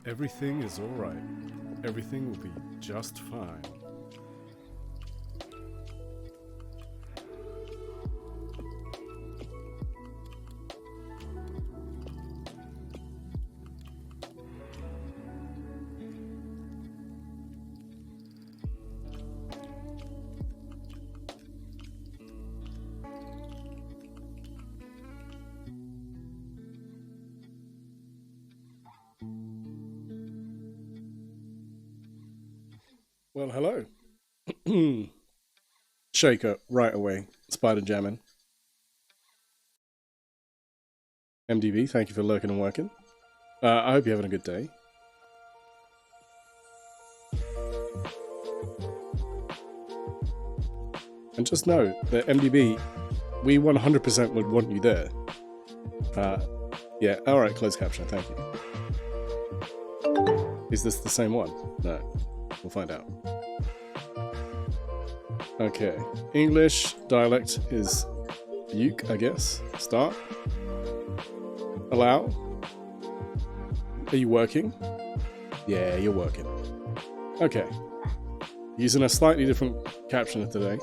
Everything is alright. Everything will be just fine. Well, hello. Shaker, right away. Spider jamming. MDB, thank you for lurking and working. I hope you're having a good day. And just know that MDB, we 100% would want you there. Yeah, alright, closed caption, thank you. Is this the same one? No. We'll find out. Okay. English dialect is Buke, I guess. Start. Allow. Are you working? Yeah, you're working. Okay. Using a slightly different captioner today.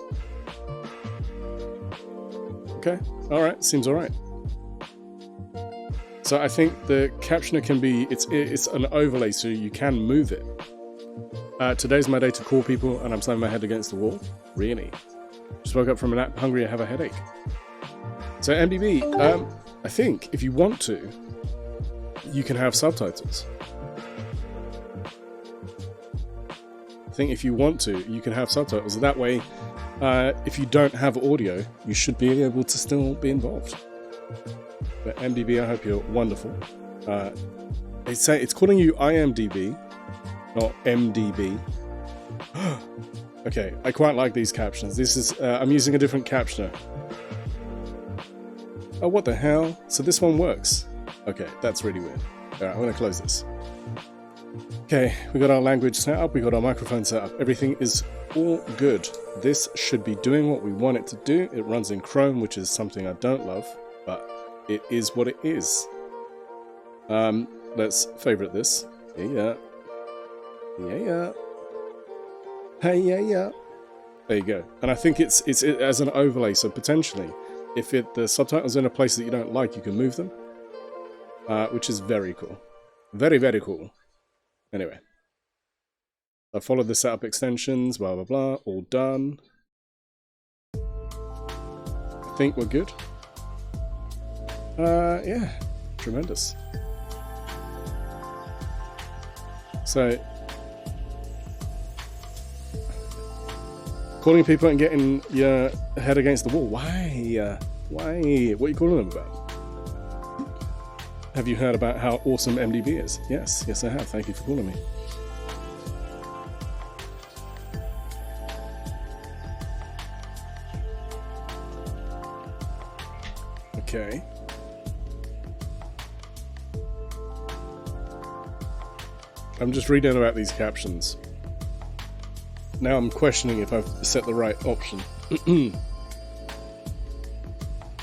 Okay. Alright. Seems alright. So I think the captioner can be... It's an overlay, so you can move it. Today's my day to call people and I'm slamming my head against the wall. Really? Just woke up from a nap, hungry, I have a headache. So MDB, I think if you want to, you can have subtitles. I think if you want to, you can have subtitles. That way, if you don't have audio, you should be able to still be involved. But MDB, I hope you're wonderful. It's calling you IMDb. Not MDB. Okay, I quite like these captions. This is, I'm using a different captioner. Oh, what the hell? So this one works. Okay, that's really weird. Alright, I'm gonna close this. Okay, we got our language set up, we got our microphone set up. Everything is all good. This should be doing what we want it to do. It runs in Chrome, which is something I don't love, but it is what it is. Let's favorite this. Yeah. Yeah. Hey, yeah. There you go. And I think it's as an overlay, so potentially, if the subtitles are in a place that you don't like, you can move them, which is very cool. Very, very cool. Anyway, I followed the setup extensions, blah, blah, blah, all done. I think we're good. Yeah, tremendous. calling people and getting your head against the wall. Why? Why? What are you calling them about? Have you heard about how awesome MDB is? Yes, yes I have. Thank you for calling me. Okay. I'm just reading about these captions. Now I'm questioning if I've set the right option.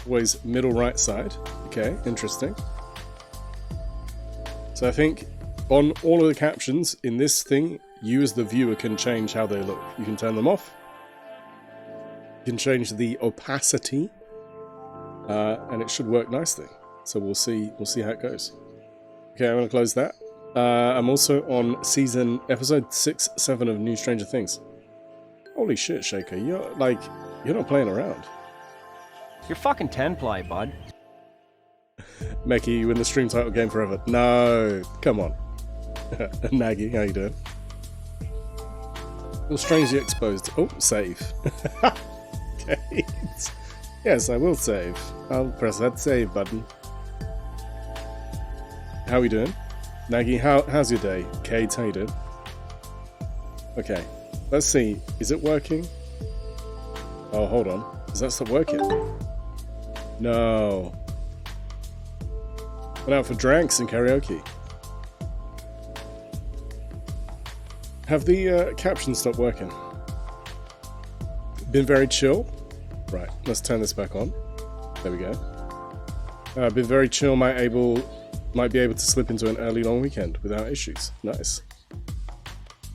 Always middle right side. Okay, interesting. So I think on all of the captions in this thing, you as the viewer can change how they look. You can turn them off. You can change the opacity. And it should work nicely. So we'll see how it goes. Okay, I'm going to close that. I'm also on episode 6, 7 of New Stranger Things. Holy shit, Shaker, you're not playing around. You're fucking 10-ply, bud. Meki, you win the stream title game forever. No, come on. Naggy, how you doing? Feel strangely exposed. Oh, save. Okay. Yes, I will save. I'll press that save button. How are we doing? Naggy, how's your day? Kate, how you doing? Okay, let's see. Is it working? Oh, hold on. Does that stop working? No. Went out for drinks and karaoke. Have the captions stopped working? Been very chill? Right, let's turn this back on. There we go. Been very chill, might be able to slip into an early long weekend without issues. Nice.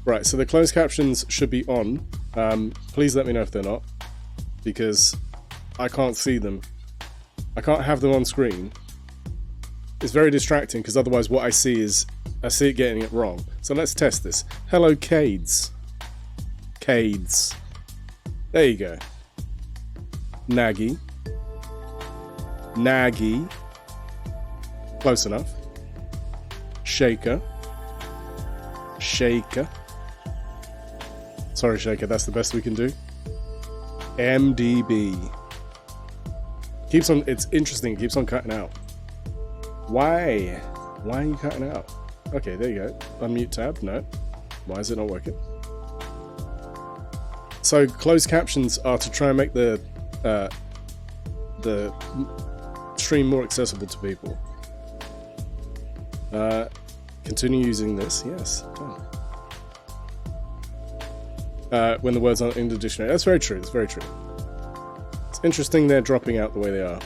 Right, so the closed captions should be on. Please let me know if they're not, because I can't see them. I can't have them on screen. It's very distracting, because otherwise what I see it getting it wrong. So let's test this. Hello, Cades. Cades. There you go. Naggy. Naggy. Close enough. Shaker. Shaker. Sorry, Shaker, that's the best we can do. MDB. Keeps on, it's interesting, it keeps on cutting out. Why? Why are you cutting out? Okay, there you go. Unmute tab, no. Why is it not working? So closed captions are to try and make the stream more accessible to people. Continue using this, yes. When the words aren't in the dictionary. That's very true, that's very true. It's interesting they're dropping out the way they are.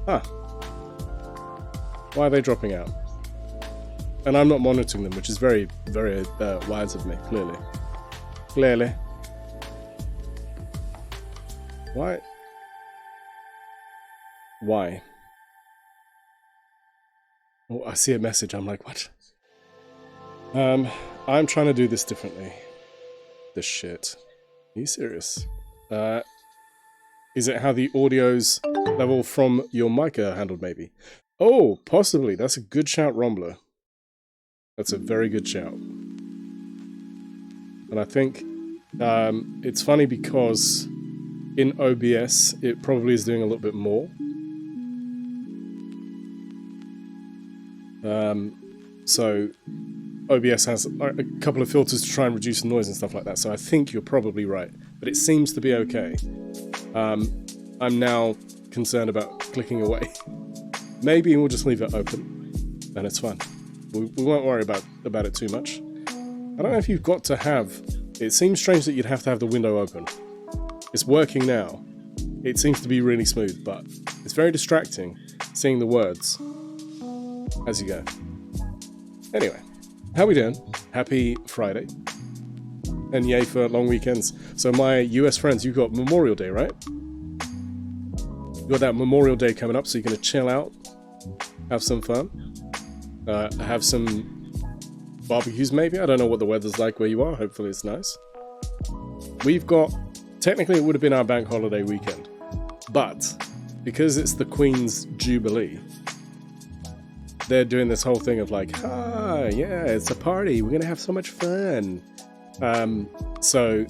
Ah. Why are they dropping out? And I'm not monitoring them, which is very, very wise of me, clearly. Clearly. Why? Why? Oh, I see a message, I'm like, what? I'm trying to do this differently. This shit. Are you serious? Is it how the audio's level from your mic are handled, maybe? Oh, possibly. That's a good shout, Rombler. That's a very good shout. And I think it's funny because in OBS, it probably is doing a little bit more. So OBS has a couple of filters to try and reduce the noise and stuff like that, so I think you're probably right. But it seems to be okay. I'm now concerned about clicking away. Maybe we'll just leave it open, and it's fine. We won't worry about it too much. I don't know if you've got to have... It seems strange that you'd have to have the window open. It's working now. It seems to be really smooth, but it's very distracting seeing the words as you go. Anyway, how we doing? Happy Friday. And yay for long weekends. So my US friends, you've got Memorial Day, right? You got that Memorial Day coming up, so you're going to chill out, have some fun, have some barbecues maybe. I don't know what the weather's like where you are. Hopefully it's nice. We've got... Technically it would have been our bank holiday weekend, but because it's the Queen's Jubilee, they're doing this whole thing of like, yeah, it's a party, we're gonna have so much fun. So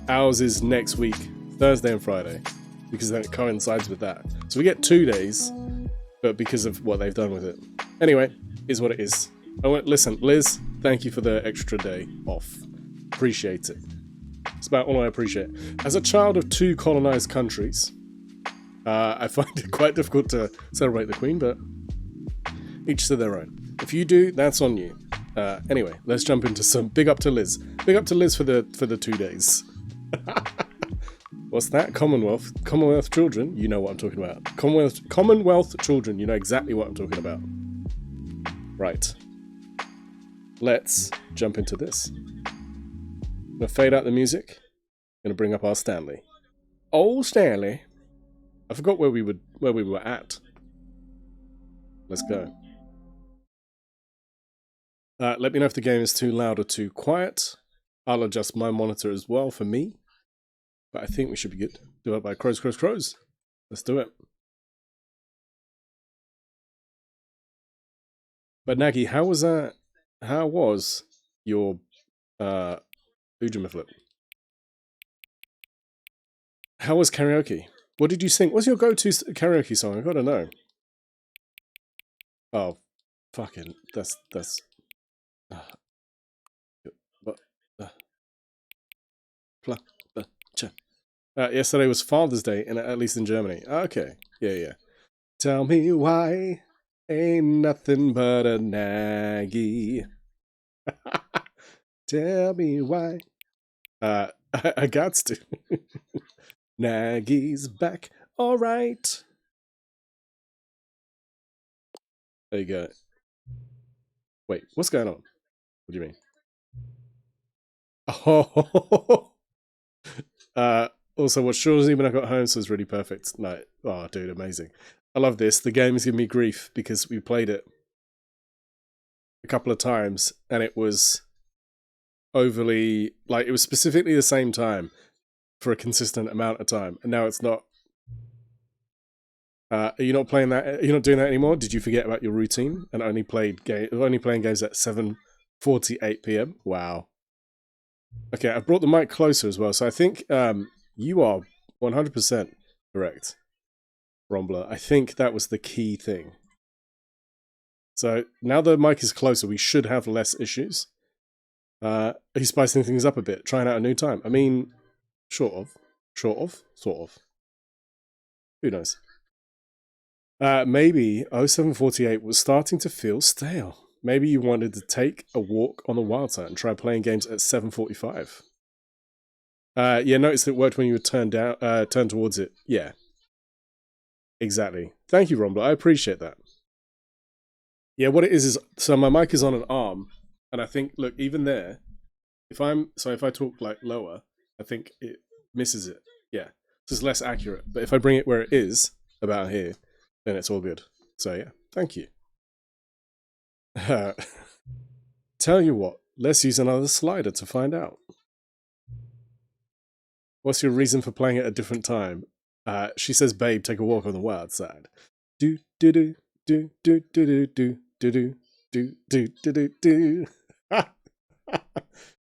ours is next week, Thursday and Friday, because then it coincides with that. So we get 2 days, but because of what they've done with it. Anyway, is what it is. Listen, Liz, thank you for the extra day off. Appreciate it. It's about all I appreciate. As a child of 2 colonized countries, I find it quite difficult to celebrate the Queen, but each to their own. If you do, that's on you. Anyway, let's jump into some big up to Liz. Big up to Liz for the 2 days. What's that? Commonwealth children, you know what I'm talking about. Commonwealth children, you know exactly what I'm talking about. Right. Let's jump into this. I'm gonna fade out the music. I'm gonna bring up our Stanley. Oh, Stanley. I forgot where we were at. Let's go. Let me know if the game is too loud or too quiet. I'll adjust my monitor as well for me. But I think we should be good. Do it by crows. Let's do it. But Nagy, how was that? How was your Ujima How was karaoke? What did you sing? What's your go-to karaoke song? I gotta know. Oh, fucking, that's. Yesterday was Father's Day, at least in Germany. Okay, yeah. Tell me why ain't nothing but a Nagy. Tell me why. I got to. Nagy's back. All right. There you go. Wait, what's going on? What do you mean? Oh. Also, what Shawsy when I got home, so it's really perfect. No, oh, dude, amazing. I love this. The game is giving me grief because we played it a couple of times and it was overly, like, it was specifically the same time for a consistent amount of time, and now it's not. Are you not playing that? Are you not doing that anymore? Did you forget about your routine and only playing games at 7:48 p.m.? Wow. Okay, I've brought the mic closer as well, so I think you are 100% correct, Rombler. I think that was the key thing. So now the mic is closer, we should have less issues. He's spicing things up a bit, trying out a new time. I mean, sort of. Who knows? Maybe 0748 was starting to feel stale. Maybe you wanted to take a walk on the wild side and try playing games at 7:45. Yeah, notice it worked when you were turned towards it. Yeah. Exactly. Thank you, Rombler. I appreciate that. Yeah, what it is so my mic is on an arm, and I think, look, even there, if I talk like lower, I think it misses it. Yeah. So it's less accurate. But if I bring it where it is, about here, then it's all good. So yeah, thank you. Tell you what, let's use another slider to find out. What's your reason for playing at a different time? She says, babe, take a walk on the wild side. Do do do do do do do do do do do do.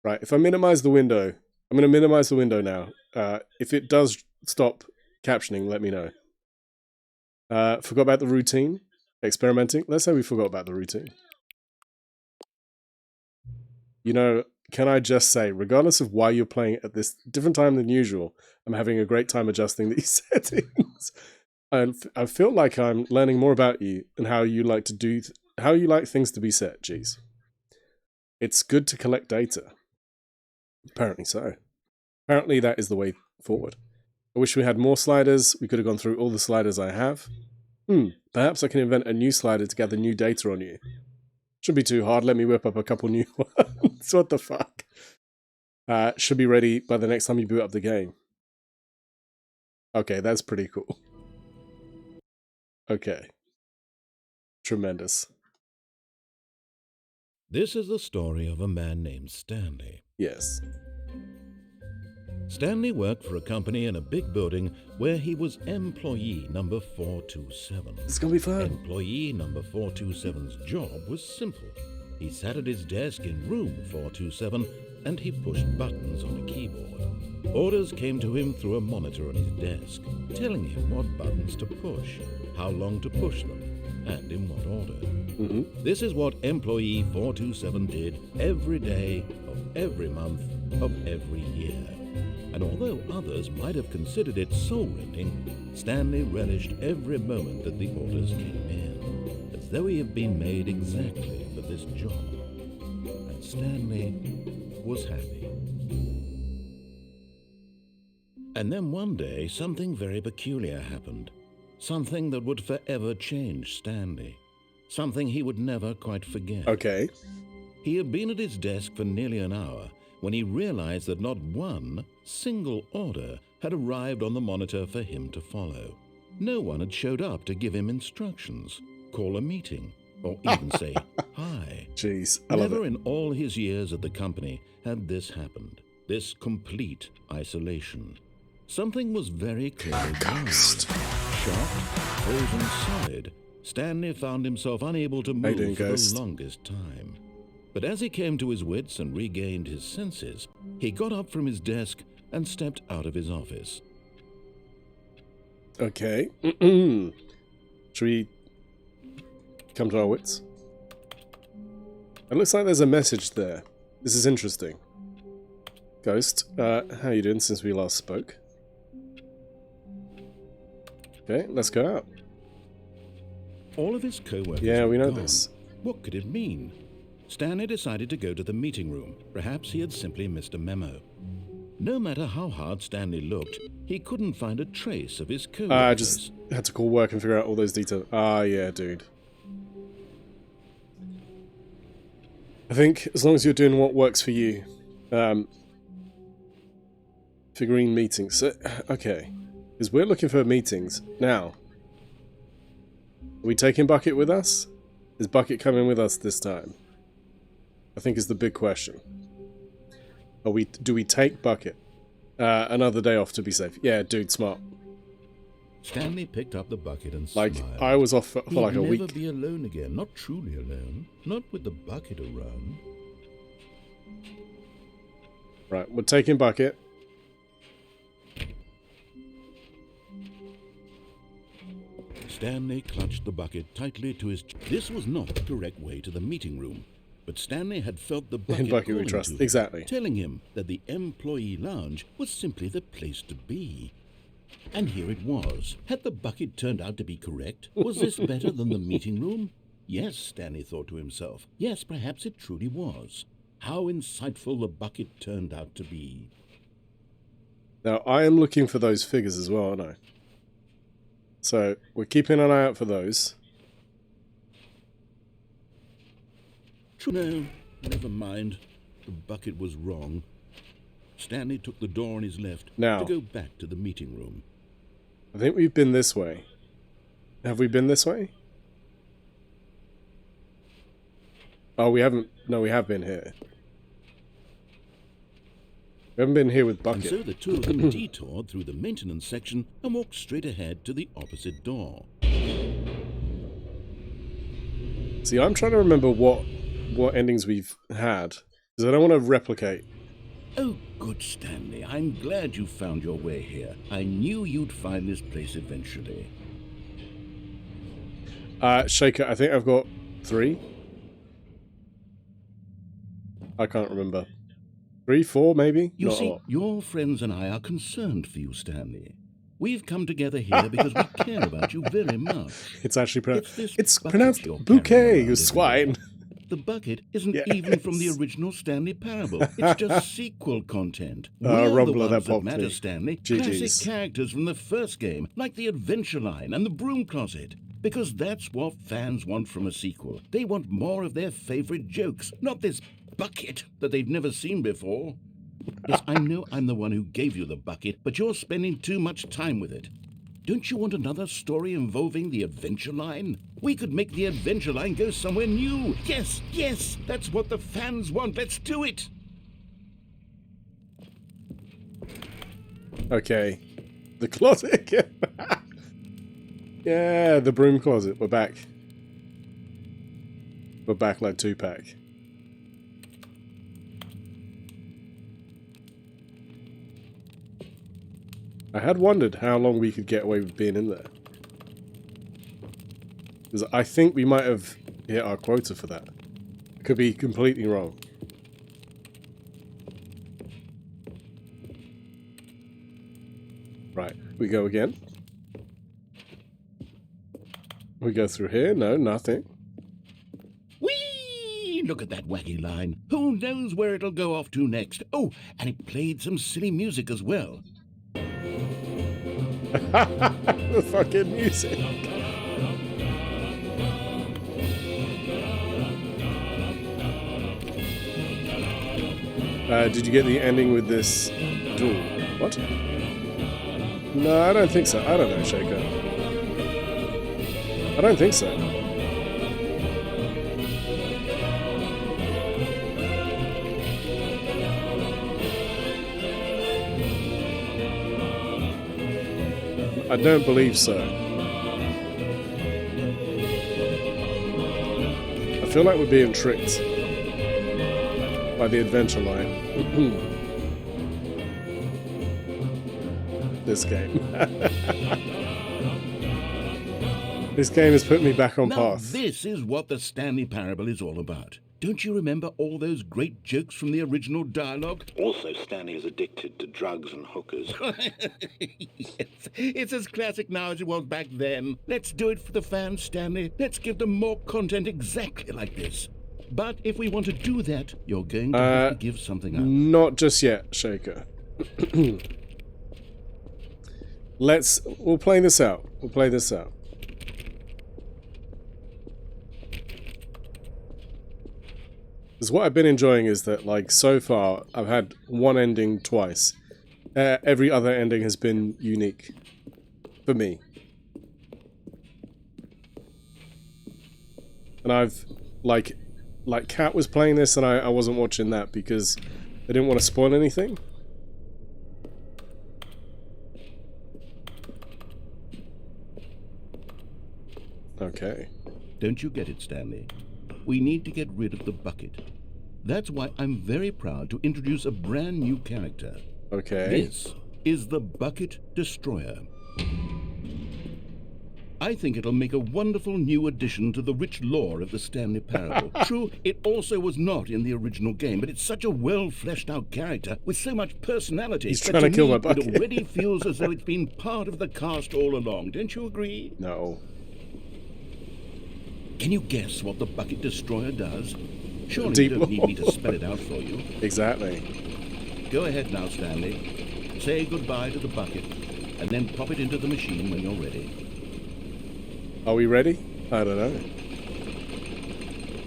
Right, if I minimize the window, I'm going to minimize the window now. If it does stop captioning, let me know. Forgot about the routine? Experimenting? Let's say we forgot about the routine. You know, can I just say, regardless of why you're playing at this different time than usual, I'm having a great time adjusting these settings. I feel like I'm learning more about you and how you like to how you like things to be set. Jeez, it's good to collect data. Apparently so. Apparently that is the way forward. I wish we had more sliders. We could have gone through all the sliders I have. Perhaps I can invent a new slider to gather new data on you. Shouldn't be too hard. Let me whip up a couple new ones. What the fuck? Should be ready by the next time you boot up the game. Okay, that's pretty cool. Okay. Tremendous. This is the story of a man named Stanley. Yes. Stanley worked for a company in a big building where he was employee number 427. It's gonna be fun. Employee number 427's job was simple. He sat at his desk in room 427 and he pushed buttons on a keyboard. Orders came to him through a monitor on his desk, telling him what buttons to push, how long to push them, and in what order. This is what employee 427 did every day of every month of every year. And although others might have considered it soul-rending, Stanley relished every moment that the orders came in, as though he had been made exactly for this job. And Stanley was happy. And then one day, something very peculiar happened. Something that would forever change Stanley. Something he would never quite forget. Okay. He had been at his desk for nearly an hour when he realized that not one single order had arrived on the monitor for him to follow. No one had showed up to give him instructions, call a meeting, or even say hi. Jeez, I love Never it. in all his years at the company had this happened. This complete isolation. Something was very clearly wrong. Ghost. Shocked, frozen solid, Stanley found himself unable to move doing, for Ghost? the longest time. But as he came to his wits and regained his senses, he got up from his desk and stepped out of his office. Okay. Should we come to our wits? It looks like there's a message there. This is interesting. Ghost, how you doing since we last spoke? Okay, let's go out. All of his co-workers Yeah, we were know gone. this. What could it mean? Stanley decided to go to the meeting room. Perhaps he had simply missed a memo. No matter how hard Stanley looked, he couldn't find a trace of his co-workers. I just had to call work and figure out all those details. Ah, yeah, dude. I think as long as you're doing what works for you. Figurine meetings. So, okay. Because we're looking for meetings. Now. Are we taking Bucket with us? Is Bucket coming with us this time? I think is the big question. Do we take Bucket? Another day off to be safe. Yeah, dude, smart. Stanley picked up the bucket and Like, smiled. I was off for like a He'd week. never be alone again. Not truly alone. Not with the bucket around. Right, we're taking Bucket. Stanley clutched the bucket tightly to his... This was not the correct way to the meeting room, but Stanley had felt the bucket, Bucket we calling trust. to him, Exactly. telling him that the employee lounge was simply the place to be. And here it was. Had the bucket turned out to be correct? Was this better than the meeting room? Yes, Stanley thought to himself. Yes, perhaps it truly was. How insightful the bucket turned out to be. Now, I am looking for those figures as well, aren't I? So, we're keeping an eye out for those. No, never mind. The bucket was wrong. Stanley took the door on his left Now. to go back to the meeting room. I think we've been this way. Have we been this way? Oh, we haven't. No, we have been here. We haven't been here with And Bucket. so the two of them detoured through the maintenance section and walked straight ahead to the opposite door. See, I'm trying to remember what endings we've had. Because I don't want to replicate. Oh, good, Stanley. I'm glad you found your way here. I knew you'd find this place eventually. Shaker, I think I've got 3. I can't remember. 3, 4, maybe? You Not a see, lot. your friends and I are concerned for you, Stanley. We've come together here because we care about you very much. It's actually pronounced. this It's bucket pronounced you're carrying bouquet, around, you isn't it? swine. The bucket isn't even from the Yes. original Stanley parable. It's just sequel content. We're the Rumbler, that ones that popped matter, me. Stanley. GG's. Classic characters from the first game, like the Adventure Line and the Broom Closet. Because that's what fans want from a sequel. They want more of their favorite jokes, not this bucket that they've never seen before. Yes, I know I'm the one who gave you the bucket, but you're spending too much time with it. Don't you want another story involving the Adventure Line? We could make the Adventure Line go somewhere new. Yes, yes, that's what the fans want. Let's do it. Okay. The closet. Yeah, the broom closet. We're back. We're back like 2-pack. I had wondered how long we could get away with being in there. Because I think we might have hit our quota for that. I could be completely wrong. Right, we go again. We go through here. No, nothing. Whee! Look at that wacky line. Who knows where it'll go off to next? Oh, and it played some silly music as well. The fucking music. Did you get the ending with this duel? What? No, I don't think so. I don't know, Shaker. I don't think so. I don't believe so. I feel like we're being tricked by the adventure line. This game. This game has put me back on Now, path. this is what the Stanley Parable is all about. Don't you remember all those great jokes from the original dialogue? Also, Stanley is addicted to drugs and hookers. Yes, it's as classic now as it was back then. Let's do it for the fans, Stanley. Let's give them more content exactly like this. But if we want to do that, you're going to have to give something up. Not just yet, Shaker. We'll play this out. We'll play this out. Because what I've been enjoying is that, like, so far, I've had one ending twice. Every other ending has been unique. For me. And I've, like Kat was playing this and I wasn't watching that because I didn't want to spoil anything. Okay. Don't you get it, Stanley? We need to get rid of the bucket. That's why I'm very proud to introduce a brand new character. Okay. This is the Bucket Destroyer. I think it'll make a wonderful new addition to the rich lore of the Stanley Parable. True, it also was not in the original game, but it's such a well-fleshed-out character with so much personality. He's that trying to kill my It bucket. already feels as though it's been part of the cast all along. Don't you agree? No. Can you guess what the Bucket Destroyer does? Surely Deep you don't need me to lore. spell it out for you. Exactly. Go ahead now, Stanley. Say goodbye to the bucket, and then pop it into the machine when you're ready. Are we ready? I don't know.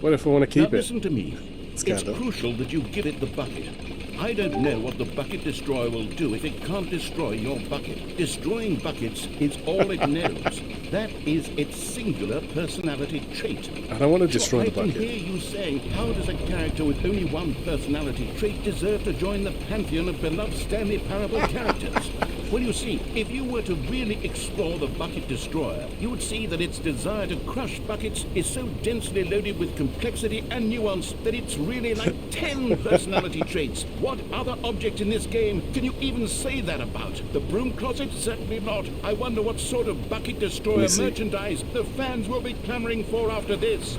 What if I want to keep Now it? listen to me. It's crucial that you give it the bucket. I don't know what the Bucket Destroyer will do if it can't destroy your bucket. Destroying buckets is all it knows. That is its singular personality trait. I don't want to destroy the I can bucket. hear you saying, how does a character with only one personality trait deserve to join the pantheon of beloved Stanley Parable characters? Well, you see, if you were to really explore the Bucket Destroyer, you would see that its desire to crush buckets is so densely loaded with complexity and nuance that it's really like 10 personality traits. What other object in this game can you even say that about? The broom closet? Certainly not. I wonder what sort of Bucket Destroyer merchandise the fans will be clamoring for after this.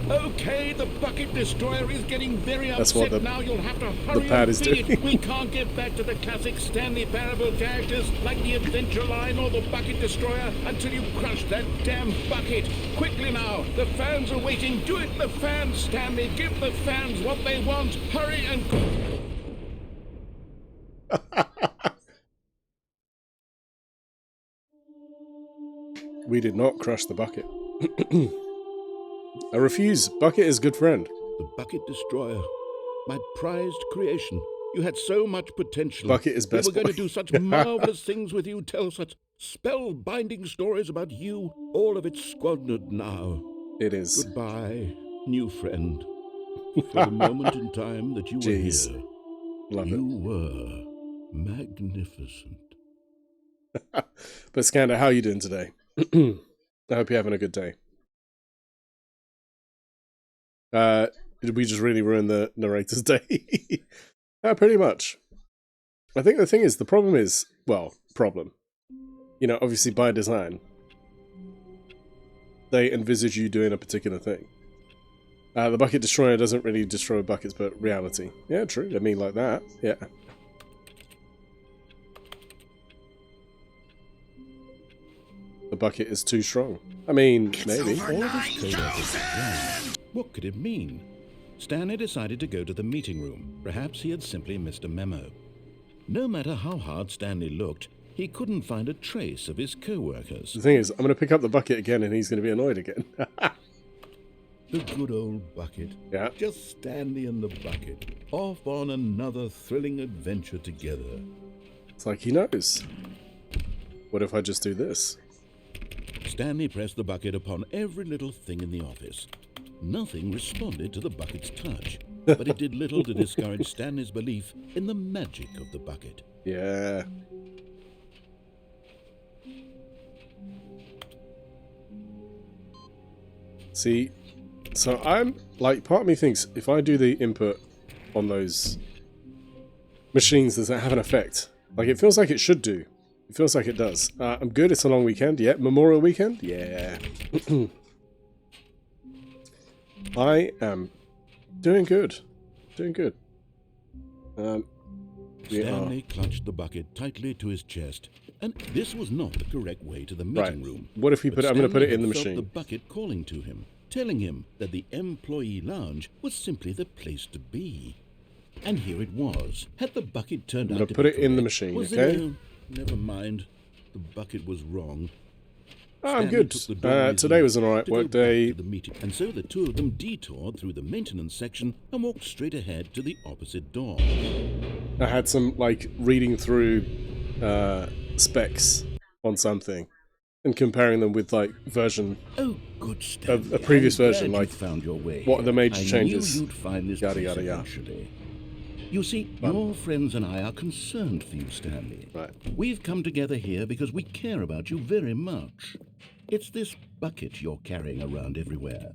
Okay, the Bucket Destroyer is getting very upset now. You'll have to hurry and feed it. We can't get back to the classic Stanley Parable characters like the Adventure Line or the Bucket Destroyer until you crush that damn bucket. Quickly now, the fans are waiting. Do it, the fans, Stanley. Give the fans what they want. Hurry and... We did not crush the bucket. I refuse. Bucket is good friend. The Bucket Destroyer. My prized creation. You had so much potential. Bucket is best We were going boy. to do such marvelous things with you, tell such spellbinding stories about you. All of it squandered now. It is. Goodbye, new friend. For the moment in time that you were here, Love you were magnificent. But Skander, how are you doing today? I hope you're having a good day. Did we just really ruin the narrator's day? Pretty much. I think the thing is, the problem is, well, problem. You know, obviously by design, they envisage you doing a particular thing. The bucket destroyer doesn't really destroy buckets, but reality. Yeah, true. I mean, like that. Yeah. The bucket is too strong. I mean, maybe. All of his co-workers were drowned. What could it mean? Stanley decided to go to the meeting room. Perhaps he had simply missed a memo. No matter how hard Stanley looked, he couldn't find a trace of his co-workers. The thing is, I'm going to pick up the bucket again and he's going to be annoyed again. The good old bucket. Yeah. Just Stanley and the bucket, off on another thrilling adventure together. It's like he knows. What if I just do this? Stanley pressed the bucket upon every little thing in the office. Nothing responded to the bucket's touch, but it did little to discourage Stanley's belief in the magic of the bucket. Yeah. See, so I'm, like, part of me thinks if I do the input on those machines, does that have an effect? Like, it feels like it should do. It feels like it does. I'm good, it's a long weekend. Yeah, Memorial Weekend? Yeah. I am doing good. Doing good. Stanley clutched the bucket tightly to his chest, and this was not the correct way to the meeting room. What if we put it? I'm going to put it in the felt machine. The bucket calling to him, telling him that the employee lounge was simply the place to be. And here it was. Had the bucket turned out to put be it in the correct, machine, was okay? it, never mind. The bucket was wrong. Oh, I'm Stanley good. took the door Today was an to alright go work back day. to the meeting, and so the two of them detoured through the maintenance section and walked straight ahead to the opposite door. I had some, like, reading through specs on something and comparing them with, like, version Oh, good Stanley. a previous I'm version, glad like, you found your way. what are the major changes? I knew you'd find this Yada, place yada, yada. eventually. You see, your friends and I are concerned for you, Stanley. Right. We've come together here because we care about you very much. It's this bucket you're carrying around everywhere.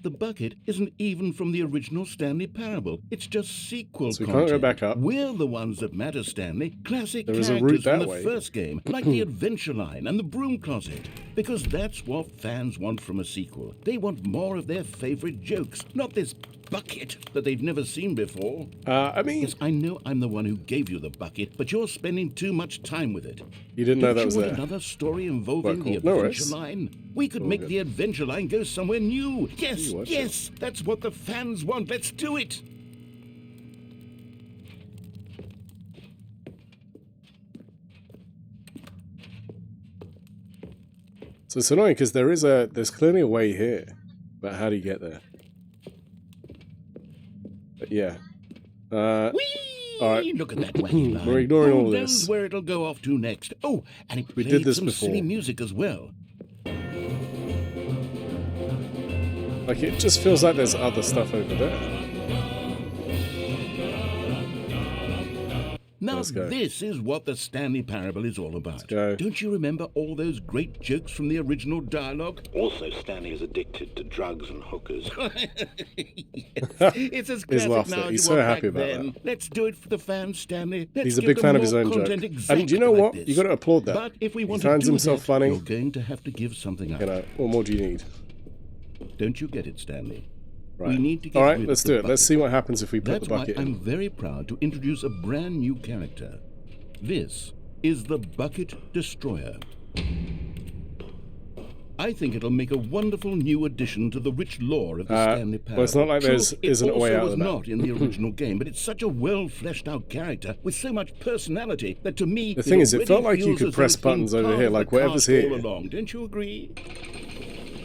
The bucket isn't even from the original Stanley Parable. It's just sequel So we content. can't go back up. We're the ones that matter, Stanley. Classic There is a characters route from that the way. first game, like the Adventure Line and the Broom Closet. Because that's what fans want from a sequel. They want more of their favorite jokes, not this bucket that they've never seen before. I mean, Yes, I know I'm the one who gave you the bucket, but you're spending too much time with it. you didn't know that Don't was you want there. another story involving Well, the cool. No Adventure worries. Line? We could All make good. the Adventure Line go somewhere new. Yes, You watch yes, that's what the fans want. Let's do it. So it's annoying because there's clearly a way here, but how do you get there? But yeah. Whee! all right. Look at that wacky line. We're ignoring all Who this. knows where it'll go off to next? Oh, and it We played did this some before. silly music as well. Like, it just feels like there's other stuff over there. Now Let's go. this is what the Stanley Parable is all about. go. Don't you remember all those great jokes from the original dialogue? Also, Stanley is addicted to drugs and hookers. It's as classic laughter. now as He's you so were happy back about then. Let's do it for the fans, Stanley. Let's He's a give big them fan of his more own joke. content And exactly do you know like what? this. You got to applaud that. But if we want he to finds do himself that, funny. you're going to have to give something up. You know, what more do you need? Don't you get it, Stanley? Right. We need to get all right, rid let's of the do it. Let's bucket. see what happens if we put That's the bucket why I'm in. very proud to introduce a brand new character. This is the Bucket Destroyer. I think it'll make a wonderful new addition to the rich lore of the Stanley Parable. well, it's not like True, there isn't a way out it of also that. was not in the original game, but it's such a well-fleshed-out character with so much personality that to me, The thing is, it already felt like you feels could as though press it's been buttons over part here, of like the whatever's cast here. all along. Don't you agree?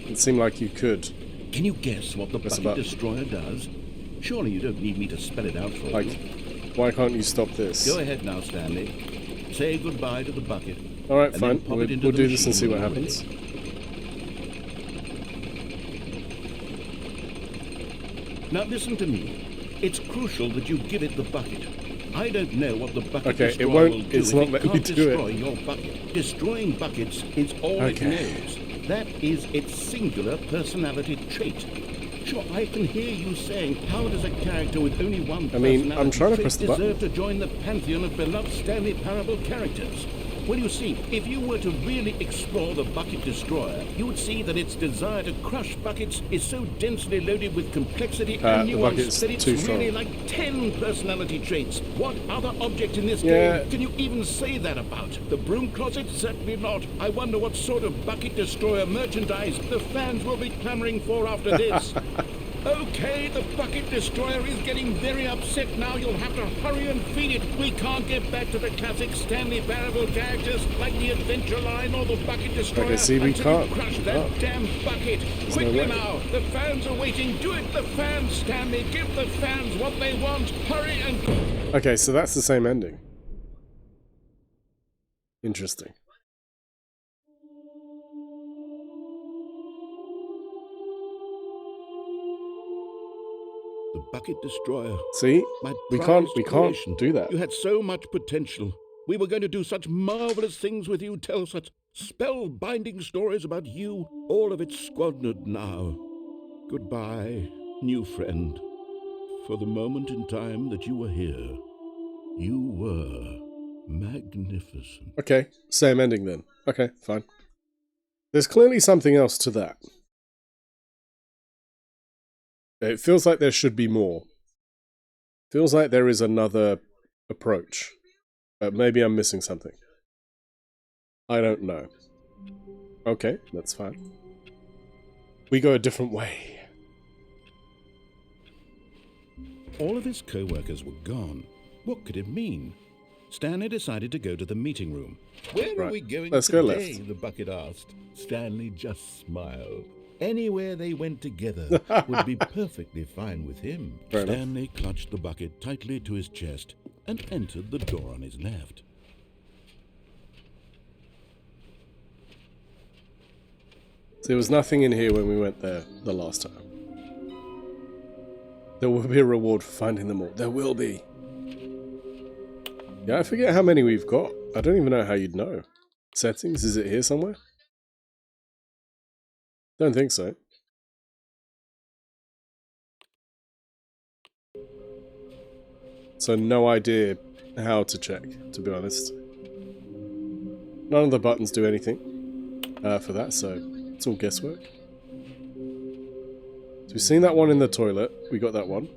It seemed like you could. Can you guess what the Press a Bucket button. Destroyer does? Surely you don't need me to spell it out for Like, you. why can't you stop this? Go ahead now, Stanley. Say goodbye to the bucket. All right, and then fine. pop We'll it into the do this and see machine what when you're happens. ready. Now listen to me. It's crucial that you give it the bucket. I don't know what the bucket Okay, it destroyer won't- will do it's if not it letting me can't do it. destroy your bucket. Destroying buckets is all Okay. it knows. That is its singular personality trait. Sure, I can hear you saying, how does a character with only one I mean, I'm personality trying to trait press the button. deserve to join the pantheon of beloved Stanley Parable characters? Well, you see, if you were to really explore the bucket destroyer, you would see that its desire to crush buckets is so densely loaded with complexity and the nuance bucket's that it's too strong. really like 10 personality traits. What other object in this Yeah. game can you even say that about? The broom closet? Certainly not. I wonder what sort of bucket destroyer merchandise the fans will be clamoring for after this. Okay, the bucket destroyer is getting very upset now. You'll have to hurry and feed it. We can't get back to the classic Stanley Parable characters like the Adventure Line or the bucket destroyer Okay, see, we until can't. you crush that damn bucket. Quickly no way. now, the fans are waiting. Do it, the fans, Stanley. Give the fans what they want. Hurry and... Okay, so that's the same ending. Interesting. The bucket destroyer. See, My we prized can't creation. do that. You had so much potential. We were going to do such marvelous things with you, tell such spellbinding stories about you. All of it squandered now. Goodbye, new friend. For the moment in time that you were here, you were magnificent. Okay, same ending then. Okay, fine. There's clearly something else to that. It feels like there should be more. Feels like there is another approach. But maybe I'm missing something. I don't know. Okay, that's fine. We go a different way. All of his co-workers were gone. What could it mean? Stanley decided to go to the meeting room. Where are Right, we going let's go today? left. The bucket asked. Stanley just smiled. Anywhere they went together would be perfectly fine with him. Fair enough. Stanley clutched the bucket tightly to his chest and entered the door on his left. There was nothing in here when we went there the last time. There will be a reward for finding them all. There will be. Yeah, I forget how many we've got. I don't even know how you'd know. Settings? Is it here somewhere? Don't think so. So no idea how to check, to be honest. None of the buttons do anything for that, so it's all guesswork. So we've seen that one in the toilet. We got that one.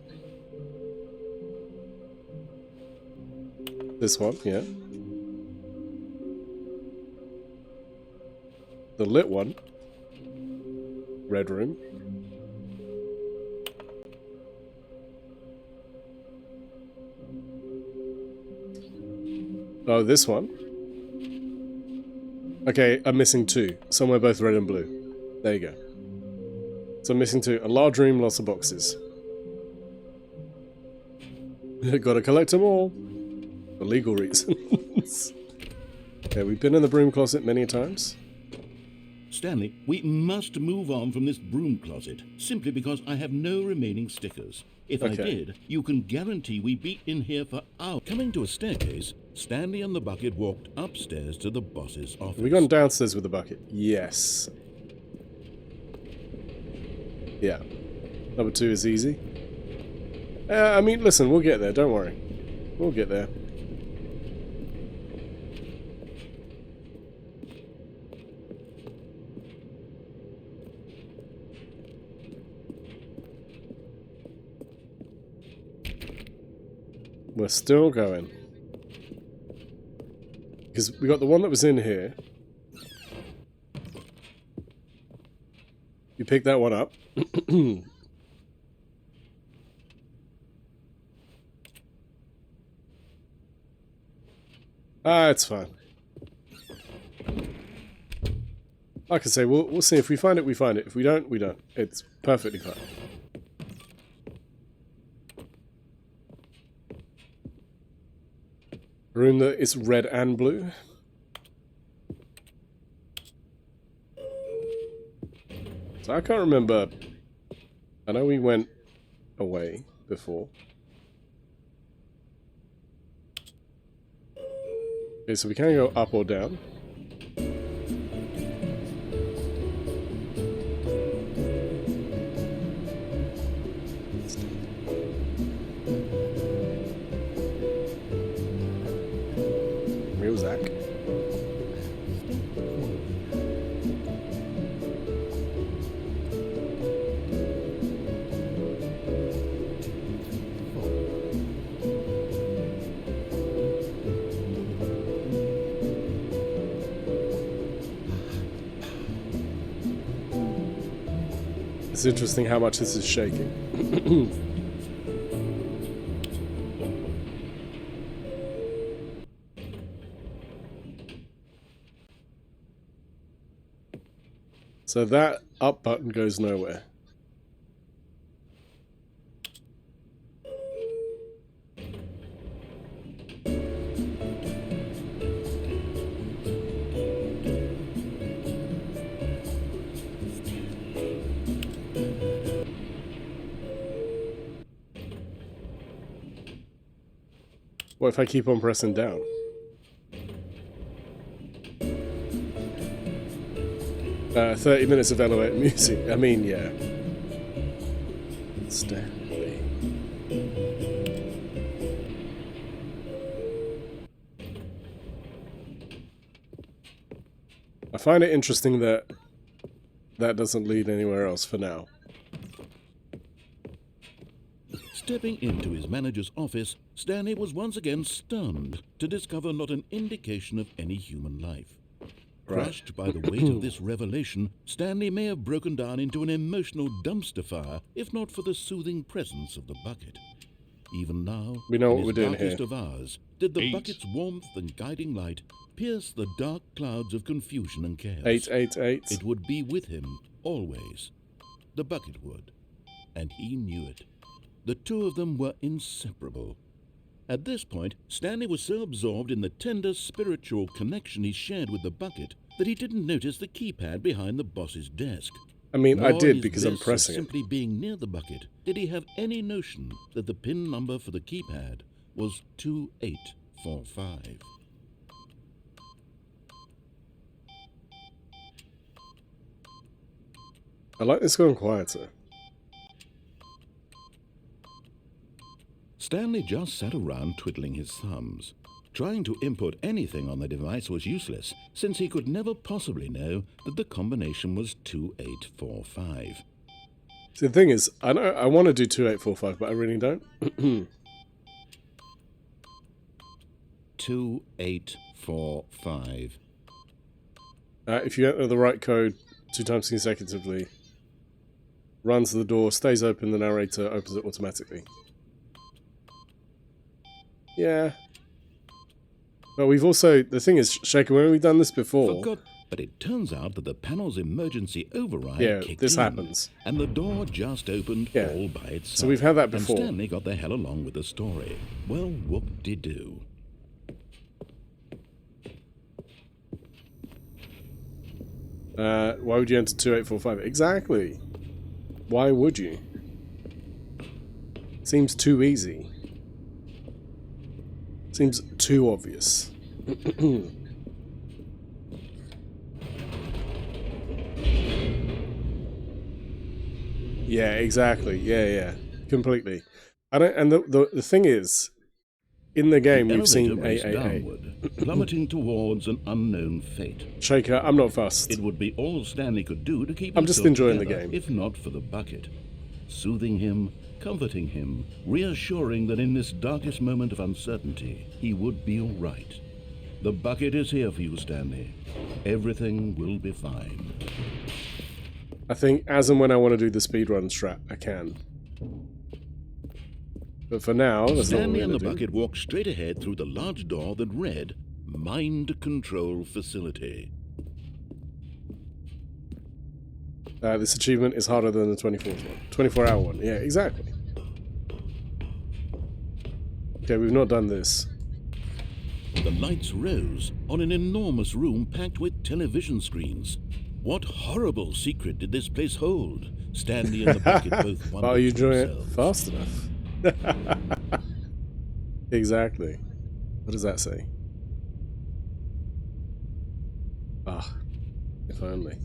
This one, yeah. The lit one. Red room. Oh, this one. Okay, I'm missing two. Somewhere both red and blue. There you go. So I'm missing two. A large room, lots of boxes. Gotta collect them all. For legal reasons. Okay, we've been in the broom closet many times. Stanley, we must move on from this broom closet, simply because I have no remaining stickers. If I Okay. did, you can guarantee we'd be in here for hours. Coming to a staircase, Stanley and the bucket walked upstairs to the boss's office. Have we gone downstairs with the bucket? Yes. Yeah. Number 2 is easy. I mean, listen, we'll get there, don't worry. We'll get there. We're still going. Because we got the one that was in here. You picked that one up. It's fine. Like I say, we'll see. If we find it, we find it. If we don't, we don't. It's perfectly fine. Room that is red and blue. So I can't remember. I know we went away before. Okay, so we can go up or down. Real Zach. It's interesting how much this is shaking. So that up button goes nowhere. What if I keep on pressing down? 30 minutes of elevator music. I mean, yeah. Stanley. I find it interesting that that doesn't lead anywhere else for now. Stepping into his manager's office, Stanley was once again stunned to discover not an indication of any human life. Crushed by the weight of this revelation, Stanley may have broken down into an emotional dumpster fire if not for the soothing presence of the bucket. Even now, we know in what we're his doing here. darkest of hours, did the bucket's warmth and guiding light pierce the dark clouds of confusion and chaos. 888. It would be with him, always. The bucket would. And he knew it. The two of them were inseparable. At this point, Stanley was so absorbed in the tender spiritual connection he shared with the bucket that he didn't notice the keypad behind the boss's desk. I mean, Nor I in did his because I'm bliss of pressing it. simply being near the bucket did he have any notion that the PIN number for the keypad was 2845. I like this going quieter. Stanley just sat around twiddling his thumbs. Trying to input anything on the device was useless, since he could never possibly know that the combination was 2845. See, the thing is, I want to do 2845, but I really don't. 2845. If you enter the right code 2 times consecutively, runs to the door, stays open, the narrator opens it automatically. Yeah. But we've also, the thing is, Shaker, when we've done this before... But it turns out that the panel's emergency override kicked this in, happens. and the door just opened all by itself. So we've had that before. And Stanley got the hell along with the story. Well, whoop-de-doo. Why would you enter 2845? Exactly. Why would you? Seems too easy. Seems too obvious. Yeah, exactly. Yeah. Completely. I don't, and the thing is, in the game we've seen downward, plummeting towards an unknown fate. Shaker, I'm not fussed. It would be all Stanley could do to keep I'm just himself enjoying the together, game. if not for the bucket. Soothing him, comforting him, reassuring that in this darkest moment of uncertainty, he would be all right. The bucket is here for you, Stanley. Everything will be fine. I think as and when I want to do the speedrun strat, I can. But for now, that's Stanley not and what the we're going to do. bucket walked straight ahead through the large door that read, Mind Control Facility. This achievement is harder than the 24th one. 24-hour one. Yeah, exactly. Okay, we've not done this. The lights rose on an enormous room packed with television screens. What horrible secret did this place hold? Stanley and the bucket both wondered Are you to doing it themselves. fast enough? Exactly. What does that say? Ah, if only.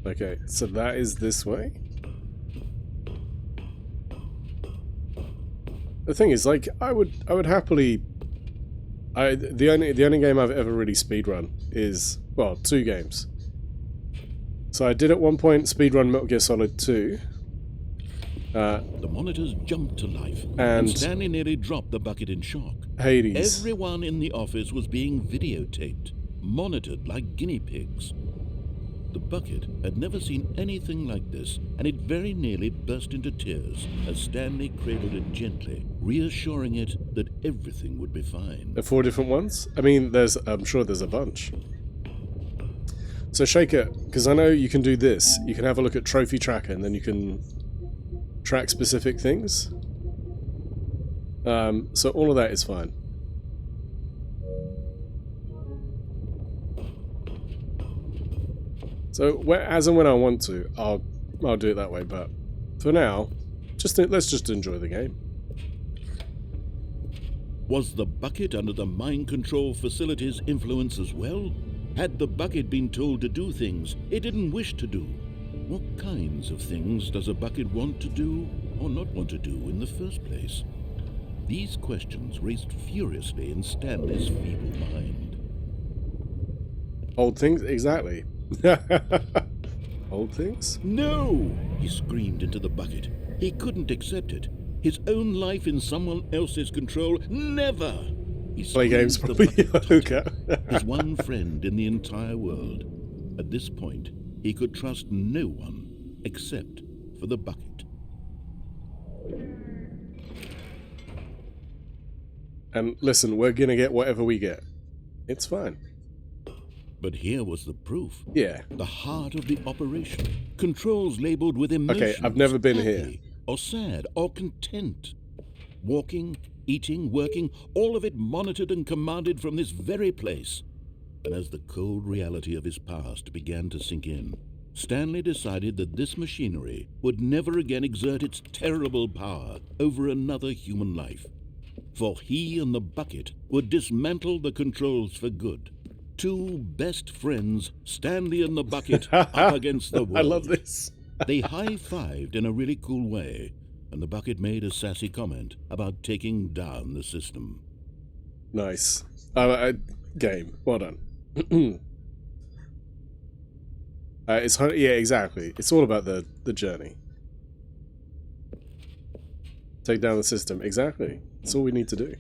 Okay, so that is this way? The thing is, like, I would happily... the only game I've ever really speedrun is, well, 2 games. So I did at one point speedrun Metal Gear Solid 2. The monitors jumped to life, and Stanley nearly dropped the bucket in shock. Hades. Everyone in the office was being videotaped. monitored like guinea pigs. The bucket had never seen anything like this, and it very nearly burst into tears as Stanley cradled it gently, reassuring it that everything would be fine. There are 4 different ones? I mean, I'm sure there's a bunch. So Shaker, because I know you can do this, you can have a look at Trophy Tracker and then you can track specific things. So all of that is fine. So as and when I want to, I'll do it that way. But for now, let's just enjoy the game. Was the bucket under the mind control facility's influence as well? Had the bucket been told to do things it didn't wish to do? What kinds of things does a bucket want to do or not want to do in the first place? These questions raced furiously in Stanley's feeble mind. Old things? Exactly. Old things? No! He screamed into the bucket. He couldn't accept it. His own life in someone else's control? Never! He Play games squeezed probably. the bucket tight. Okay. His one friend in the entire world. At this point, he could trust no one except for the bucket. And listen, we're gonna get whatever we get. It's fine. But here was the proof. Yeah. The heart of the operation. Controls labeled with emotions. Okay, I've never been happy, here. Or sad, or content. Walking, eating, working, all of it monitored and commanded from this very place. And as the cold reality of his past began to sink in, Stanley decided that this machinery would never again exert its terrible power over another human life. For he and the bucket would dismantle the controls for good. Two best friends, Stanley and the bucket, up against the world. I love this. They high-fived in a really cool way, and the bucket made a sassy comment about taking down the system. Nice. Game. Well done. Yeah, exactly. It's all about the journey. Take down the system. Exactly. That's all we need to do.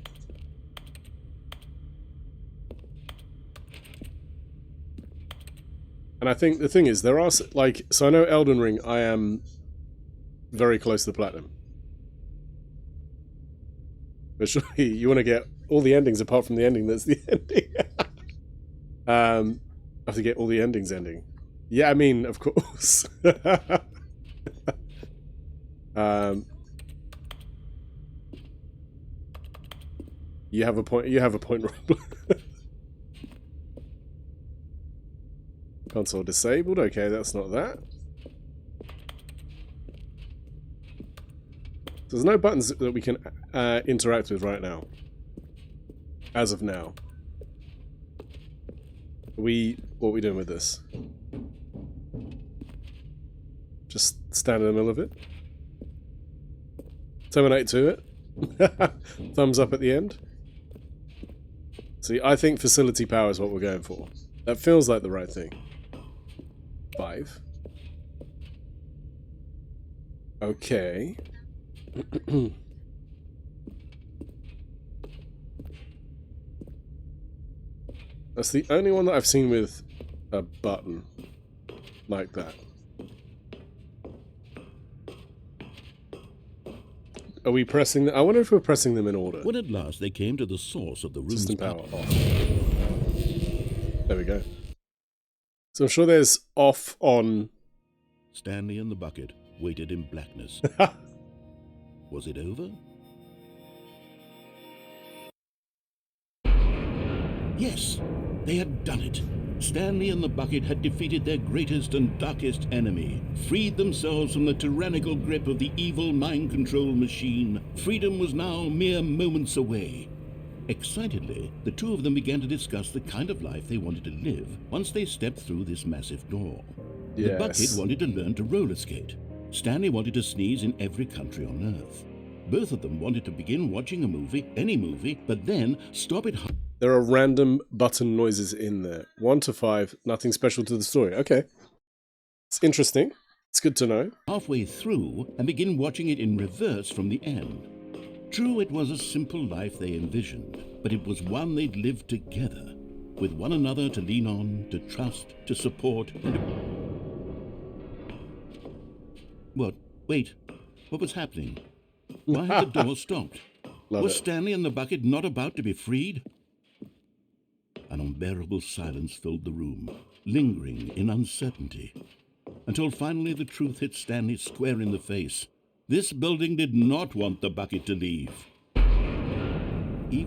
And I think the thing is, there are, like, so I know Elden Ring, I am very close to the platinum. But surely you want to get all the endings apart from the ending that's the ending. I have to get all the endings ending. Yeah, I mean, of course. You have a point, Rob. Console disabled. Okay, that's not that. There's no buttons that we can interact with right now. As of now. What are we doing with this? Just stand in the middle of it? Terminate to it? Thumbs up at the end? See, I think facility power is what we're going for. That feels like the right thing. 5. Okay. That's the only one that I've seen with a button like that. Are we pressing them? I wonder if we're pressing them in order. When at last they came to the source of the room's System power off. There we go. So I'm sure there's off, on. Stanley and the bucket waited in blackness. Was it over? Yes, they had done it. Stanley and the bucket had defeated their greatest and darkest enemy, freed themselves from the tyrannical grip of the evil mind control machine. Freedom was now mere moments away. Excitedly, the two of them began to discuss the kind of life they wanted to live once they stepped through this massive door. Yes. The bucket wanted to learn to roller skate. Stanley wanted to sneeze in every country on Earth. Both of them wanted to begin watching a movie, any movie, but then stop it. There are random button noises in there. 1 to 5, nothing special to the story. Okay. It's interesting. It's good to know. Halfway through and begin watching it in reverse from the end. True, it was a simple life they envisioned, but it was one they'd lived together. with one another to lean on, to trust, to support, and... What? Wait. What was happening? Why had the door stopped? Was Stanley and the bucket not about to be freed? An unbearable silence filled the room, lingering in uncertainty, until finally the truth hit Stanley square in the face. This building did not want the bucket to leave.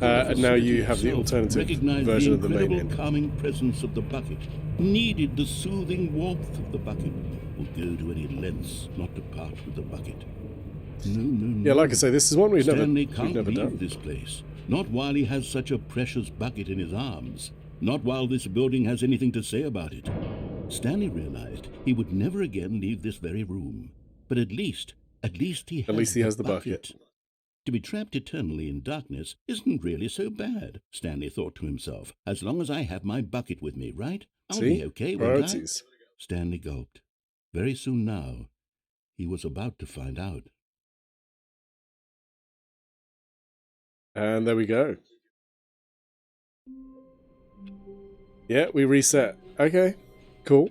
And now you have the alternative version of the main incredible end. calming presence of the bucket, needed the soothing warmth of the bucket, will go to any lengths not to part with the bucket. No. Yeah, like I say, this is one we've Stanley never can't leave done. this place. Not while he has such a precious bucket in his arms. Not while this building has anything to say about it. Stanley realized he would never again leave this very room. But at least he has the bucket. To be trapped eternally in darkness isn't really so bad, Stanley thought to himself. As long as I have my bucket with me, right? I'll be okay with that. Priorities. Stanley gulped. Very soon now, he was about to find out. And there we go. Yeah, we reset. Okay, cool.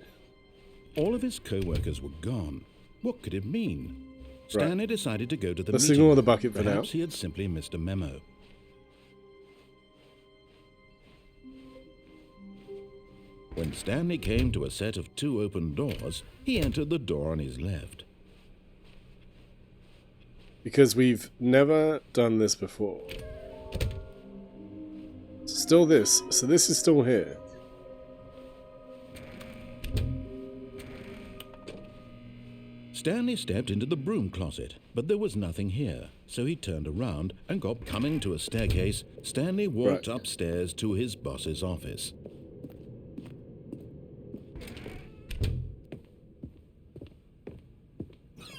All of his co-workers were gone. What could it mean? Stanley decided to go to the Let's meeting. ignore the bucket for now. Perhaps he had simply missed a memo. When Stanley came to a set of 2 open doors, he entered the door on his left. Because we've never done this before. Still this. So this is still here. Stanley stepped into the broom closet, but there was nothing here, so he turned around and coming to a staircase. Stanley walked upstairs to his boss's office.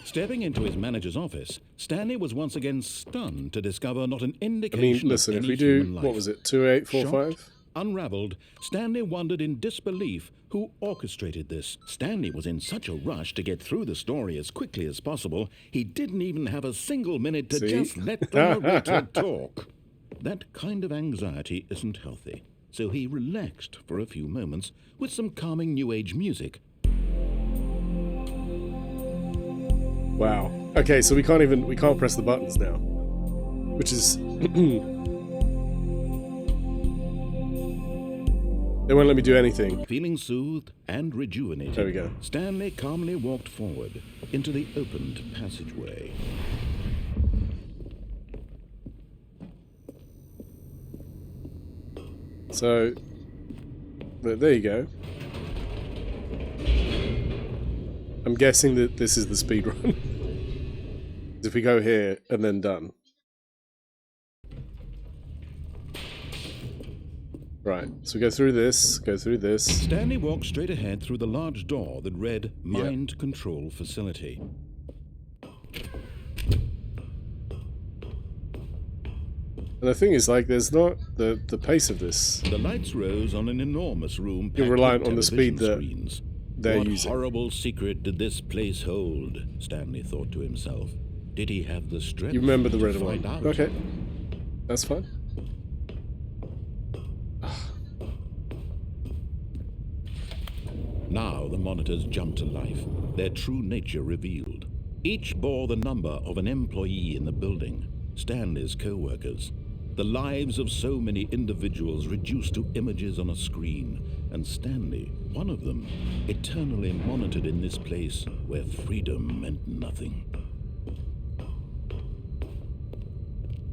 Stepping into his manager's office, Stanley was once again stunned to discover not an indication listen, of if any we do, human life. what was it, 2845? Shocked, unraveled, Stanley wondered in disbelief who orchestrated this. Stanley was in such a rush to get through the story as quickly as possible, he didn't even have a single minute to just let the narrator talk. That kind of anxiety isn't healthy, so he relaxed for a few moments with some calming New Age music. Wow. Okay, so we can't press the buttons now. Which is... They won't let me do anything. Feeling soothed and rejuvenated, There we go. Stanley calmly walked forward into the opened passageway. So, there you go. I'm guessing that this is the speed run. If we go here and then done. Right, so we go through this, Stanley walked straight ahead through the large door that read Mind Control Facility. And the thing is, like, there's not the pace of this. The lights rose on an enormous room. You're reliant on the speed that screens. they're What using. horrible secret did this place hold? Stanley thought to himself. Did he have the strength? You remember the to red find one. out? Okay, that's fine. Now the monitors jumped to life, their true nature revealed. Each bore the number of an employee in the building, Stanley's co-workers. The lives of so many individuals reduced to images on a screen, and Stanley, one of them, eternally monitored in this place where freedom meant nothing.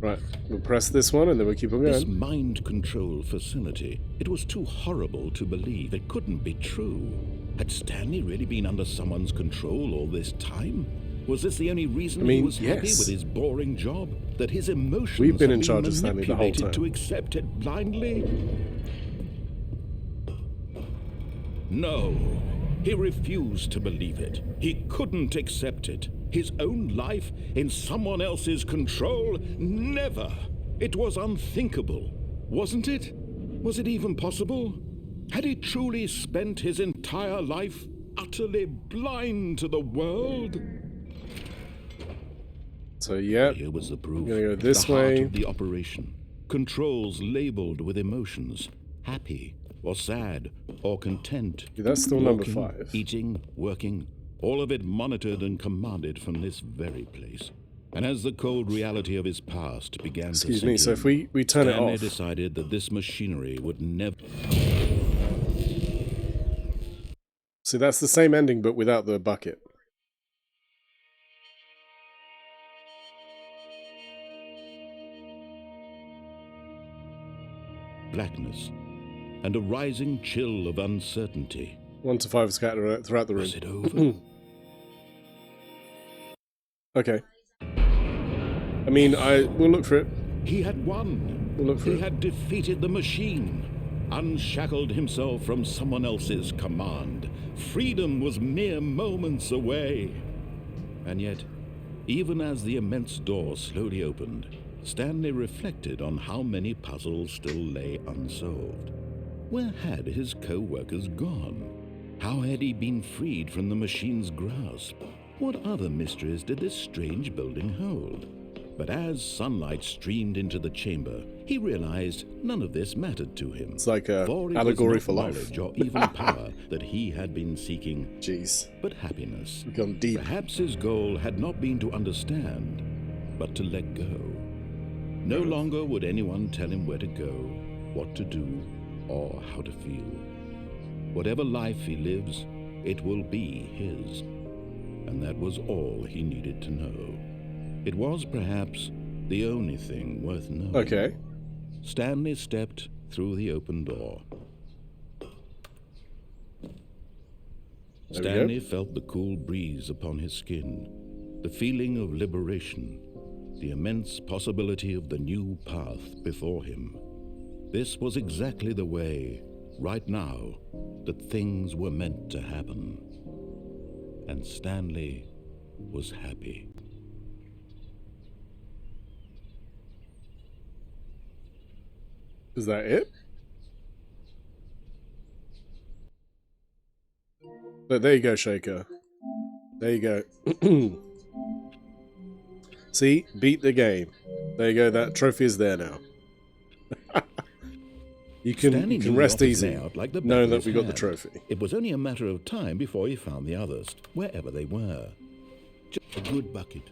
Right, we'll press this one and then we'll keep on This going. mind control facility, it was too horrible to believe. It couldn't be true. Had Stanley really been under someone's control all this time? Was this the only reason he was happy with his boring job? That his emotions We've been had in charge of Stanley the whole manipulated time. to accept it blindly? No, he refused to believe it. He couldn't accept it. His own life in someone else's control? Never! It was unthinkable, wasn't it? Was it even possible? Had he truly spent his entire life utterly blind to the world? So, yeah, Here was the proof. gonna go this the heart way. of the operation. Controls labeled with emotions. Happy, or sad, or content. Yeah, that's still number Walking, 5. Eating, working, all of it monitored and commanded from this very place. And as the cold reality of his past began Excuse to me, sink so in, if we turn it Stanley off. decided that this machinery would never... See, that's the same ending, but without the bucket. blackness, and a rising chill of uncertainty. 1 to 5 scattered throughout the room. Was it over? Okay. I mean, we'll look for it. He had won. We'll look for He it. had defeated the machine, unshackled himself from someone else's command. Freedom was mere moments away. And yet, even as the immense door slowly opened, Stanley reflected on how many puzzles still lay unsolved. Where had his co-workers gone? How had he been freed from the machine's grasp? What other mysteries did this strange building hold? But as sunlight streamed into the chamber, he realized none of this mattered to him. It's like a For it allegory was for not life. knowledge or even power that he had been seeking, Jeez. but happiness. We've gone deep. Perhaps his goal had not been to understand, but to let go. No longer would anyone tell him where to go, what to do, or how to feel. Whatever life he lives, it will be his. And that was all he needed to know. It was perhaps the only thing worth knowing. Okay. Stanley stepped through the open door. There we go. Stanley felt the cool breeze upon his skin, the feeling of liberation, the immense possibility of the new path before him. This was exactly the way, right now, that things were meant to happen. And Stanley was happy. Is that it? But there you go, Shaker. There you go. See? Beat the game. There you go. That trophy is there now. you Stanley can knew rest off his easy layout like the back knowing of that his we got the hand. trophy. It was only a matter of time before he found the others, wherever they were. Just a good bucket,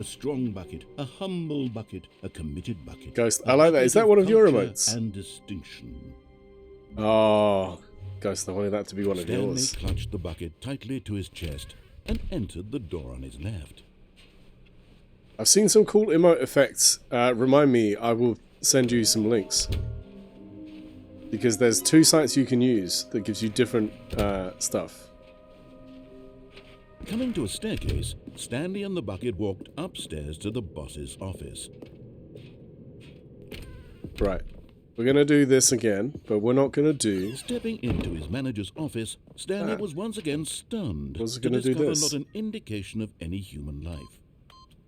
a strong bucket, a humble bucket, a committed bucket. Ghost, A I like that. Is that one of your culture remotes? and distinction. Oh, Ghost, I wanted that to be one of Stanley yours. clutched the bucket tightly to his chest and entered the door on his left. I've seen some cool emote effects. Remind me, I will send you some links. Because there's 2 sites you can use that gives you different stuff. Coming to a staircase, Stanley and the bucket walked upstairs to the boss's office. Right. We're going to do this again, but we're not going to do... Stepping into his manager's office, Stanley was once again stunned Was to gonna do discover this. not an indication of any human life.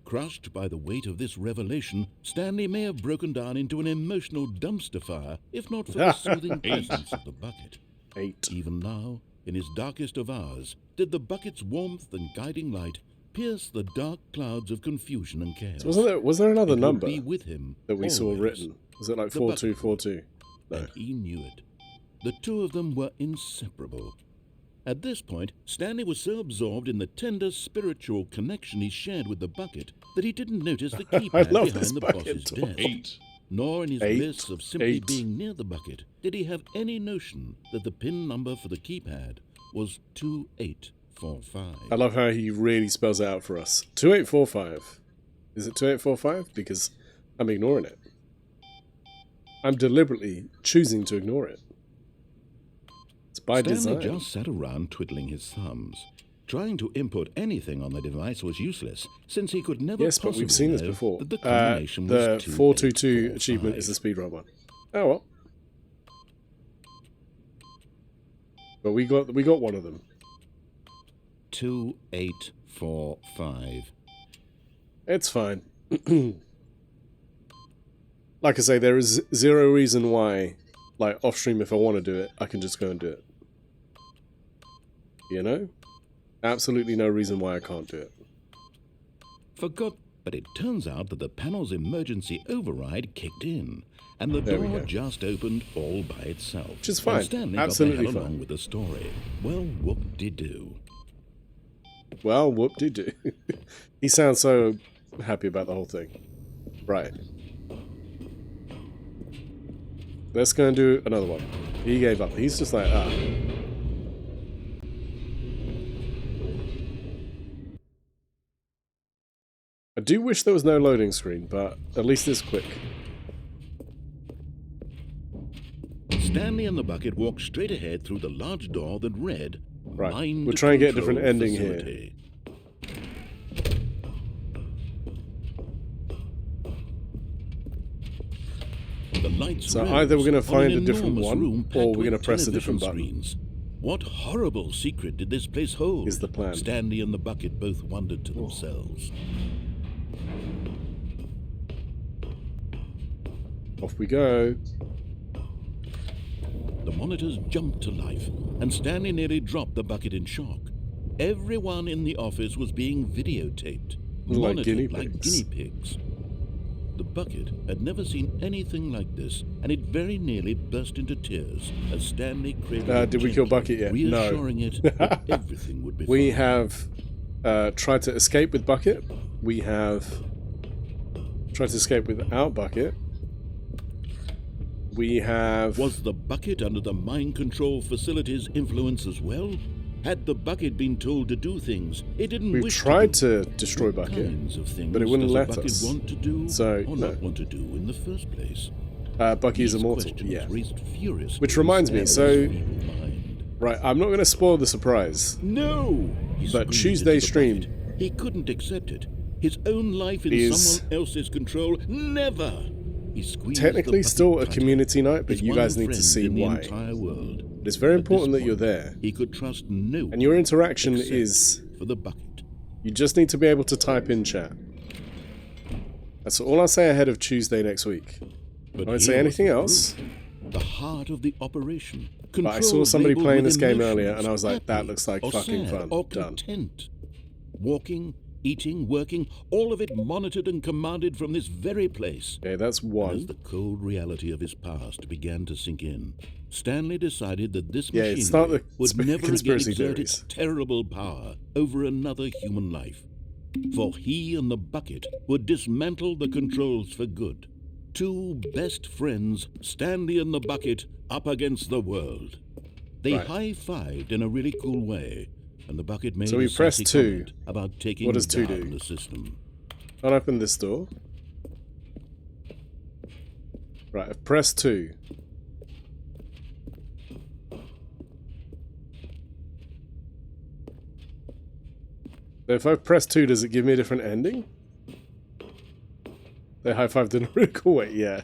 Crushed by the weight of this revelation, Stanley may have broken down into an emotional dumpster fire, if not for the soothing presence of the bucket. 8. Even now, in his darkest of hours, did the bucket's warmth and guiding light pierce the dark clouds of confusion and chaos. So was there another It would number be with him that we saw always. written? Was it like The bucket. 4242? No. And he knew it. The two of them were inseparable. At this point, Stanley was so absorbed in the tender spiritual connection he shared with the bucket that he didn't notice the keypad love this behind the bucket boss's talk. desk. Nor in his 8, bliss of simply 8. being near the bucket did he have any notion that the pin number for the keypad was 2845. I love how he really spells it out for us. 2845. Is it 2845? Because I'm ignoring it. I'm deliberately choosing to ignore it. It's by Stanley design. just sat around twiddling his thumbs. Trying to input anything on the device was useless, since he could never Yes, but possibly we've seen this know before. that the combination The was 422 achievement is the 2845. speedrun one. Oh well. But we got one of them. 2845. It's fine. Like I say, there is 0 reason why, like off stream, if I want to do it, I can just go and do it. You know? Absolutely no reason why I can't do it. For God, But it turns out that the panel's emergency override kicked in, and the There we door go. just opened all by itself. Which is And fine. Stanley Absolutely got the hell fine. along with the story. Well, whoop-de-doo. Well, whoop-de-doo. He sounds so happy about the whole thing. Right. Let's go and do another one. He gave up. He's just like, ah. I do wish there was no loading screen, but at least it's quick. Stanley and the bucket walked straight ahead through the large door that read, Right. Mind We'll try and get a different Control ending here. Facility. The lights So rose either we're gonna on find an a different enormous one, room or packed we're gonna with press a different television button. screens. What horrible secret did this place hold? Is the plan. Stanley and the bucket both wondered to themselves. Off we go. The monitors jumped to life, and Stanley nearly dropped the bucket in shock. Everyone in the office was being videotaped, Like monitored guinea like pigs. guinea pigs. The bucket had never seen anything like this, and it very nearly burst into tears as Stanley cradled it Did we kill gently, Bucket yet? No. reassuring it that everything would be We fine. have tried to escape with Bucket. We have tried to escape without Bucket. We have... Was the bucket under the mind control facility's influence as well? Had the bucket been told to do things it didn't We've wish tried to to destroy do? Bucket, Kinds of things but it wouldn't does let a bucket us. want to do So, or no. not want to do in the first place? Bucky's These immortal. questions Yeah. raised furiously Which reminds me, in so- Stanley's feeble mind. Right, I'm not going to spoil the surprise. No! He But screamed Tuesday into the stream bucket. He couldn't accept it. His own life in is someone else's control. Never! He squeezed Technically the bucket still a tighter. community night, but His you one guys need to friend see in the why. entire world. It's very At this important that you're point, there. He could trust no And your one interaction except is... for the bucket. You just need to be able to type in chat. That's all I'll say ahead of Tuesday next week. But I won't here say was anything the else. group, the heart of the operation. But I saw Controls somebody labeled playing with this game emotions, earlier, and I was like, that happy looks like or fucking sad fun. or Done. content. Walking, eating, working, all of it monitored and commanded from this very place. Okay, that's As one. the cold reality of his past began to sink in, Stanley decided that this Yeah, machinery it's not the would never again conspiracy exert its theories. terrible power over another human life. For he and the bucket would dismantle the controls for good. Two best friends, Stanley and the bucket, up against the world. They Right. high-fived in a really cool way, and the bucket made So we a press sassy 2. comment about taking What does 2 down do? the system. Can't open this door. Right, I've pressed 2. So if I press 2, does it give me a different ending? They high-fived in a really cool way, yeah.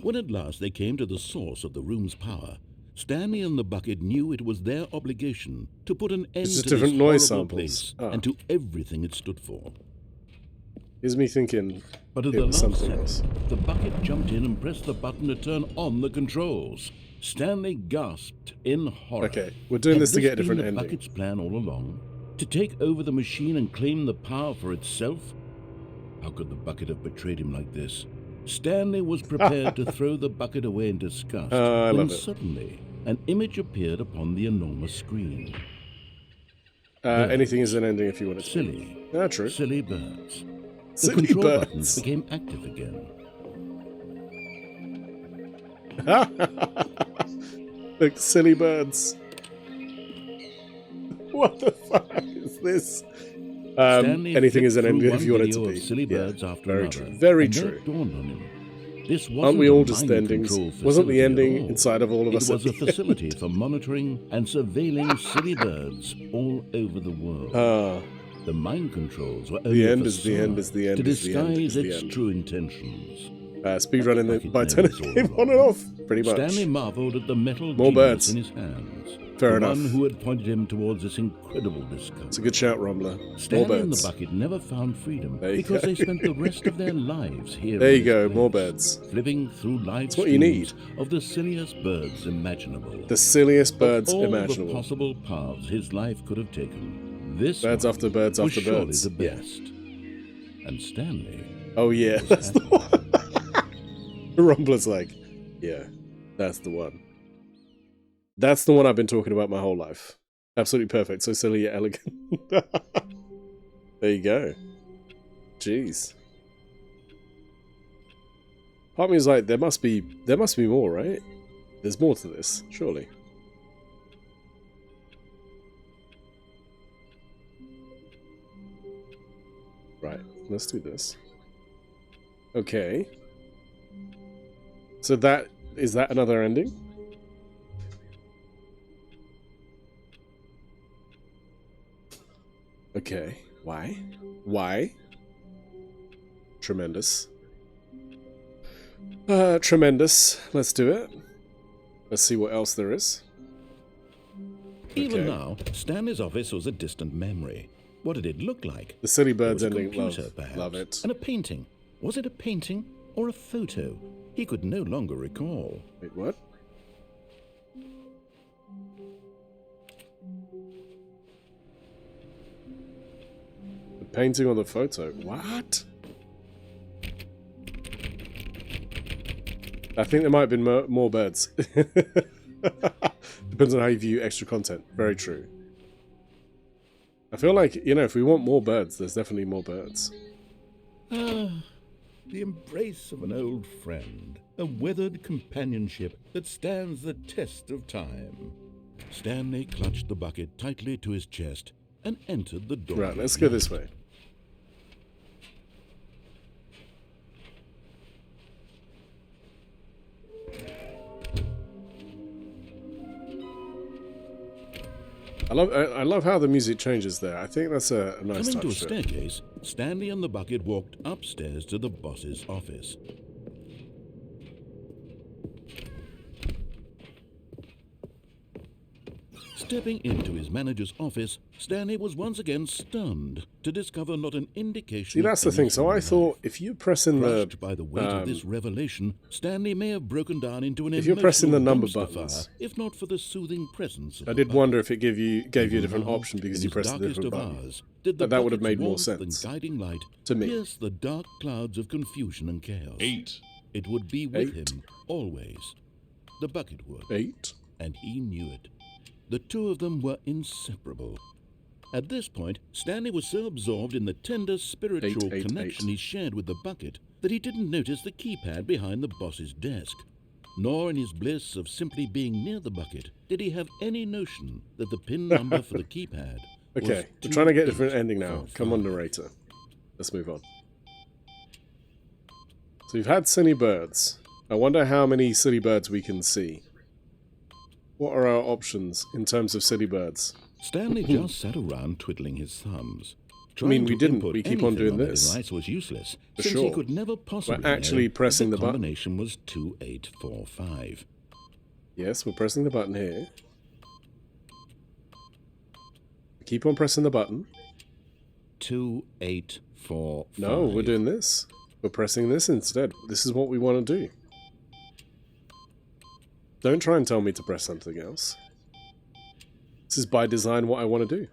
When at last they came to the source of the room's power, Stanley and the bucket knew it was their obligation to put an end just to different this noise horrible samples. place Ah. and to everything it stood for. Here's me thinking But at it the was last something second, else. the bucket jumped in and pressed the button to turn on the controls. Stanley gasped in horror. Okay, we're doing Had this to get a been different the ending. bucket's plan all along? To take over the machine and claim the power for itself? How could the bucket have betrayed him like this? Stanley was prepared to throw the bucket away in disgust I when love it. suddenly an image appeared upon the enormous screen. Anything is an ending if you want it to. Silly. Ah, true. Silly birds. The Silly control buttons birds. became active again. Look, silly birds. What the fuck is this? Stanley Anything is an flipped ending through if you want it one to video be. of silly Yeah, birds after very another, true. Very and then true. it dawned on him. This wasn't Aren't we a all just mind endings? control Wasn't the facility at ending all. inside of all of us It at was a the facility end? for monitoring and surveilling silly birds all over the world. Ah, The mind controls were only the a end is the end facade is the end to is the end disguise is the its end. true intentions. Speedrunning Like it it by knows 10 all game on and along. off, pretty much. Stanley marveled at the metal More genius birds. in his hands. Fair the enough. one who had pointed him towards this incredible discovery. It's a good shout, Rumbler. More Stanley and the birds. bucket never found freedom There you because go. they spent the rest of their lives here. There in you go, this more place, birds. flipping through live That's what you need. streams of the silliest birds imaginable. The silliest Of birds all imaginable. the possible paths his life could have taken, This Birds one after birds was after surely birds. the Yeah. best. And Stanley. Oh yeah, that's the one. Rumbler's like, yeah, that's the one. That's the one I've been talking about my whole life. Absolutely perfect. So silly yet elegant. There you go. Jeez. Part of me is like, there must be more, right? There's more to this, surely. Right, let's do this. Okay. So is that another ending? Okay. Why? Why? Tremendous. Tremendous. Let's do it. Let's see what else there is. Even Okay. now, Stanley's office was a distant memory. What did it look like? The Silly There Birds was a ending. computer, Love. perhaps, Love it. and a painting. Was it a painting or a photo? He could no longer recall. Wait, what? The painting or the photo? What? I think there might have been more birds. Depends on how you view extra content. Very true. I feel like, you know, if we want more birds, there's definitely more birds. Ah, the embrace of an old friend. A weathered companionship that stands the test of time. Stanley clutched the bucket tightly to his chest and entered the door. Right, let's go this way. I love how the music changes there. I think that's a nice Coming to a touch to it. staircase, Stanley and the bucket walked upstairs to the boss's office. Stepping into his manager's office, Stanley was once again stunned to discover not an indication. See, that's the of thing. any So I human thought life. if you press in the Crushed by the weight of this revelation, Stanley may have broken down into an if you're pressing the emotional number dumpster buttons, fire, if not for the soothing presence of I the did bucket. wonder if it gave you a different Now, option because in you its pressed a darkest different of button. hours, did the That would have bucket's made more warmth sense and guiding light to me. pierce the dark clouds of confusion and chaos. 8. It would be with 8. him always. The bucket would, 8. and he knew it. The two of them were inseparable. At this point, Stanley was so absorbed in the tender spiritual 8, connection 8. he shared with the bucket that he didn't notice the keypad behind the boss's desk. Nor in his bliss of simply being near the bucket did he have any notion that the pin number for the keypad was Okay, we're trying to get a different 2845. ending now. Come on, narrator. Let's move on. So we've had silly birds. I wonder how many silly birds we can see. What are our options in terms of silly birds? Stanley just sat around twiddling his thumbs. I mean, Trying we to didn't. input We keep on anything doing the this. device was useless, For since sure. he could never possibly actually know pressing that the button. combination was 2845. Yes, we're pressing the button here. Keep on pressing the button. 2845. No, we're doing this. We're pressing this instead. This is what we want to do. Don't try and tell me to press something else. This is by design what I want to do.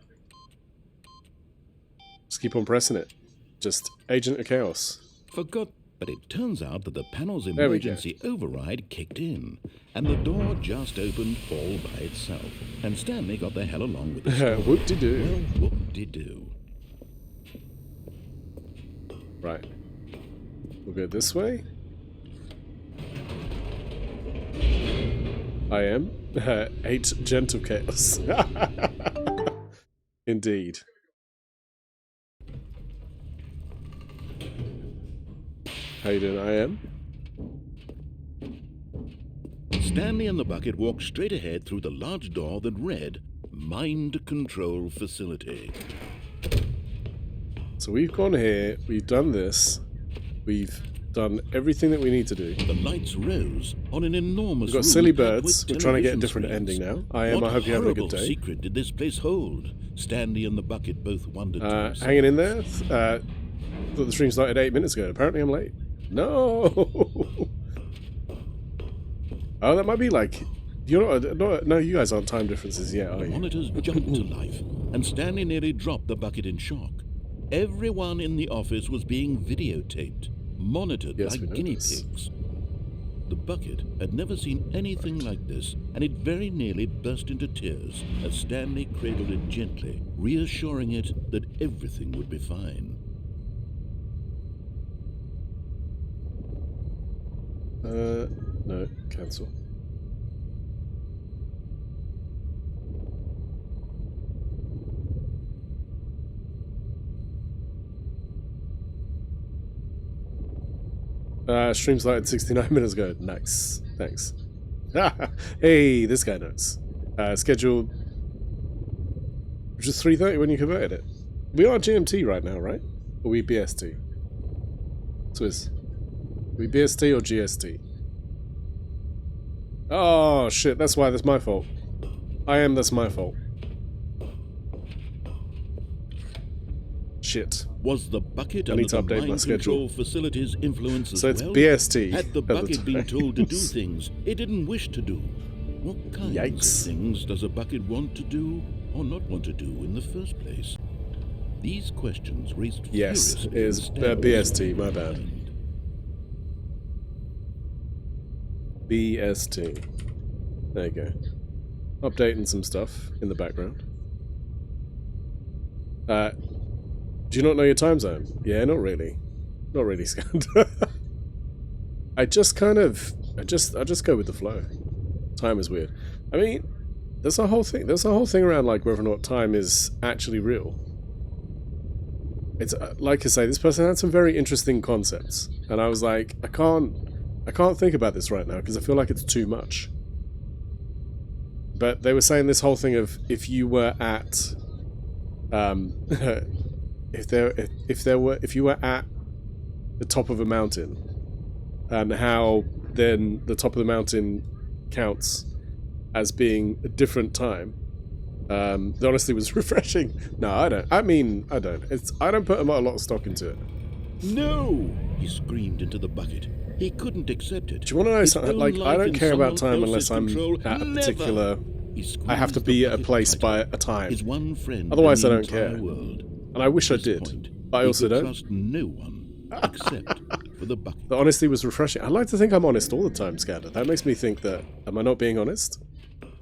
Just keep on pressing it. Just Agent of Chaos. Forgot, but it turns out that the panel's There we go. emergency override kicked in, and the door just opened all by itself. And Stanley got the hell along with the story. Whoop-de-doo. Well, whoop-de-doo. Right. We'll go this way. I am. 8 Gent of Chaos. Indeed. How you doing? I am. Stanley and the bucket walked straight ahead through the large door that read, Mind Control Facility. So we've gone here, we've done this, we've done everything that we need to do. The lights rose on an enormous We've got room silly packed birds. with We're trying to get a television different screens. ending now. I am. What I hope you're having a good horrible day. secret did this place hold? Stanley and the bucket both wondered to themselves. Hanging in there. Thought the stream started 8 minutes ago. Apparently I'm late. No. Oh, that might be like... You're not... No, you guys aren't time differences yet, are The you? monitors jumped to life, and Stanley nearly dropped the bucket in shock. Everyone in the office was being videotaped, monitored Yes, we like know guinea this. pigs. The bucket had never seen anything like this, and it very nearly burst into tears as Stanley cradled it gently, reassuring it that everything would be fine. No, cancel. Stream started 69 minutes ago. Nice. Thanks. Hey, this guy knows. Scheduled... Just 3:30 when you converted it. We are GMT right now, right? Or we BST? Swizz. We BST or GST? Oh, shit. That's why. That's my fault. That's my fault. Shit. Was the bucket I under need to the update my mind schedule. control facility's influence as So it's well? BST. Had the at the bucket been told to do times. things it didn't wish to do? What kinds Yikes. of things does a bucket want to do or not want to do in the first place? These questions raised Yes, furiously it is in Stanley's BST, my bad. mind. BST. There you go. Updating some stuff in the background. Do you not know your time zone? Yeah, not really. Not really, Scanned. I just kind of... I just go with the flow. Time is weird. I mean, there's a whole thing around like whether or not time is actually real. It's like I say, this person had some very interesting concepts, and I was like, I can't think about this right now because I feel like it's too much. But they were saying this whole thing of if you were at, if you were at the top of a mountain, and how then the top of the mountain counts as being a different time. That honestly was refreshing. No, I don't. I mean, I don't. I don't put a lot of stock into it. No! He screamed into the bucket. He couldn't accept it. Do you want to know His something? own Like, I life don't in care about someone time unless else's I'm control. at a Never! particular... He I have to squeezed be the at a bucket place by tighter. a time. His one friend Otherwise, in I the don't care. entire world. And I wish I At this did. point, But I he also could don't. trust no one except for the bucket. The honesty was refreshing. I like to think I'm honest all the time, Scatter. That makes me think that... Am I not being honest?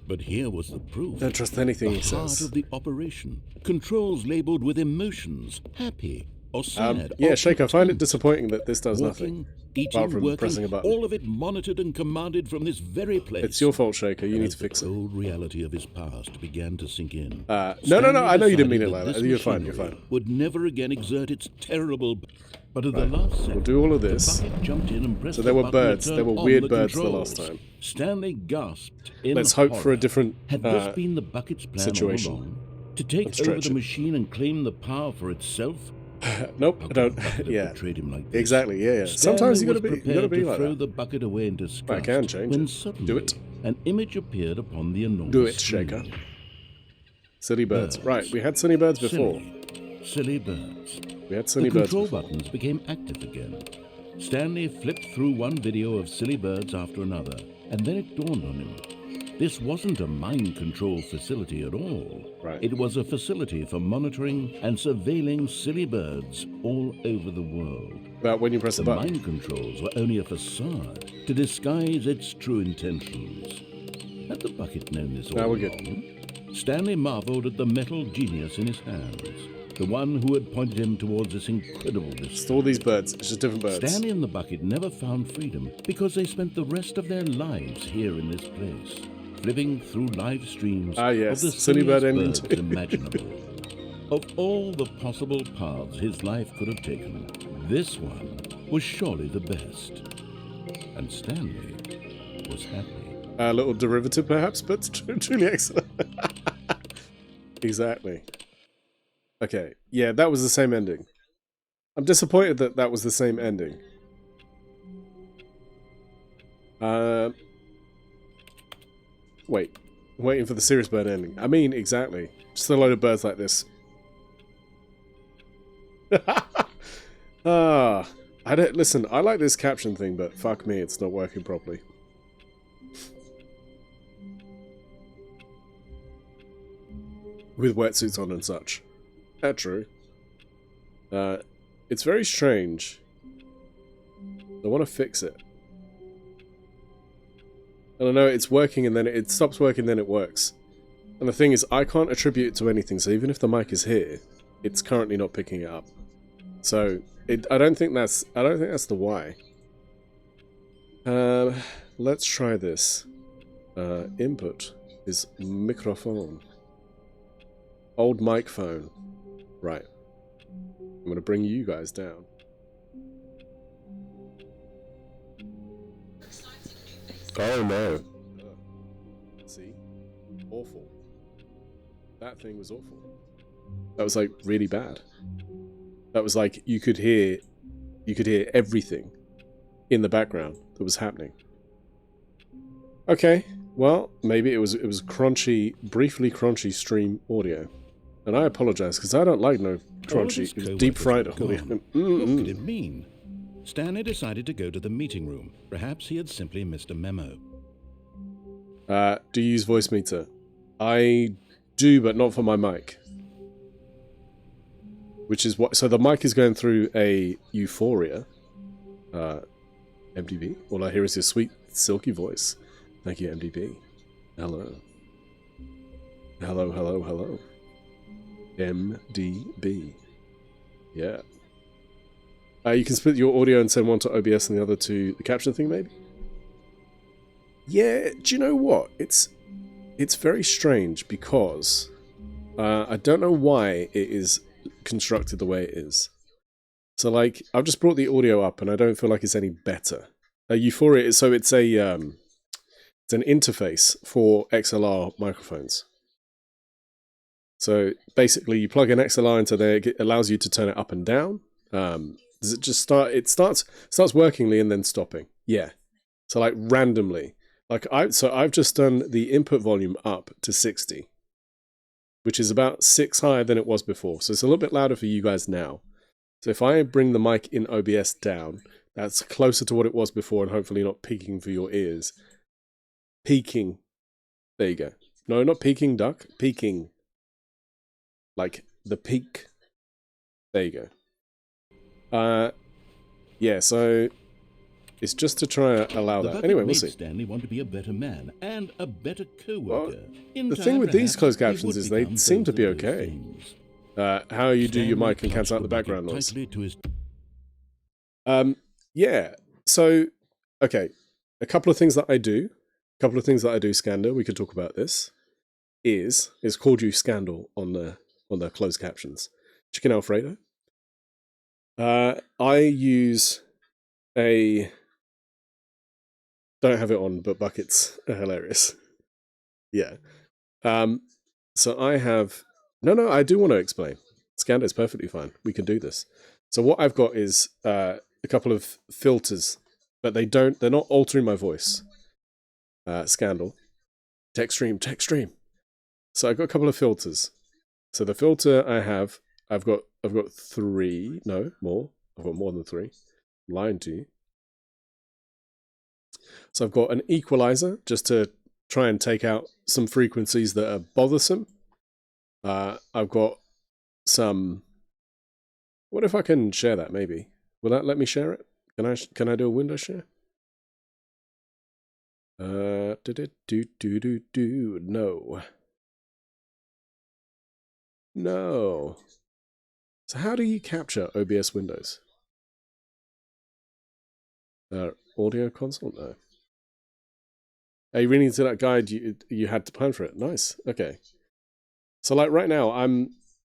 But here was the proof. Don't trust anything The he heart says. of the operation. Controls labeled with emotions, happy or sad. Yeah, or Shaker, I find it content. disappointing that this does Working, nothing. eating, apart from working, pressing a button. all of it monitored and commanded from this very place. It's your fault, Shaker. You need to As the fix it. cold reality of his past began to sink in. No, Stanley I know you didn't mean it decided like that that. this You're fine, you're machinery fine. Would never again exert its terrible. But at the last second, We'll do all of this. the bucket jumped in and pressed So the there were button to birds. turn There were on weird the birds the controls. last time. Stanley gasped in Let's hope for a horror. different Had this been the bucket's plan situation. all along? To take Let's over stretch the it. machine and claim the power for itself? Nope, How I could don't. the bucket have Yeah, betrayed him like this? exactly. Yeah. Stanley Sometimes you was gotta be prepared to like throw that. the bucket away in disgust. I can change when it. Suddenly, Do it. An image appeared upon the enormous Do it, screen. Shaker. Silly birds. Birds. Right, we had sunny birds before. Silly birds. We had sunny The birds control before. buttons became active again. Stanley flipped through one video of silly birds after another, and then it dawned on him. This wasn't a mind control facility at all. Right. It was a facility for monitoring and surveilling silly birds all over the world. But when you press The the button, mind controls were only a facade to disguise its true intentions. Had the bucket known this all Now we're good. along? Stanley marveled at the metal genius in his hands, the one who had pointed him towards this incredible just discovery. all these birds. It's just different birds. Stanley and the bucket never found freedom because they spent the rest of their lives here in this place, flipping through live streams Ah, yes. of the Silly bird silliest ending birds too. imaginable. Of all the possible paths his life could have taken, this one was surely the best. And Stanley was happy. A little derivative, perhaps, but truly excellent. Exactly. Okay. Yeah, that was the same ending. I'm disappointed that that was the same ending. Wait. Waiting for the serious bird ending. I mean, exactly. Just a load of birds like this. I don't listen. I like this caption thing, but fuck me, it's not working properly. with wetsuits on and such. True. It's very strange. I want to fix it. And I know it's working and then it stops working, then it works. And the thing is, I can't attribute it to anything, so even if the mic is here, it's currently not picking it up. So I don't think that's the why. Let's try this. Input is microphone. Old mic phone. Right. I'm gonna bring you guys down. Oh no. See? Awful. That thing was awful. That was like really bad. That was like you could hear everything in the background that was happening. Okay, well, maybe it was crunchy, briefly crunchy stream audio. And I apologize because I don't like no crunchy, it was deep fried audio. What could it mean? Stanley decided to go to the meeting room. Perhaps he had simply missed a memo. Do you use voice meter? I do, but not for my mic. Which is what... So the mic is going through a Euphoria. MDB. All I hear is your sweet, silky voice. Thank you, MDB. Hello. Hello, hello, hello. MDB. Yeah. You can split your audio and send one to OBS and the other to the caption thing, maybe? Yeah, do you know what? It's very strange because I don't know why it is constructed the way it is. So, like, I've just brought the audio up and I don't feel like it's any better. Euphoria, so it's an interface for XLR microphones. So basically, you plug an XLR into there, it allows you to turn it up and down. Does it just start? It starts workingly and then stopping. Yeah. So like randomly, like I've just done the input volume up to 60, which is about 6 higher than it was before. So it's a little bit louder for you guys now. So if I bring the mic in OBS down, that's closer to what it was before and hopefully not peaking for your ears. Peaking. There you go. No, not peaking duck. Peaking. Like the peak. There you go. Yeah, so it's just to try and allow that. Anyway, we'll see. Stanley want to be a better man and a better co-worker. Well, the thing with these closed captions is they seem to be okay. How you do your mic and cancel out the background noise. Yeah. So, okay. A couple of things that I do, Scander, we could talk about this, is called you Scandal on the closed captions. Chicken Alfredo. I use don't have it on, but buckets are hilarious. Yeah. So I have... No, I do want to explain. Scander is perfectly fine. We can do this. So what I've got is a couple of filters, but they're not altering my voice. Scandal. Tech stream. So I've got a couple of filters. So the filter I've got 3, no, more. I've got more than 3. I'm lying to you. So I've got an equalizer, just to try and take out some frequencies that are bothersome. I've got some... What if I can share that, maybe? Will that let me share it? Can I do a window share? No. No. So how do you capture OBS windows? Audio console? No. Are you reading into that guide you had to plan for it? Nice. Okay. So like right now,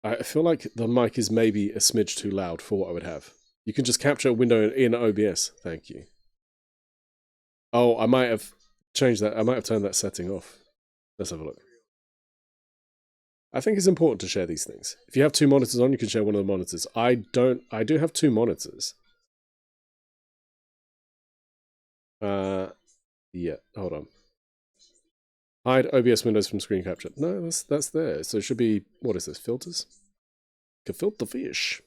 I feel like the mic is maybe a smidge too loud for what I would have. You can just capture a window in OBS. Thank you. Oh, I might have changed that. I might have turned that setting off. Let's have a look. I think it's important to share these things. If you have 2 monitors on, you can share one of the monitors. I do have 2 monitors. Yeah, hold on. Hide OBS windows from screen capture. No, that's there. So it should be, what is this, filters? Filter fish.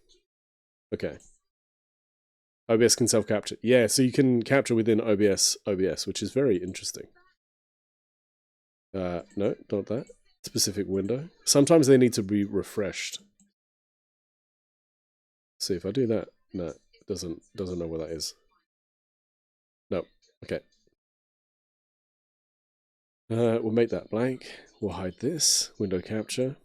Okay. OBS can self-capture. Yeah, so you can capture within OBS, which is very interesting. No, not that. specific window. Sometimes they need to be refreshed. See if I do that. No, it doesn't know where that is. No. Okay. We'll make that blank. We'll hide this. Window capture.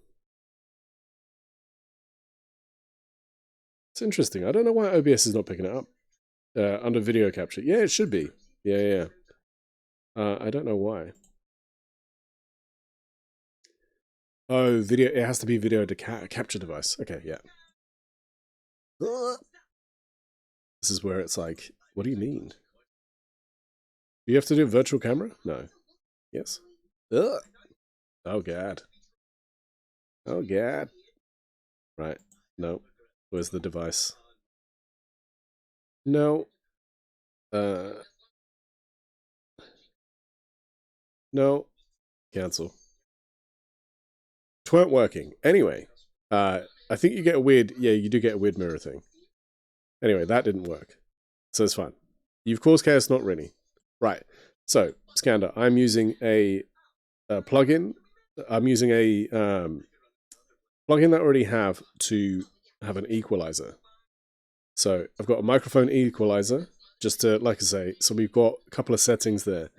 It's interesting. I don't know why OBS is not picking it up. Under video capture. Yeah, it should be. Yeah. I don't know why. Oh, video. It has to be video to capture device. Okay, yeah. This is where it's like, what do you mean? Do you have to do virtual camera? No. Yes. Ugh. Oh, God. Oh, God. Right. No. Where's the device? No. No. Cancel. Tweren't working. Anyway. I think you get a weird... Yeah, you do get a weird mirror thing. Anyway, that didn't work. So it's fine. You've caused chaos, not really. Right. So, Skander, I'm using a plugin. I'm using a plugin that I already have to have an equalizer. So I've got a microphone equalizer, just to, like I say, so we've got a couple of settings there.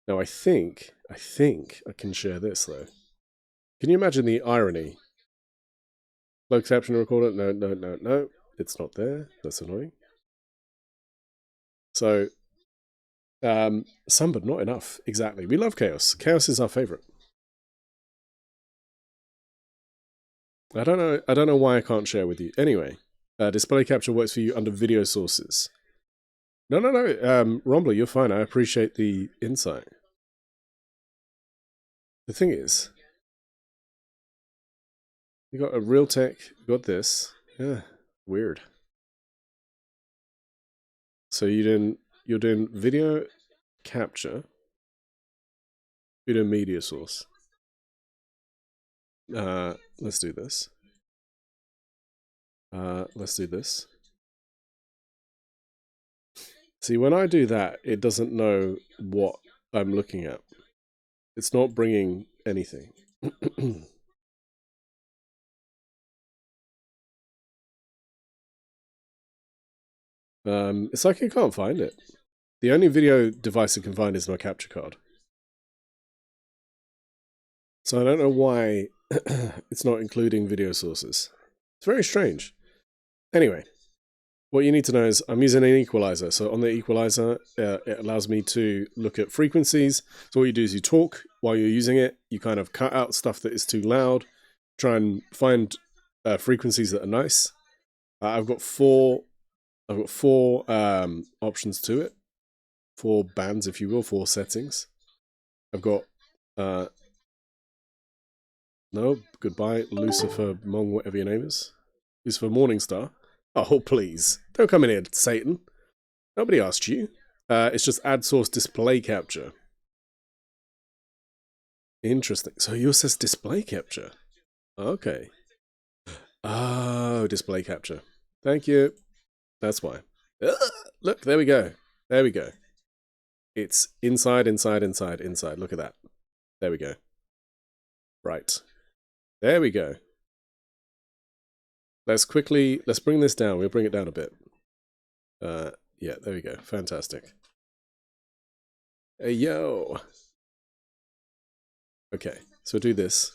Now I think I can share this though. Can you imagine the irony? Closed caption recorder? No. It's not there. That's annoying. So, some but not enough. Exactly. We love chaos. Chaos is our favorite. I don't know why I can't share with you. Anyway, display capture works for you under video sources. No. Rombler, you're fine. I appreciate the insight. The thing is, you got a Realtek, you got this. Yeah, weird. So you're doing video capture, video media source. Let's do this. Let's do this. See, when I do that, it doesn't know what I'm looking at. It's not bringing anything. It's like I can't find it. The only video device I can find is my capture card. So I don't know why it's not including video sources. It's very strange. Anyway, what you need to know is I'm using an equalizer. So on the equalizer, it allows me to look at frequencies. So what you do is you talk while you're using it. You kind of cut out stuff that is too loud. Try and find frequencies that are nice. I've got four options to it. 4 bands, if you will, 4 settings. I've got no, goodbye, Lucifer Mong, whatever your name is. Lucifer Morningstar. Oh, please. Don't come in here, Satan. Nobody asked you. It's just add source display capture. Interesting. So yours says display capture. Okay. Oh, display capture. Thank you. That's why. Look, there we go. There we go. It's inside. Look at that. There we go. Right. There we go. Let's bring this down. We'll bring it down a bit. Yeah, there we go. Fantastic. Hey, yo. Okay, so do this.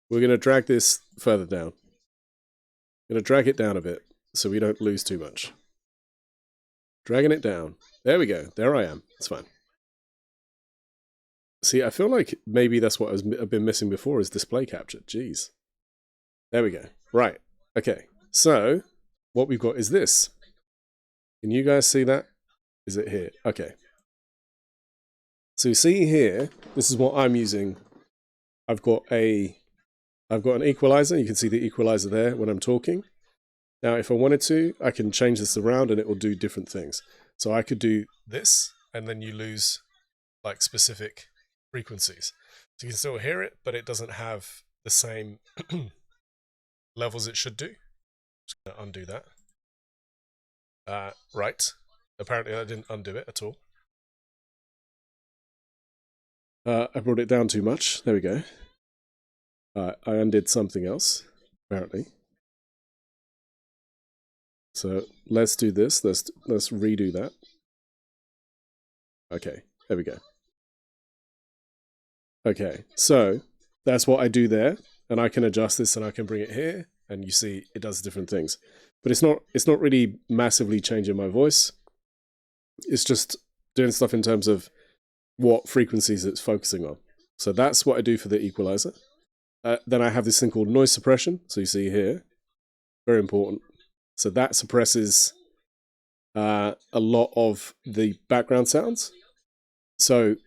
We're going to drag this further down. I'm going to drag it down a bit so we don't lose too much. Dragging it down. There we go. There I am. It's fine. See, I feel like maybe that's what I've been missing before is display capture. Jeez. There we go. Right. Okay. So, what we've got is this. Can you guys see that? Is it here? Okay. So you see here, this is what I'm using. I've got an equalizer. You can see the equalizer there when I'm talking. Now, if I wanted to, I can change this around and it will do different things. So I could do this, and then you lose like specific frequencies. So you can still hear it, but it doesn't have the same levels it should do. Just going to undo that. Right. Apparently I didn't undo it at all. I brought it down too much. There we go. I undid something else, apparently. So let's do this. Let's redo that. Okay, there we go. Okay, so that's what I do there, and I can adjust this and I can bring it here, and you see it does different things. But it's not really massively changing my voice. It's just doing stuff in terms of what frequencies it's focusing on. So that's what I do for the equalizer. Then I have this thing called noise suppression. So you see here, very important. So that suppresses a lot of the background sounds. So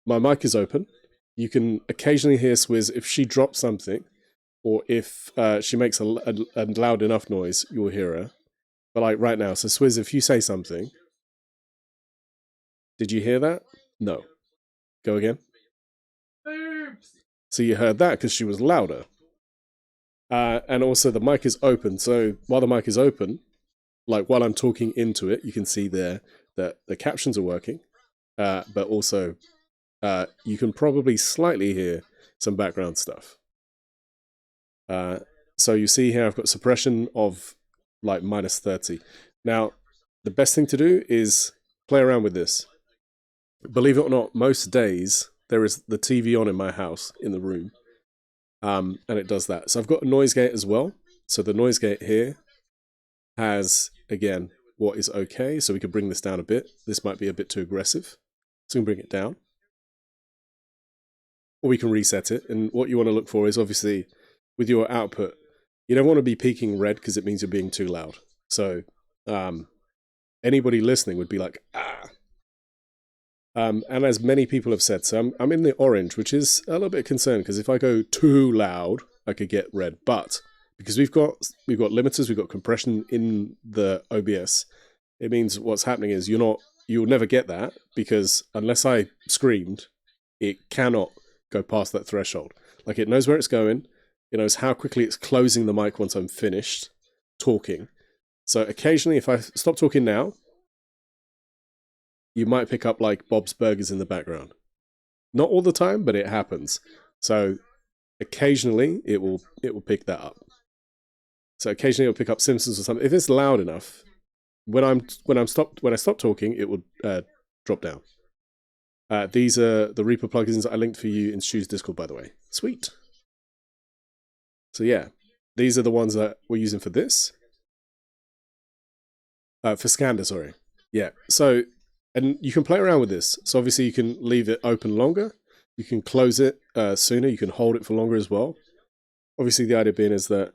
my mic is open. You can occasionally hear Swizz if she drops something, or if she makes a loud enough noise, you'll hear her. But like right now, so Swizz, if you say something, did you hear that? No. Go again. Oops. So you heard that because she was louder. And also the mic is open. So while the mic is open, like while I'm talking into it, you can see there that the captions are working. But also you can probably slightly hear some background stuff. So you see here I've got suppression of like -30. Now, the best thing to do is play around with this. Believe it or not, most days there is the TV on in my house, in the room, and it does that. So I've got a noise gate as well. So the noise gate here has, again, what is okay. So we can bring this down a bit. This might be a bit too aggressive. So we can bring it down. Or we can reset it. And what you want to look for is, obviously, with your output, you don't want to be peaking red because it means you're being too loud. So anybody listening would be like, ah. And as many people have said, so I'm in the orange, which is a little bit concerned because if I go too loud, I could get red. But because we've got limiters, we've got compression in the OBS, it means what's happening is you'll never get that, because unless I screamed, it cannot go past that threshold. Like, it knows where it's going, it knows how quickly it's closing the mic once I'm finished talking. So occasionally, if I stop talking now, you might pick up like Bob's Burgers in the background. Not all the time, but it happens. So occasionally it will pick that up. So occasionally it'll pick up Simpsons or something. If it's loud enough, when I stop talking, it will drop down. These are the Reaper plugins I linked for you in Stu's Discord, by the way. Sweet. So yeah, these are the ones that we're using for this. For Scander, sorry. Yeah. So, and you can play around with this. So obviously you can leave it open longer. You can close it sooner. You can hold it for longer as well. Obviously the idea being is that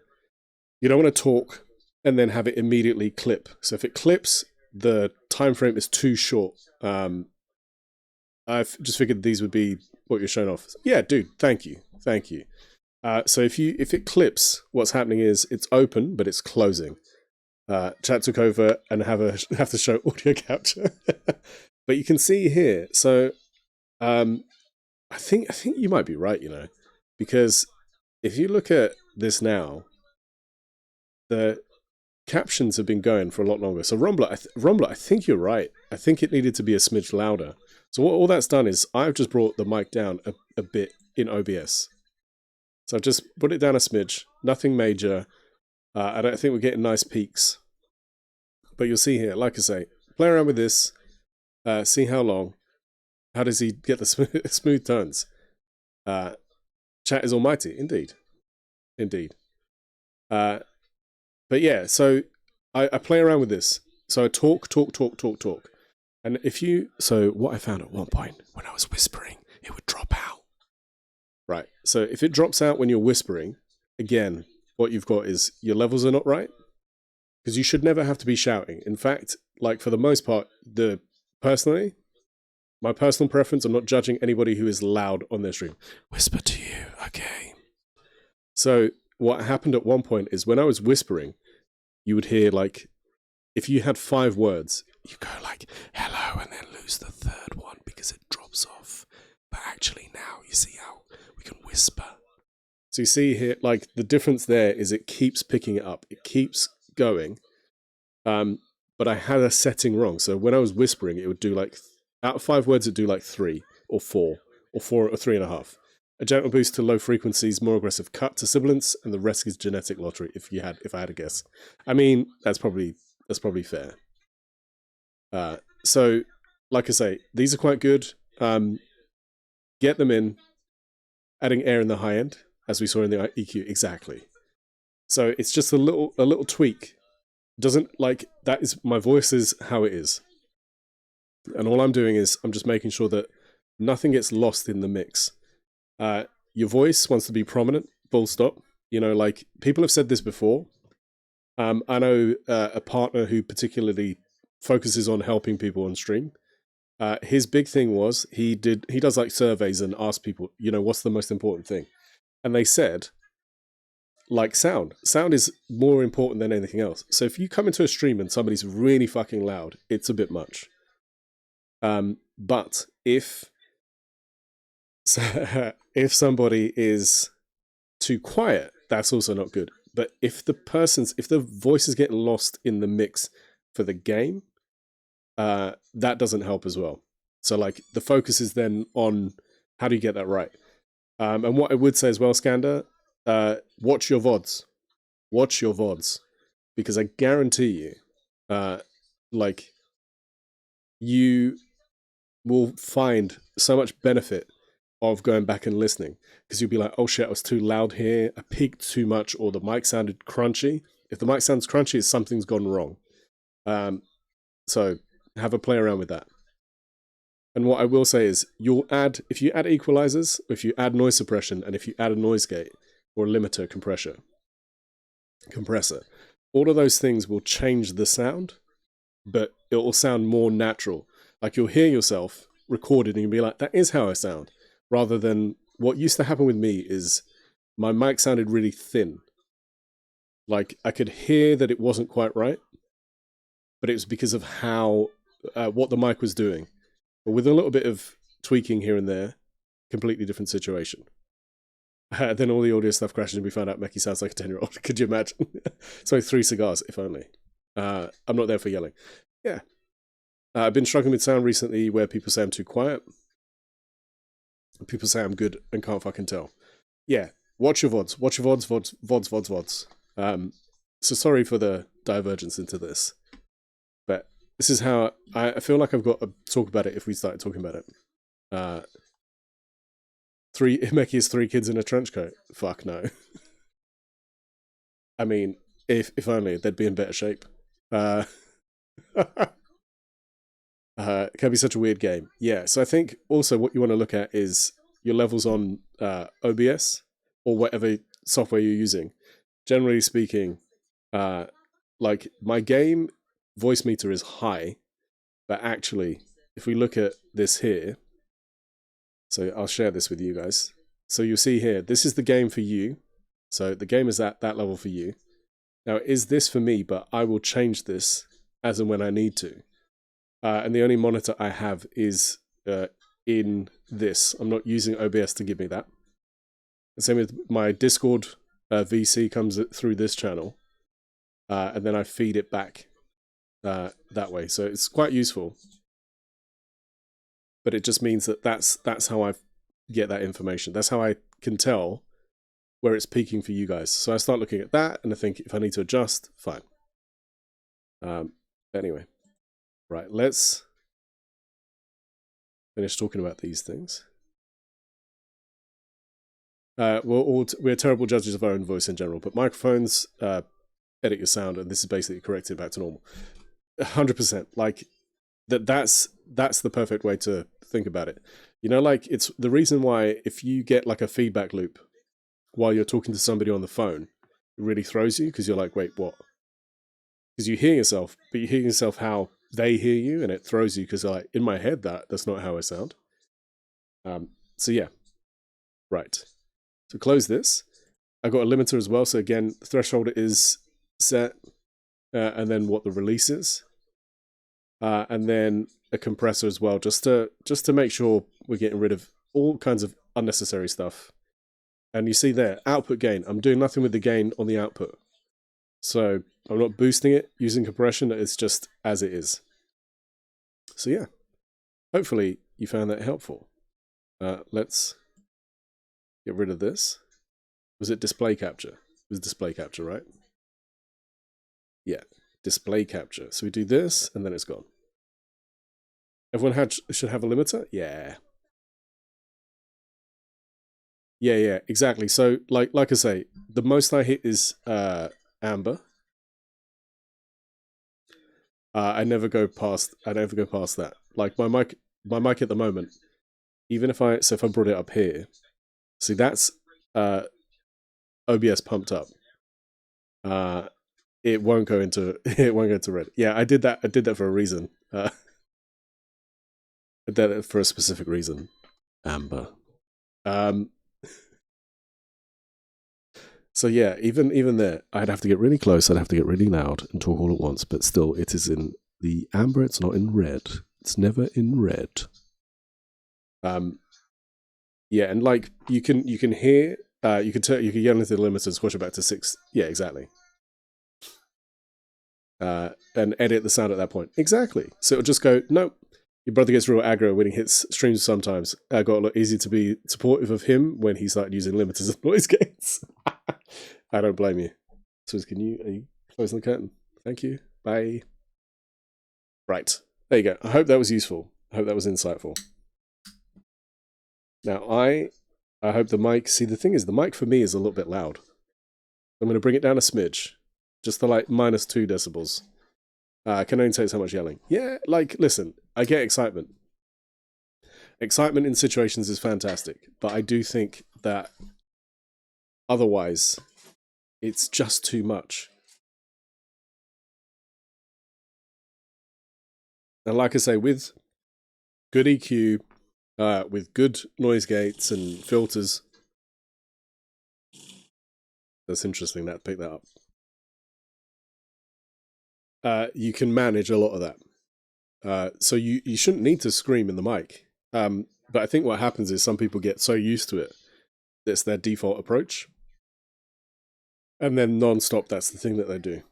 you don't want to talk and then have it immediately clip. So if it clips, the time frame is too short. I've just figured these would be what you're showing off. Yeah, dude, thank you. Thank you. So if it clips, what's happening is it's open, but it's closing. Chat took over and have to show audio capture. But you can see here, so I think you might be right, you know, because if you look at this now, the captions have been going for a lot longer. So Rumbler, I think you're right. I think it needed to be a smidge louder. So what all that's done is I've just brought the mic down a bit in OBS. So I've just put it down a smidge, nothing major. I don't think we're getting nice peaks. But you'll see here, like I say, play around with this, see how long. How does he get the smooth tones? Chat is almighty, indeed. Indeed. But yeah, so I play around with this. So I talk. And so what I found at one point, when I was whispering, it would drop out. Right, so if it drops out when you're whispering, again, what you've got is your levels are not right. Because you should never have to be shouting. In fact, like for the most part, personally, my personal preference, I'm not judging anybody who is loud on their stream. Whisper to you, okay. So what happened at one point is when I was whispering, you would hear like, if you had 5 words, you go like, hello, and then lose the 3rd one because it drops off. But actually now you see how we can whisper. So you see here, like the difference there is it keeps picking it up. It keeps going. But I had a setting wrong. So when I was whispering, it would do like, out of 5 words, it'd do like 3 or 4 or 4 or 3.5. A gentle boost to low frequencies, more aggressive cut to sibilance, and the rest is genetic lottery. If I had a guess, I mean that's probably fair. So, like I say, these are quite good. Get them in, adding air in the high end, as we saw in the EQ, exactly. So it's just a little tweak. Doesn't like that is my voice is how it is, and all I'm doing is I'm just making sure that nothing gets lost in the mix. Your voice wants to be prominent, full stop. You know, like people have said this before. I know a partner who particularly focuses on helping people on stream. His big thing was he does like surveys and asks people, you know, what's the most important thing? And they said, like sound. Sound is more important than anything else. So if you come into a stream and somebody's really fucking loud, it's a bit much. But if somebody is too quiet, that's also not good. But if the voice is getting lost in the mix for the game, that doesn't help as well. So like the focus is then on how do you get that right? And what I would say as well, Skander, watch your VODs. Watch your VODs. Because I guarantee you, like, you will find so much benefit of going back and listening. Because you'll be like, oh shit, I was too loud here, I peaked too much, or the mic sounded crunchy. If the mic sounds crunchy, something's gone wrong. So have a play around with that. And what I will say is, if you add equalizers, if you add noise suppression, and if you add a noise gate or a limiter compressor, all of those things will change the sound, but it will sound more natural. Like you'll hear yourself recorded and you'll be like, that is how I sound. Rather than what used to happen with me is my mic sounded really thin. Like I could hear that it wasn't quite right, but it was because of what the mic was doing. But with a little bit of tweaking here and there, completely different situation. Then all the audio stuff crashed and we found out Meki sounds like a 10-year-old. Could you imagine? So 3 cigars, if only. I'm not there for yelling. Yeah. I've been struggling with sound recently where people say I'm too quiet. People say I'm good and can't fucking tell. Yeah. Watch your VODs. Watch your VODs. So sorry for the divergence into this. But this is how I feel like I've got to talk about it if we started talking about it. Meki has 3 kids in a trench coat. Fuck no. I mean, if only they'd be in better shape. It can be such a weird game. Yeah, so I think also what you want to look at is your levels on OBS or whatever software you're using. Generally speaking, like my game voice meter is high, but actually, if we look at this here, so I'll share this with you guys. So you'll see here, this is the game for you. So the game is at that level for you. Now, it is this for me, but I will change this as and when I need to. And the only monitor I have is in this. I'm not using OBS to give me that. The same with my Discord VC comes through this channel. And then I feed it back that way. So it's quite useful. But it just means that that's how I get that information. That's how I can tell where it's peaking for you guys. So I start looking at that and I think if I need to adjust, fine. Anyway. Right, let's finish talking about these things. We're terrible judges of our own voice in general, but microphones edit your sound, and this is basically correcting it back to normal. 100%. Like that's the perfect way to think about it. You know, like it's the reason why if you get like a feedback loop while you're talking to somebody on the phone, it really throws you because you're like, wait, what? Because you hear yourself, but you hear yourself how they hear you, and it throws you because like in my head that's not how I sound. So yeah, right. So close this. I got a limiter as well. So again, the threshold is set, and then what the release is, and then a compressor as well, just to make sure we're getting rid of all kinds of unnecessary stuff. And you see there, output gain. I'm doing nothing with the gain on the output. So I'm not boosting it using compression, it's just as it is. So yeah, hopefully you found that helpful. Let's Get rid of this. Was it display capture? It was display capture, right? Yeah, display capture. So we do this, and then it's gone. Everyone should have a limiter? Yeah. Yeah, exactly. So, like I say, the most I hit is amber. I never go past that. Like my mic at the moment, even if I brought it up here, see that's OBS pumped up. It won't go into red. Yeah, I did that for a reason. I did it for a specific reason. Amber. So yeah, even there, I'd have to get really close, I'd have to get really loud and talk all at once, but still, it is in the amber, it's not in red. It's never in red. Yeah, and like, you can hear, you can get into the limiter and squash it back to 6. Yeah, exactly. And edit the sound at that point. Exactly. So it'll just go, nope, your brother gets real aggro when he hits streams sometimes. Got a lot easier to be supportive of him when he started using limiters and noise gates. I don't blame you. So are you closing the curtain? Thank you. Bye. Right. There you go. I hope that was useful. I hope that was insightful. Now I hope the mic, see the thing is the mic for me is a little bit loud. I'm going to bring it down a smidge. Just to like -2 decibels. I can only take so much yelling. Yeah, like, listen, I get excitement. Excitement in situations is fantastic, but I do think that otherwise, it's just too much. And like I say, with good EQ, with good noise gates and filters, that's interesting that pick that up. You can manage a lot of that. So you shouldn't need to scream in the mic. But I think what happens is some people get so used to it, that's their default approach. And then non-stop, that's the thing that they do.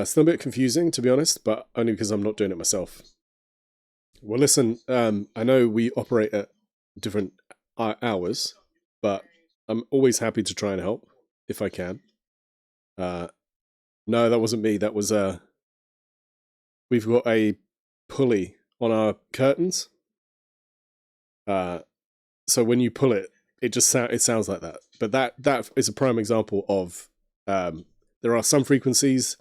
Still a bit confusing, to be honest, but only because I'm not doing it myself. Well, listen, I know we operate at different hours, but I'm always happy to try and help, if I can. No, that wasn't me. That was... We've got a pulley on our curtains. So when you pull it, it sounds like that. But that is a prime example of there are some frequencies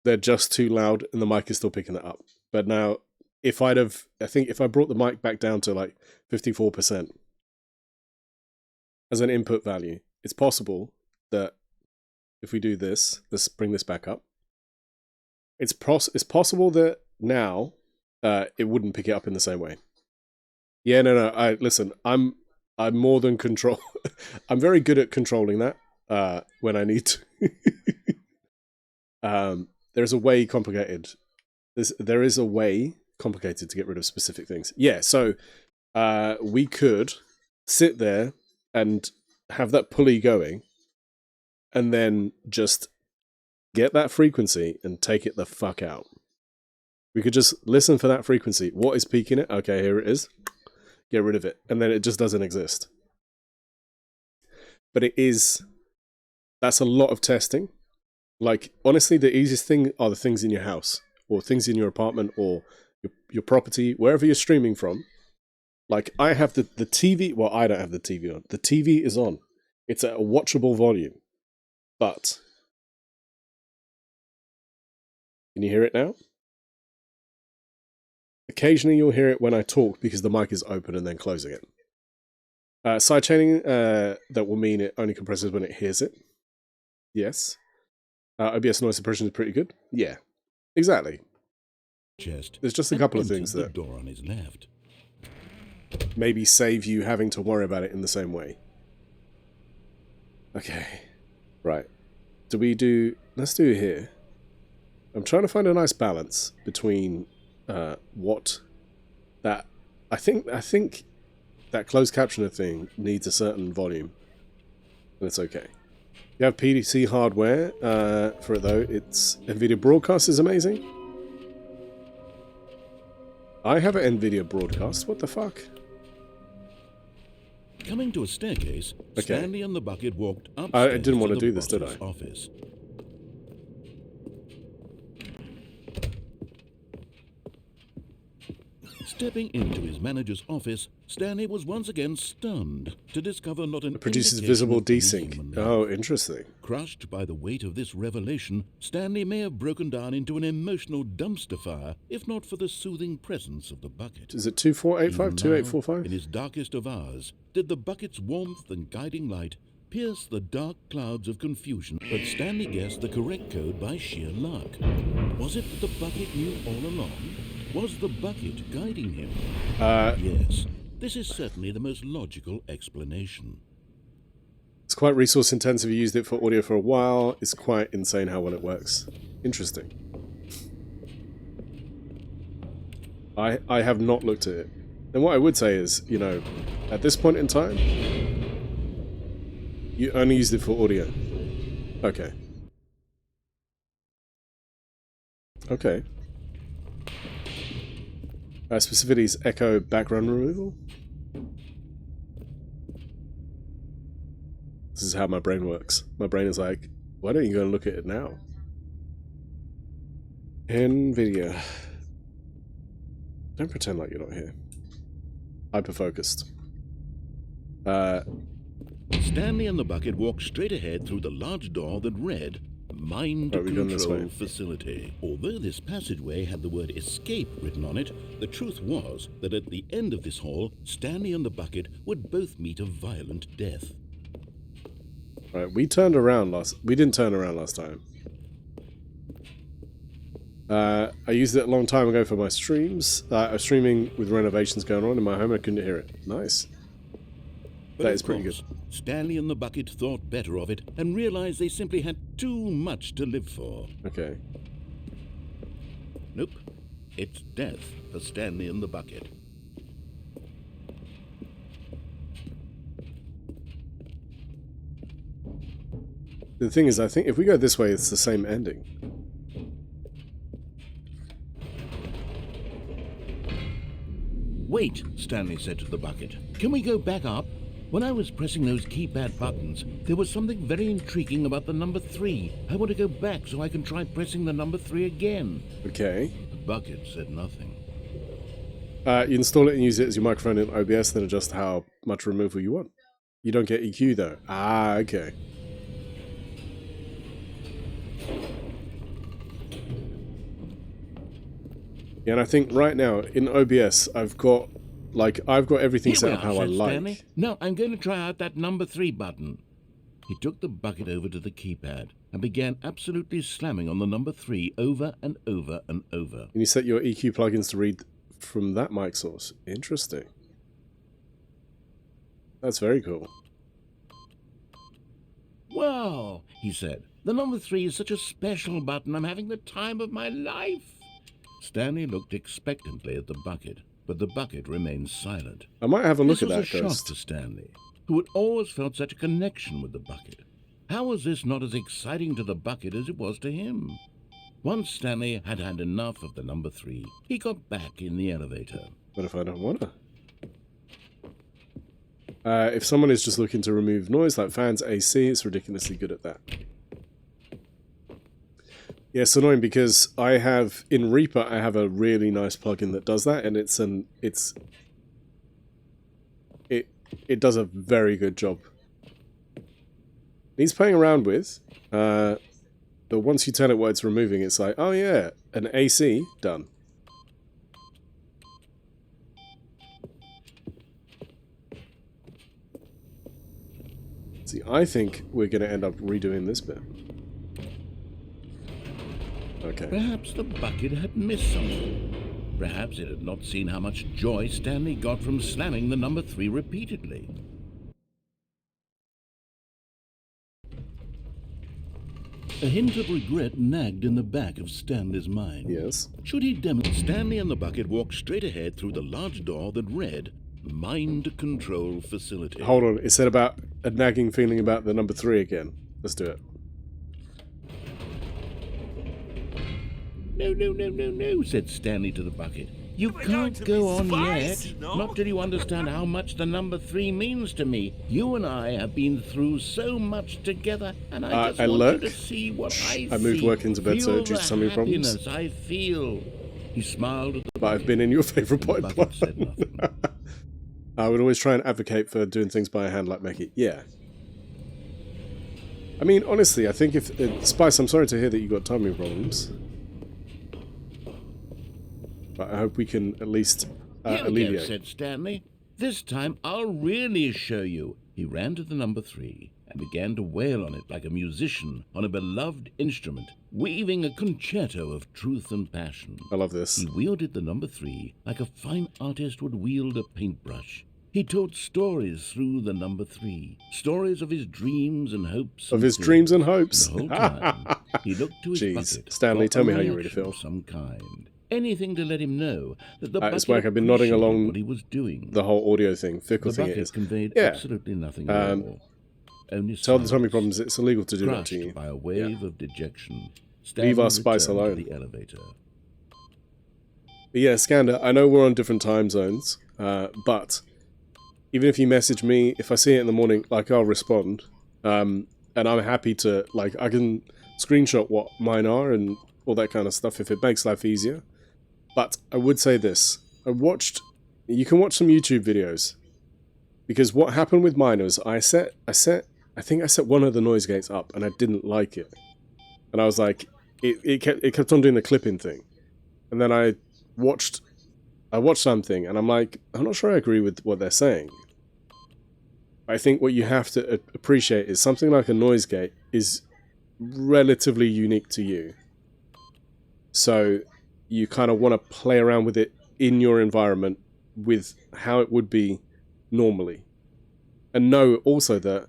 they're just too loud and the mic is still picking that up. But now I think if I brought the mic back down to like 54% as an input value, it's possible that if we do this, let's bring this back up. It's possible that now it wouldn't pick it up in the same way. Yeah, no. Listen, I'm more than control. I'm very good at controlling that when I need to. There's a way complicated. There is a way complicated to get rid of specific things. Yeah, so we could sit there and have that pulley going, and then just get that frequency and take it the fuck out. We could just listen for that frequency. What is peaking it? Okay, here it is. Get rid of it. And then it just doesn't exist. But that's a lot of testing. Like, honestly, the easiest thing are the things in your house, or things in your apartment, or your property, wherever you're streaming from. Like, I have the TV, well, I don't have the TV on. The TV is on. It's at a watchable volume. But can you hear it now? Occasionally you'll hear it when I talk because the mic is open and then closing it. Sidechaining, that will mean it only compresses when it hears it. Yes. OBS noise suppression is pretty good. Yeah, exactly. There's just a couple of things that door on his left. maybe save you having to worry about it in the same way. Okay, right. Let's do it here. I'm trying to find a nice balance between what that... I think that closed captioner thing needs a certain volume. And it's okay. You have PDC hardware for it though. It's NVIDIA Broadcast is amazing. I have an NVIDIA Broadcast. What the fuck? Coming to a staircase, Okay. Stanley and the bucket walked upstairs I didn't want to the do this, did boss's I? office. Stepping into his manager's office, Stanley was once again stunned to discover not an It produces indication visible of any desync. human life. Oh, interesting. Crushed by the weight of this revelation, Stanley may have broken down into an emotional dumpster fire, if not for the soothing presence of the bucket. Is it 2485, Even now, 2845? in his darkest of hours, did the bucket's warmth and guiding light pierce the dark clouds of confusion, but Stanley guessed the correct code by sheer luck. Was it that the bucket knew all along? Was the bucket guiding him? Yes, this is certainly the most logical explanation. It's quite resource intensive. You used it for audio for a while. It's quite insane how well it works. Interesting. I have not looked at it. And what I would say is, you know, at this point in time, you only used it for audio. Okay. Okay. Specificity is echo background removal. This is how my brain works. My brain is like, why don't you go and look at it now? NVIDIA. Don't pretend like you're not here. Hyper-focused. Stanley and the bucket walked straight ahead through the large door that read Mind Right, we're going this way. Control Facility. Although this passageway had the word escape written on it, the truth was that at the end of this hall, Stanley and the bucket would both meet a violent death. Right, we didn't turn around last time. I used it a long time ago for my streams. I was streaming with renovations going on in my home. I couldn't hear it. Nice. But That of is pretty course, good. Stanley and the bucket thought better of it and realized they simply had too much to live for. Okay. Nope. It's death for Stanley and the bucket. The thing is, I think if we go this way, it's the same ending. Wait, Stanley said to the bucket. Can we go back up? When I was pressing those keypad buttons, there was something very intriguing about the number 3. I want to go back so I can try pressing the number 3 again. Okay. The bucket said nothing. You install it and use it as your microphone in OBS, then adjust how much removal you want. You don't get EQ though. Ah, okay. Yeah, and I think right now in OBS I've got everything Here set we up are, how I said like. Stanley. Now I'm going to try out that number 3 button. He took the bucket over to the keypad and began absolutely slamming on the number 3 over and over and over. And you set your EQ plugins to read from that mic source. Interesting. That's very cool. Wow, he said. The number 3 is such a special button. I'm having the time of my life. Stanley looked expectantly at the bucket, but the bucket remained silent. I might have a look This at was that a ghost. shock to Stanley, who had always felt such a connection with the bucket. How was this not as exciting to the bucket as it was to him? Once Stanley had had enough of the number 3, he got back in the elevator. What if I don't want to? If someone is just looking to remove noise like fans, AC, it's ridiculously good at that. Yeah, it's annoying because I have, in Reaper, I have a really nice plugin that does that, and it does a very good job. Needs playing around with, but once you turn it while it's removing, it's like, oh yeah, an AC, done. See, I think we're going to end up redoing this bit. Okay. Perhaps the bucket had missed something. Perhaps it had not seen how much joy Stanley got from slamming the number 3 repeatedly. A hint of regret nagged in the back of Stanley's mind. Yes. Should he demonstrate? Stanley and the bucket walked straight ahead through the large door that read Mind Control Facility. Hold on. It said about a nagging feeling about the number 3 again. Let's do it. No, no, no, no, no, said Stanley to the bucket. You can't go on yet. Not till you understand how much the number 3 means to me. You and I have been through so much together, and I just want you to see what I see. I moved work into bed, so feel due the to so many problems. happiness I feel. He smiled at the But I've been in your favourite pipeline. said nothing. I would always try and advocate for doing things by hand like Meki. Yeah. I mean, honestly, I think if... Spice, I'm sorry to hear that you got tummy problems. But I hope we can at least alleviate. Go, said Stanley. This time I'll really show you. He ran to the number 3 and began to wail on it like a musician on a beloved instrument, weaving a concerto of truth and passion. I love this. He wielded the number 3 like a fine artist would wield a paintbrush. He told stories through the number 3, stories of his dreams and hopes. Of his dreams and hopes. And the whole time, he looked to his Jeez. bucket. Stanley, tell me how you really reaction feel. of some kind. Anything to let him know that the It's bucket like I've been nodding appreciated along what he was doing. the whole audio thing, fickle The thing it bucket is. conveyed Yeah. absolutely nothing more. Only Tell the silence, tummy problems it's illegal to do that crushed to you. by a wave of dejection. Leave Stanley our Spice returned to alone. The elevator. But yeah, Skander, I know we're on different time zones, but even if you message me, if I see it in the morning, like, I'll respond. And I'm happy to, like, I can screenshot what mine are and all that kind of stuff if it makes life easier. But I would say this. You can watch some YouTube videos. Because what happened with mine was I think I set one of the noise gates up and I didn't like it. And I was like, it kept on doing the clipping thing. And then I watched something and I'm like, I'm not sure I agree with what they're saying. I think what you have to appreciate is something like a noise gate is relatively unique to you. So you kind of want to play around with it in your environment with how it would be normally. And know also that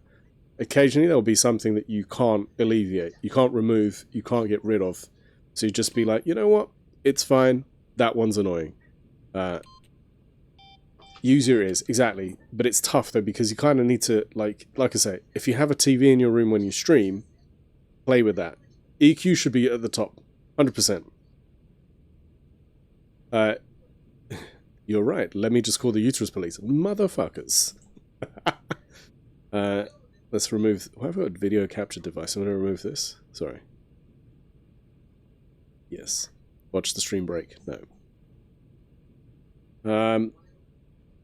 occasionally there will be something that you can't alleviate, you can't remove, you can't get rid of. So you just be like, you know what? It's fine. That one's annoying. Use your ears, exactly. But it's tough though because you kind of need to, like I say, if you have a TV in your room when you stream, play with that. EQ should be at the top, 100%. You're right. Let me just call the uterus police, motherfuckers. Let's remove. Why have I got a video capture device? I'm going to remove this. Sorry. Yes. Watch the stream break. No.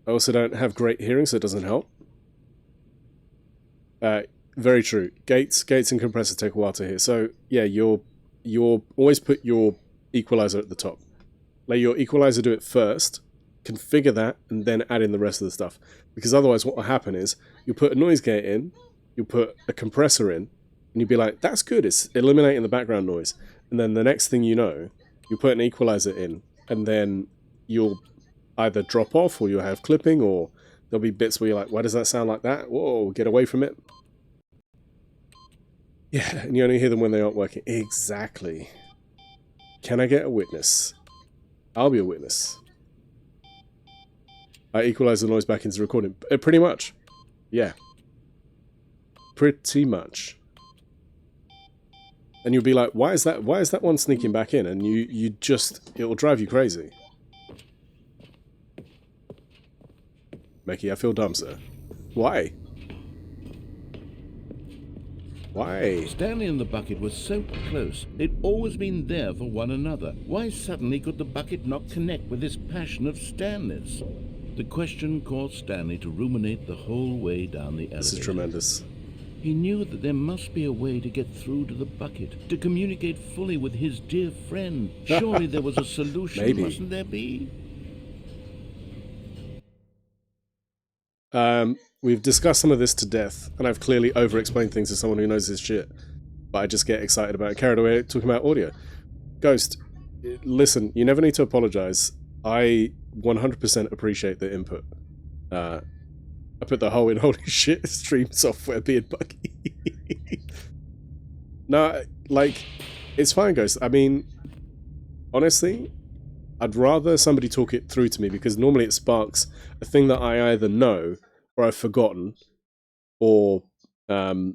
I also don't have great hearing, so it doesn't help. Very true. Gates and compressor take a while to hear. So yeah, you're always put your equalizer at the top. Let your equalizer do it first. Configure that, and then add in the rest of the stuff. Because otherwise, what will happen is you'll put a noise gate in, you'll put a compressor in, and you'll be like, "That's good. It's eliminating the background noise." And then the next thing you know, you put an equalizer in, and then you'll either drop off, or you'll have clipping, or there'll be bits where you're like, "Why does that sound like that? Whoa, get away from it." Yeah, and you only hear them when they aren't working. Exactly. Can I get a witness? I'll be a witness. I equalize the noise back into the recording. Pretty much. Yeah. Pretty much. And you'll be like, why is that one sneaking back in? And you just, it will drive you crazy. Meki, I feel dumb, sir. Why? Why? Stanley and the bucket were so close. They'd always been there for one another. Why suddenly could the bucket not connect with this passion of Stanley's? The question caused Stanley to ruminate the whole way down the elevator. This is tremendous. He knew that there must be a way to get through to the bucket, to communicate fully with his dear friend. Surely there was a solution, Maybe. mustn't there be? We've discussed some of this to death, and I've clearly over-explained things to someone who knows his shit. But I just get excited about it, carried away talking about audio. Ghost, listen, you never need to apologize. I 100% appreciate the input. I put the whole in holy shit stream software being buggy. No, like, it's fine, Ghost. I mean, honestly, I'd rather somebody talk it through to me, because normally it sparks a thing that I either know or I've forgotten, or I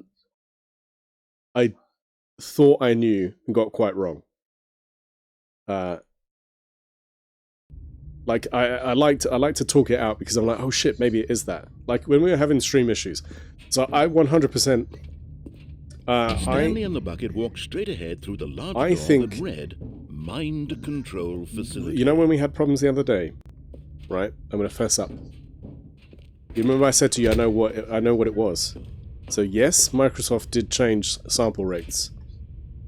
thought I knew and got quite wrong. Like I like to talk it out because I'm like, oh shit, maybe it is that. Like when we were having stream issues, so I 100%. Stanley and the bucket walked straight ahead through the large door that read "Mind Control Facility." You know when we had problems the other day, right? I'm gonna fess up. You remember I said to you, I know what it was. So yes, Microsoft did change sample rates.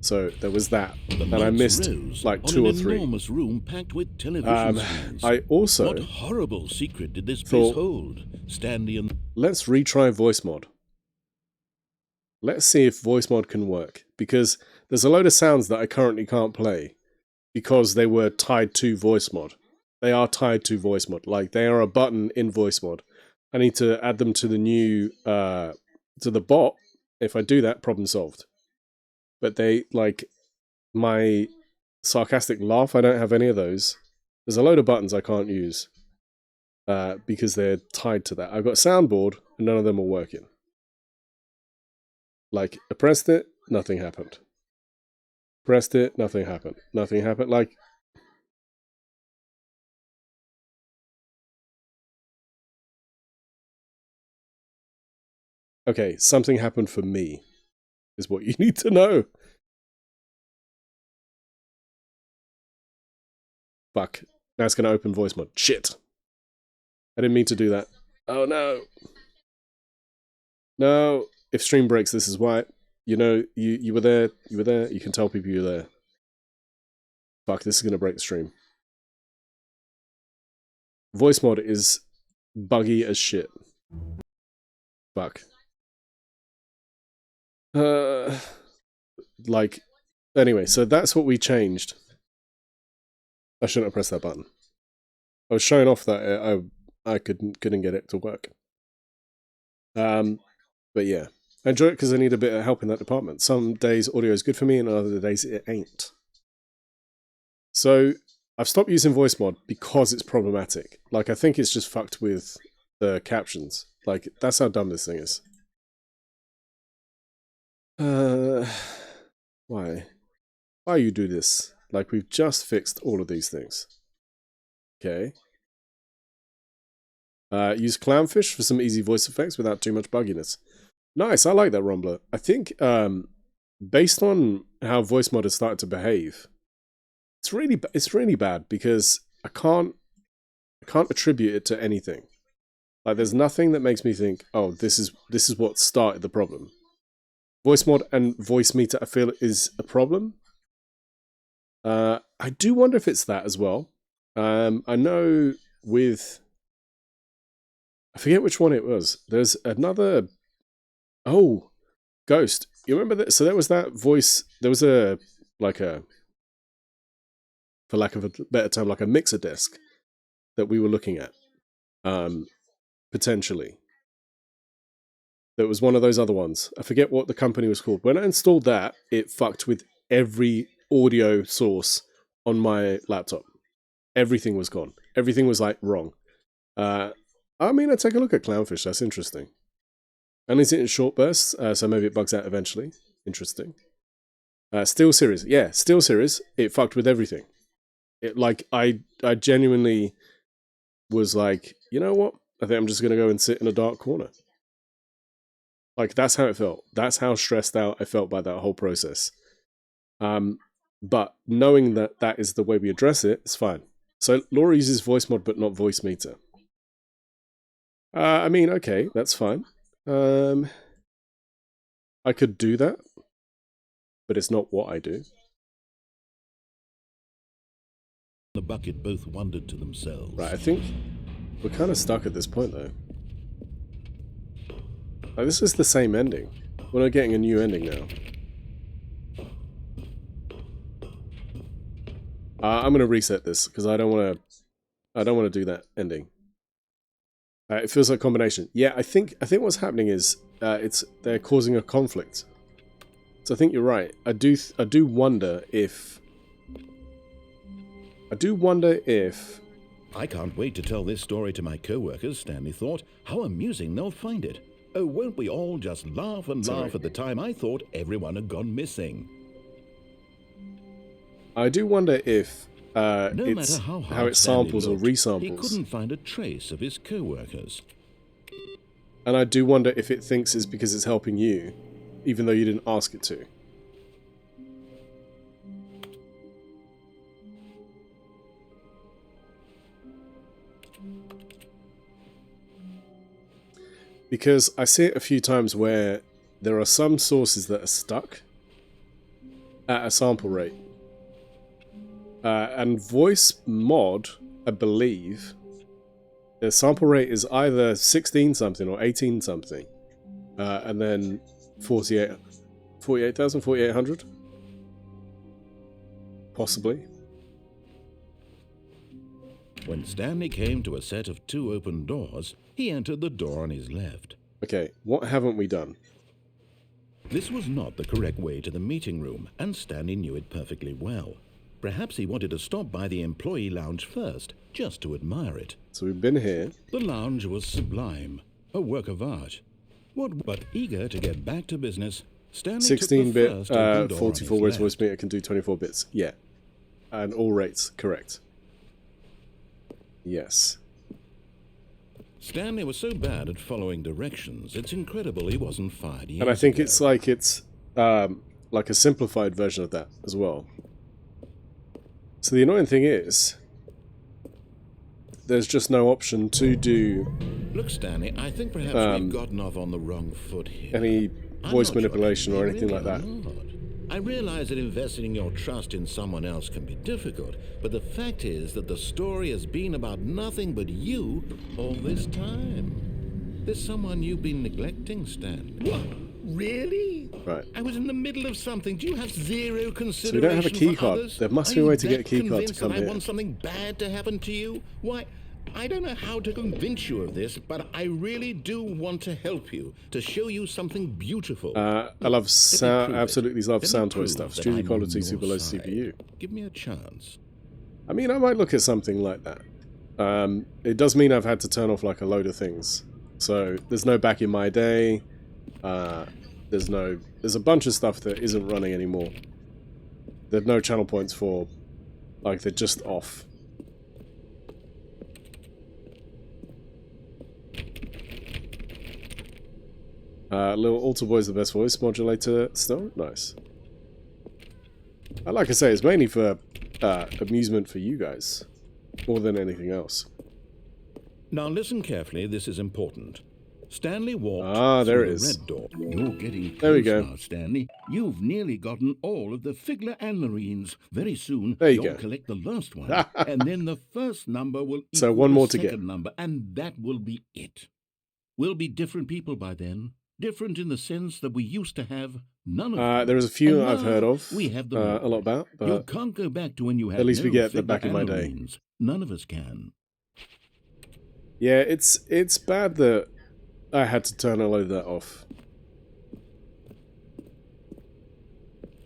So there was that, and I missed like 2 or 3. Enormous room packed with television screens. I also What horrible secret did this place hold? Stanley and let's retry voice mod. Let's see if voice mod can work, because there's a load of sounds that I currently can't play because they were tied to voice mod. They are tied to voice mod, like they are a button in voice mod. I need to add them to the new to the bot. If I do that, problem solved. But they, like, my sarcastic laugh, I don't have any of those. There's a load of buttons I can't use because they're tied to that. I've got a soundboard, and none of them are working. Like, I pressed it, nothing happened. Pressed it, nothing happened. Nothing happened. Like, okay, something happened for me, is what you need to know. Fuck. Now it's going to open voice mod. Shit. I didn't mean to do that. Oh no. No. If stream breaks, this is why. You know, you were there. You were there. You can tell people you're there. Fuck, this is going to break the stream. Voice mod is buggy as shit. Fuck. Like, anyway, so that's what we changed. I shouldn't have pressed that button. I was showing off that I couldn't get it to work. But yeah, I enjoy it because I need a bit of help in that department. Some days audio is good for me, and other days it ain't. So I've stopped using voice mod because it's problematic. Like, I think it's just fucked with the captions. Like, that's how dumb this thing is. Why? Why you do this? Like, we've just fixed all of these things. Okay. Use clownfish for some easy voice effects without too much bugginess. Nice, I like that, Rumbler. I think, based on how voice mod has started to behave, it's really bad because I can't attribute it to anything. Like, there's nothing that makes me think, oh, this is what started the problem. Voice mod and voice meter, I feel, is a problem. I do wonder if it's that as well. I know with... I forget which one it was. There's another... Oh! Ghost. You remember that? So there was that voice... There was a... Like a... For lack of a better term, like a mixer desk that we were looking at. Potentially. There was one of those other ones. I forget what the company was called. When I installed that, it fucked with every audio source on my laptop. Everything was gone. Everything was, like, wrong. I mean, I take a look at Clownfish. That's interesting. And is it in short bursts? So maybe it bugs out eventually. Interesting. Steel Series. Yeah, Steel Series. It fucked with everything. It, like, I genuinely was like, you know what? I think I'm just going to go and sit in a dark corner. Like, that's how it felt. That's how stressed out I felt by that whole process. But knowing that that is the way we address it, it's fine. So Laura uses voice mod, but not voice meter. I mean, okay, that's fine. I could do that, but it's not what I do. the bucket both wondered to themselves. Right, I think we're kind of stuck at this point, though. Like, this is the same ending. We're not getting a new ending now. I'm gonna reset this because I don't want to do that ending. It feels like a combination. Yeah, I think what's happening is they're causing a conflict. So I think you're right. I do wonder if. I can't wait to tell this story to my co-workers, Stanley thought. How amusing they'll find it. Oh, won't we all just laugh and laugh at the time I thought everyone had gone missing. I do wonder if No it's matter how how hard it Stanley samples or looked, he resamples. couldn't find a trace of his co-workers. And I do wonder if it thinks it's because it's helping you, even though you didn't ask it to. Because I see it a few times where there are some sources that are stuck at a sample rate. And voice mod, I believe, the sample rate is either 16 something or 18 something. And then 48,000, 4,800? Possibly. When Stanley came to a set of 2 open doors, he entered the door on his left. Okay, what haven't we done? This was not the correct way to the meeting room, and Stanley knew it perfectly well. Perhaps he wanted to stop by the employee lounge first, just to admire it. So we've been here. The lounge was sublime, a work of art. But eager to get back to business, Stanley took the 16-bit, first open door 44 on ways his voice left. meter can do 24 bits. Yeah. And all rates, correct. Yes. Stanley was so bad at following directions, it's incredible he wasn't fired years And I think ago. it's like a simplified version of that as well. So the annoying thing is, there's just no option to do Look, Stanley, I think perhaps we've gotten off on the wrong foot here. any I'm voice not sure manipulation or if anything we like that. really are not. I realize that investing your trust in someone else can be difficult, but the fact is that the story has been about nothing but you all this time. There's someone you've been neglecting, Stanley. What? Really? Right. I was in the middle of something. Do you have zero consideration So we don't have a key for card. others? There must Are be a you way to get that a key card to convinced come that I here. want something bad to happen to you? Why, I don't know how to convince you of this, but I really do want to help you, to show you something beautiful. I love sound, prove it. absolutely love Let me sound toy prove stuff. that Studio I'm quality, on super your low side. CPU. Give me a chance. I mean, I might look at something like that. It does mean I've had to turn off like a load of things. So there's no back in my day. There's a bunch of stuff that isn't running anymore. There's no channel points for, like, they're just off. Little Alter Boy's the best voice modulator still. Nice. Like I say, it's mainly for amusement for you guys, more than anything else. Now listen carefully, this is important. Stanley walked there through it the is. red door. You're getting close There we go. now, Stanley. You've nearly gotten all of the Figler and Marines. Very soon, There you you'll go. collect the last one, and then the first number will equal So one more the to get. second number, and that will be it. We'll be different people by then. Different in the sense that we used to have none of them. There is a few And I've heard now of, we have them a all. lot about, You but can't go back to when you had at least we no get the Figler back in my and day. Marines. None of us can. yeah, it's bad that I had to turn a load of that off.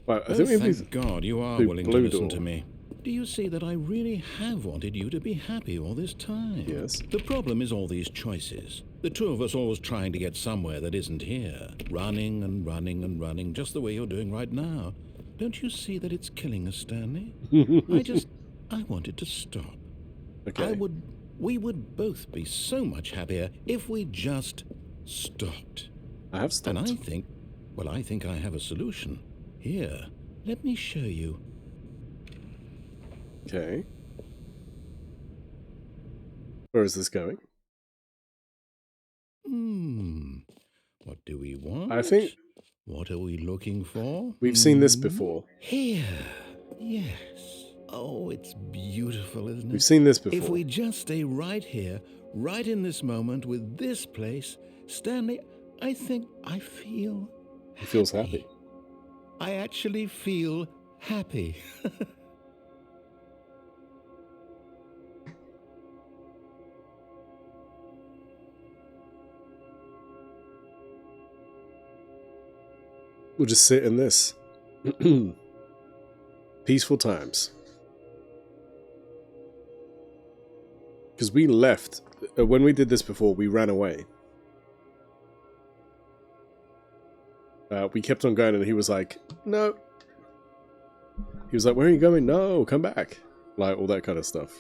Right, I think we Thank God you are do willing to blue listen door. to me. Do you see that I really have wanted you to be happy all this time? Yes. The problem is all these choices. The two of us always trying to get somewhere that isn't here. Running and running and running, just the way you're doing right now. Don't you see that it's killing us, Stanley? I wanted to stop. Okay. We would both be so much happier if we just stopped. I have stopped. And I think I have a solution. Here, let me show you. Okay. Where is this going? What do we want? I think What are we looking for? we've seen this before. Here. Yes. Oh, it's beautiful, isn't it? We've seen this If before. we just stay right here, right in this moment with this place, Stanley, I think I feel He feels happy. I actually feel happy. We'll just sit in this. Peaceful times. Because we left. When we did this before, we ran away. We kept on going and he was like, no. He was like, where are you going? No, come back. like all that kind of stuff.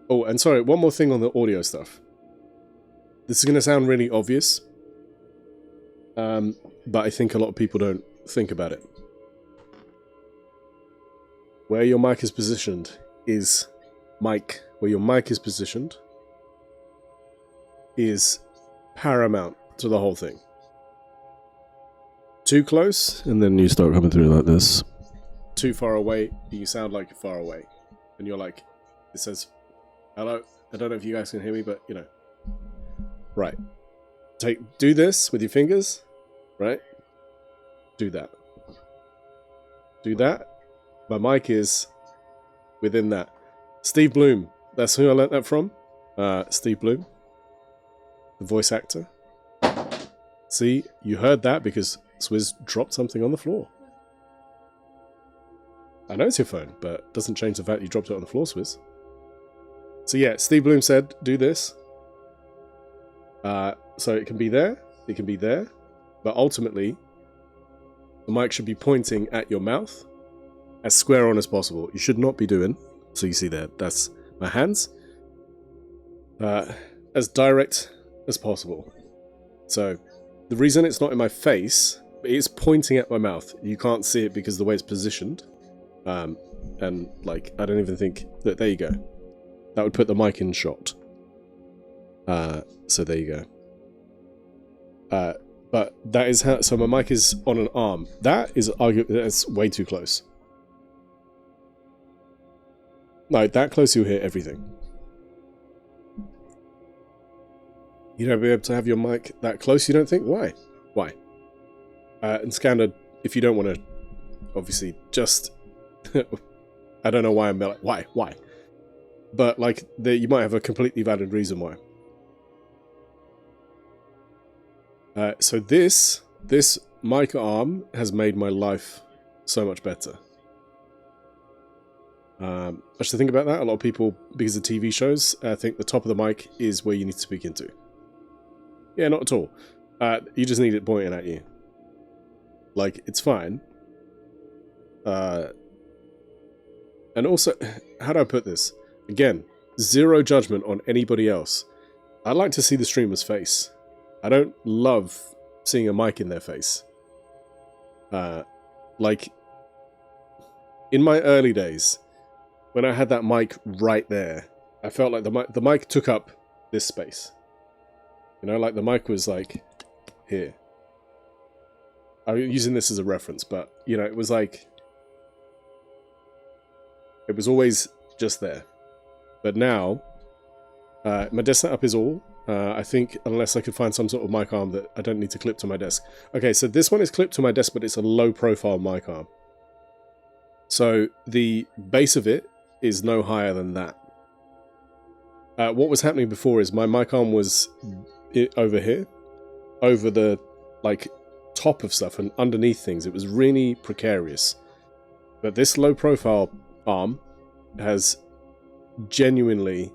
Oh, and sorry, one more thing on the audio stuff. This is going to sound really obvious, but I think a lot of people don't think about it. Where your mic is positioned is where your mic is positioned is paramount to the whole thing. Too close, and then you start coming through like this. Too far away, you sound like you're far away. And you're like, it says, hello, I don't know if you guys can hear me, but you know. Right. Do this with your fingers, right? Do that. Do that. My mic is within that. Steve Bloom, that's who I learnt that from. Steve Bloom, the voice actor. See, you heard that because Swizz dropped something on the floor. I know it's your phone, but it doesn't change the fact you dropped it on the floor, Swizz. So yeah, Steve Bloom said, do this. So it can be there, but ultimately, the mic should be pointing at your mouth as square on as possible. You should not be doing, so you see there, that's my hands, as direct as possible. So the reason it's not in my face, it's pointing at my mouth. You can't see it because of the way it's positioned. And like, I don't even think that, there you go. That would put the mic in shot. So there you go. But that is how, so my mic is on an arm. That's way too close. Like, that close you'll hear everything. You don't be able to have your mic that close, you don't think? Why? Why? And Scandard, if you don't want to, obviously, just... I don't know why I'm like, why? But, like, you might have a completely valid reason why. So this mic arm has made my life so much better. Actually, think about that. A lot of people, because of TV shows, think the top of the mic is where you need to speak into. Yeah, not at all. You just need it pointing at you. Like, it's fine. And also, how do I put this? Again, zero judgment on anybody else. I'd like to see the streamer's face. I don't love seeing a mic in their face. Like, in my early days, when I had that mic right there, I felt like the mic took up this space. You know, like the mic was like here. I'm using this as a reference, but, you know, it was like... It was always just there. But now, my desk setup is all. I think, unless I could find some sort of mic arm that I don't need to clip to my desk. Okay, so this one is clipped to my desk, but it's a low-profile mic arm. So the base of it is no higher than that. What was happening before is my mic arm was over here, over the, like, top of stuff and underneath things. It was really precarious. But this low-profile arm has genuinely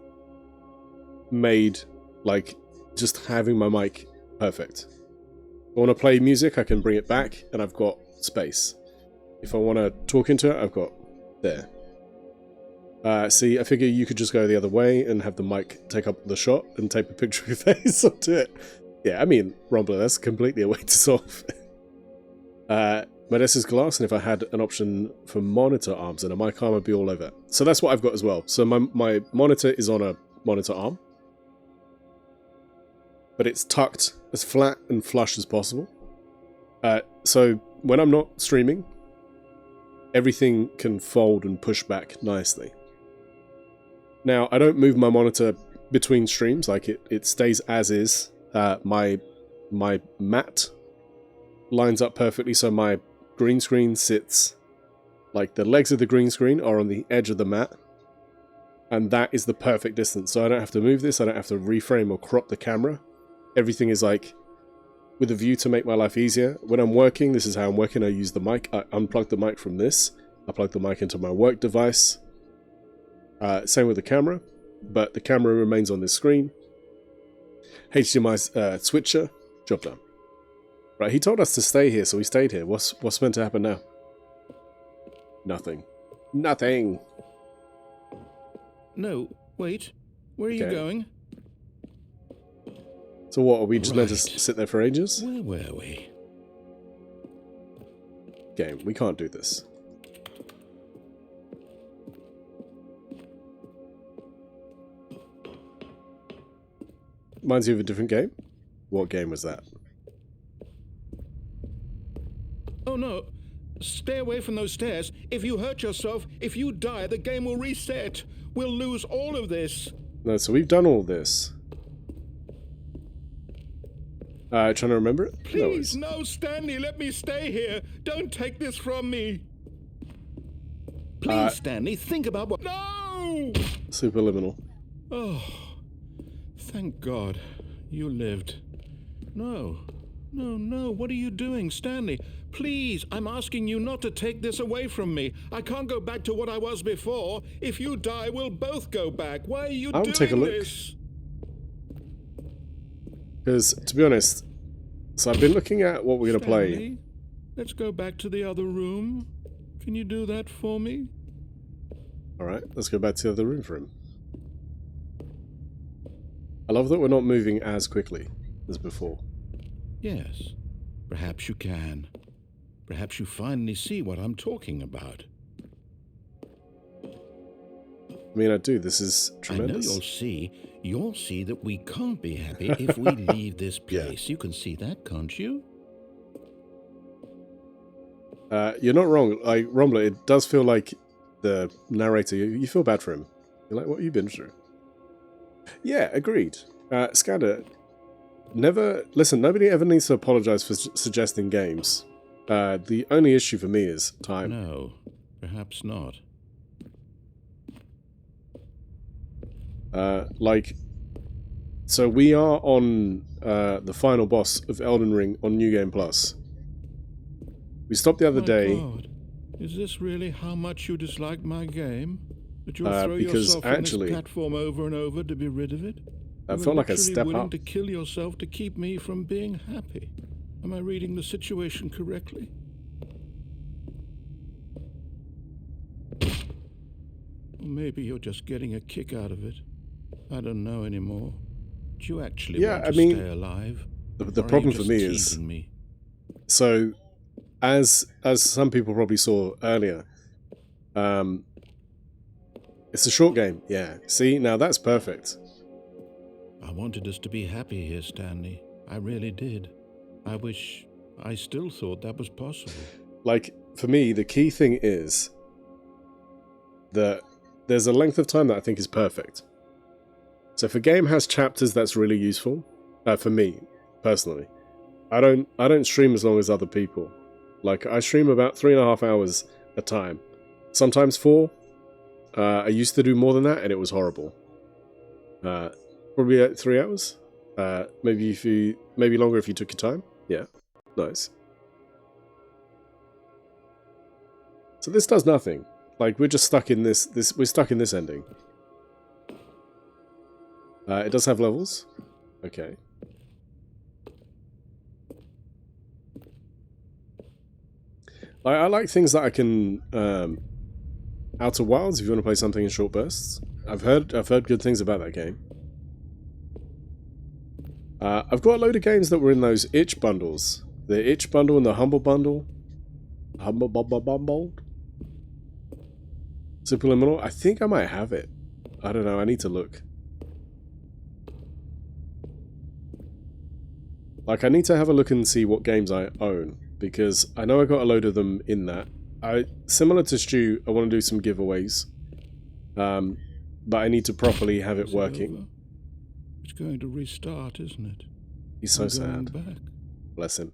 made, like, just having my mic perfect. If I want to play music, I can bring it back and I've got space. If I want to talk into it, I've got there. See, I figure you could just go the other way and have the mic take up the shot and take a picture of your face onto it. Yeah, I mean, Rumbler, that's completely a way to solve it. My desk is glass, and if I had an option for monitor arms, then a mic arm would be all over. So that's what I've got as well. So my monitor is on a monitor arm, but it's tucked as flat and flush as possible. So when I'm not streaming, everything can fold and push back nicely. Now, I don't move my monitor between streams, like it stays as is. My mat lines up perfectly, so my green screen sits, like the legs of the green screen are on the edge of the mat, and that is the perfect distance. So I don't have to move this, I don't have to reframe or crop the camera. Everything is like with a view to make my life easier. When I'm working, this is how I'm working. I use the mic, I unplug the mic from this, I plug the mic into my work device. Same with the camera, but the camera remains on this screen. HDMI switcher, job done. Right, he told us to stay here, so we stayed here. What's meant to happen now? Nothing. Nothing. No, wait. Where are you Okay. going? So what, are we just meant to Right. sit there for ages? Where were we? Game, we can't do this. Reminds you of a different game? What game was that? Oh no. Stay away from those stairs. If you hurt yourself, if you die, the game will reset. We'll lose all of this. No, so we've done all this. Trying to remember it? Please, no, Stanley, let me stay here. Don't take this from me. Please, Stanley, think about what... No! Superliminal. Oh, thank God you lived. No, no, no, what are you doing, Stanley? Please, I'm asking you not to take this away from me. I can't go back to what I was before. If you die, we'll both go back. Why are you I'll doing take a look. this? Because, to be honest, so I've been looking at what we're going to play. Stanley, let's go back to the other room. Can you do that for me? Alright, let's go back to the other room for him. I love that we're not moving as quickly as before. Yes, perhaps you can. Perhaps you finally see what I'm talking about. I mean, I do. This is tremendous. I know you'll see that we can't be happy if we leave this place. You can see that, can't you? You're not wrong. Like, Rumbler, it does feel like the narrator, you feel bad for him. You're like, what have you been through? Yeah, agreed. Scatter, listen, nobody ever needs to apologize for suggesting games. The only issue for me is time. No, perhaps not. So we are on the final boss of Elden Ring on New Game Plus. We stopped the other day. God. Is this really how much you dislike my game? That you'll throw because yourself on actually, this platform over and over to be rid of it? I felt like a step willing up. to kill yourself to keep me from being happy. Am I reading the situation correctly? Or maybe you're just getting a kick out of it. I don't know anymore. Do you actually want to stay alive? The Or are problem you for just me is, teasing me? so as some people probably saw earlier, it's a short game. Yeah. See, now that's perfect. I wanted us to be happy here, Stanley. I really did. I wish I still thought that was possible. Like, for me, the key thing is that there's a length of time that I think is perfect. So if a game has chapters, that's really useful. For me, personally. I don't stream as long as other people. Like, I stream about 3.5 hours a time. Sometimes 4. I used to do more than that, and it was horrible. Probably at 3 hours. Maybe longer if you took your time. Yeah, nice. So this does nothing. Like, we're just stuck in this. We're stuck in this ending. It does have levels. Okay. I like things that I can. Outer Wilds, if you want to play something in short bursts. I've heard good things about that game. I've got a load of games that were in those itch bundles. The itch bundle and the humble bundle. Humble bundle. Superliminal. I think I might have it. I don't know. I need to look. Like, I need to have a look and see what games I own, because I know I got a load of them in that. Similar to Stu, I want to do some giveaways, but I need to properly have it working. It's going to restart, isn't it? He's so sad. Back. Bless him.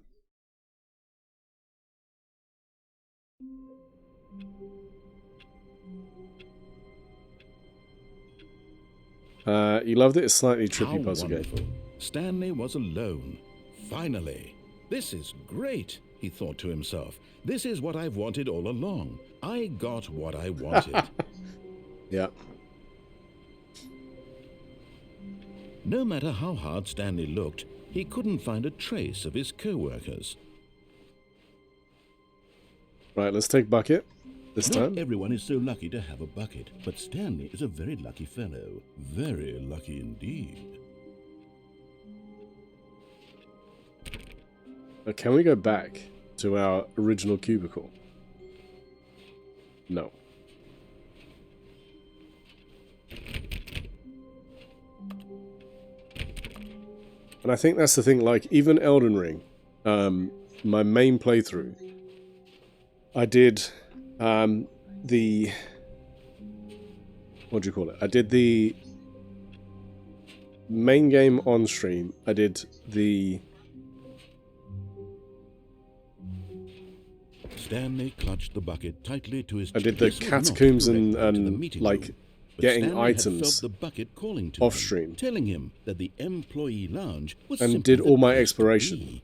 You loved it? It's a slightly trippy How puzzle wonderful. game. Stanley was alone. Finally. This is great, he thought to himself. This is what I've wanted all along. I got what I wanted. Yeah. No matter how hard Stanley looked, he couldn't find a trace of his co-workers. Right, let's take Bucket. this Not time. everyone is so lucky to have a bucket, but Stanley is a very lucky fellow. Very lucky indeed. But can we go back to our original cubicle? No. And I think that's the thing, like, even Elden Ring, my main playthrough, I did the... what do you call it? I did the main game on stream. I did the... Stanley clutched the bucket tightly to his I did chest. the This was not catacombs directed to the and meeting like, room, but getting Stanley had items felt the bucket calling to off him, stream. telling him that the employee lounge was And simply did the all my place to exploration be.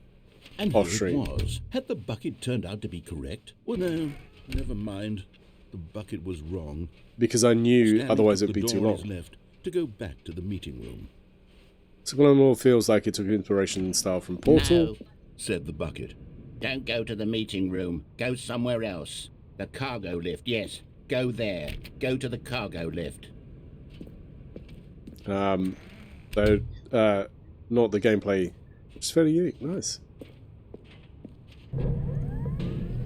And off here stream. it was. Had the bucket turned out to be correct? Well, no, never mind. The bucket was wrong. Because I knew Stanley otherwise took it'd be the too door on his long. left to go back to the meeting room. Subliminal feels like it took inspiration and style from Portal. No, Said the bucket. don't go to the meeting room. Go somewhere else. The cargo lift, yes. Go there. Go to the cargo lift. Though, not the gameplay. It's fairly unique. Nice.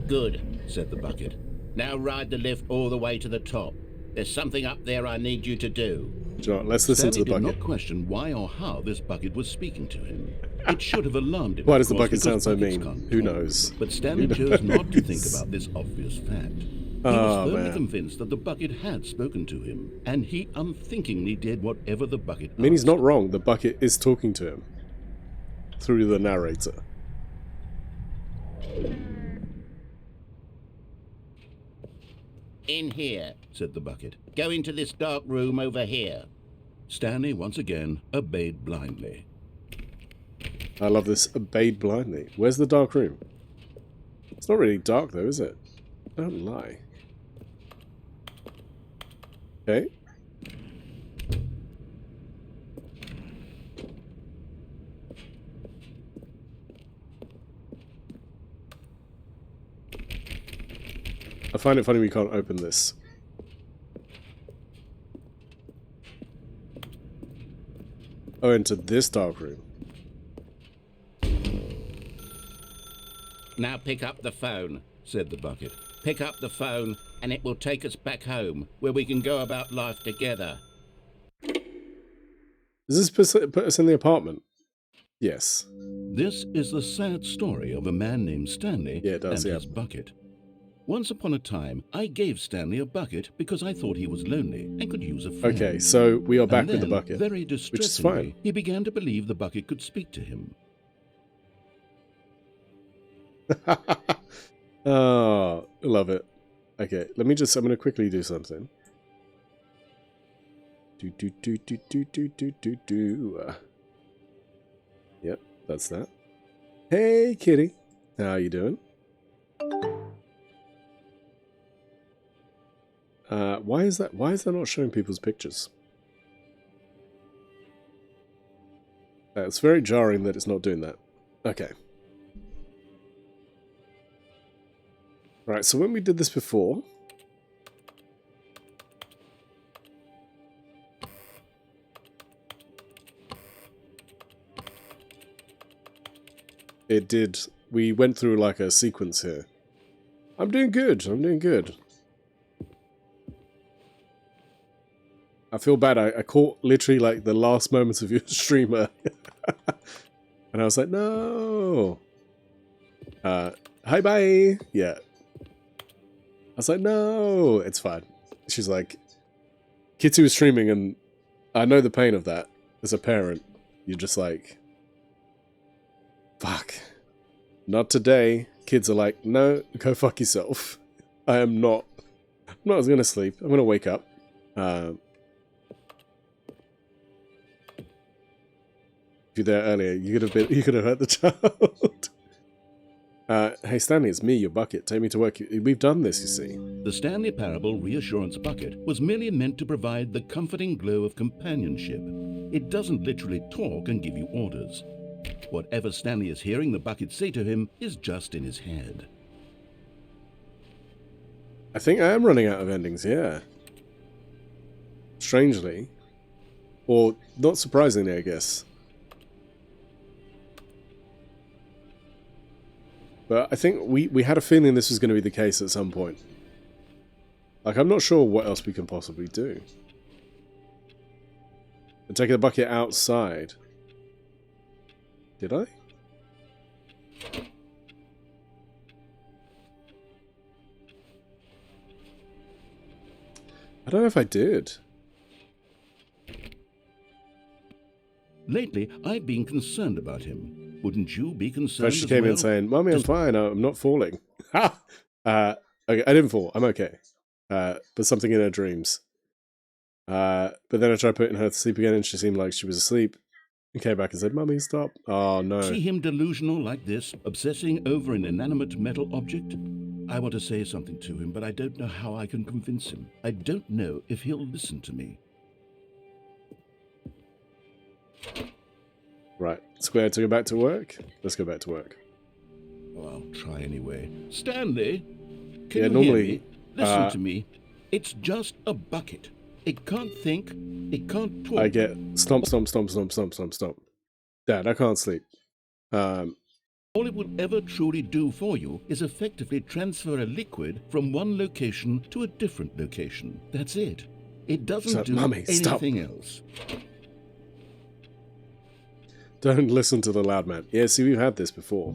Good, said the bucket. Now ride the lift all the way to the top. There's something up there I need you to do. Do you know what? Let's listen Stanley to the did bucket. not question why or how this bucket was speaking to him. It should have alarmed him. Why of does the course, bucket sound because so buckets mean? can't Who talk. knows? But Stanley Who chose not to think knows? about this obvious fact. He Oh, was firmly man. convinced that the bucket had spoken to him, and he unthinkingly did whatever the bucket I mean, he's asked. not wrong. The bucket is talking to him through the narrator. In here. Said the bucket. Go into this dark room over here. Stanley once again obeyed blindly. I love this. Obeyed blindly. Where's the dark room? It's not really dark though, is it? Don't lie. Okay. I find it funny we can't open this. Oh, into this dark room. Now pick up the phone. Said the bucket. Pick up the phone and it will take us back home where we can go about life together. Does this put us in the apartment? Yes. This is the sad story of a man named Stanley Yeah, it does, and yeah. his bucket. Once upon a time, I gave Stanley a bucket because I thought he was lonely and could use a friend. Okay, so we are back And with the then, bucket. very which is distressingly, fine. he began to believe the bucket could speak to him. Oh, I love it. Okay, I'm gonna quickly do something. Yep, that's that. Hey, kitty. How you doing? Why is that not showing people's pictures? It's very jarring that it's not doing that. Okay. Right, so when we did this before... we went through like a sequence here. I'm doing good, I'm doing good. I feel bad, I caught literally like the last moments of your streamer. And I was like, no! Hi bye! Yeah. I was like, no! It's fine. She's like, Kitty was streaming and I know the pain of that. As a parent, you're just like, fuck. Not today. Kids are like, no, go fuck yourself. I'm not gonna sleep. I'm gonna wake up. If you're there earlier, you could have hurt the child. Hey Stanley, it's me, your bucket. Take me to work. We've done this, you see. The Stanley Parable Reassurance Bucket was merely meant to provide the comforting glow of companionship. It doesn't literally talk and give you orders. Whatever Stanley is hearing the bucket say to him is just in his head. I think I am running out of endings, yeah. Strangely. Or not surprisingly, I guess. But I think we had a feeling this was going to be the case at some point. Like, I'm not sure what else we can possibly do. I'm taking the bucket outside. Did I? I don't know if I did. Lately, I've been concerned about him. Wouldn't you be concerned First she as came well? in saying, "Mommy, I'm fine. I'm not falling." Ha! Okay, I didn't fall. I'm okay. But something in her dreams. But then I tried putting her to sleep again, and she seemed like she was asleep. And came back and said, "Mummy, stop." Oh, no. See him delusional like this, obsessing over an inanimate metal object? I want to say something to him, but I don't know how I can convince him. I don't know if he'll listen to me. Right. Square to go back to work? Let's go back to work. Oh, I'll try anyway. Stanley, can Yeah, you normally, hear me? Listen to me. It's just a bucket. It can't think. It can't talk. I get stomp, stomp, stomp, stomp, stomp, stomp, stomp. Dad, I can't sleep. All it will ever truly do for you is effectively transfer a liquid from one location to a different location. That's it. It doesn't Shut- do Mummy, stop. anything else. Don't listen to the loud man. Yeah, see, we've had this before.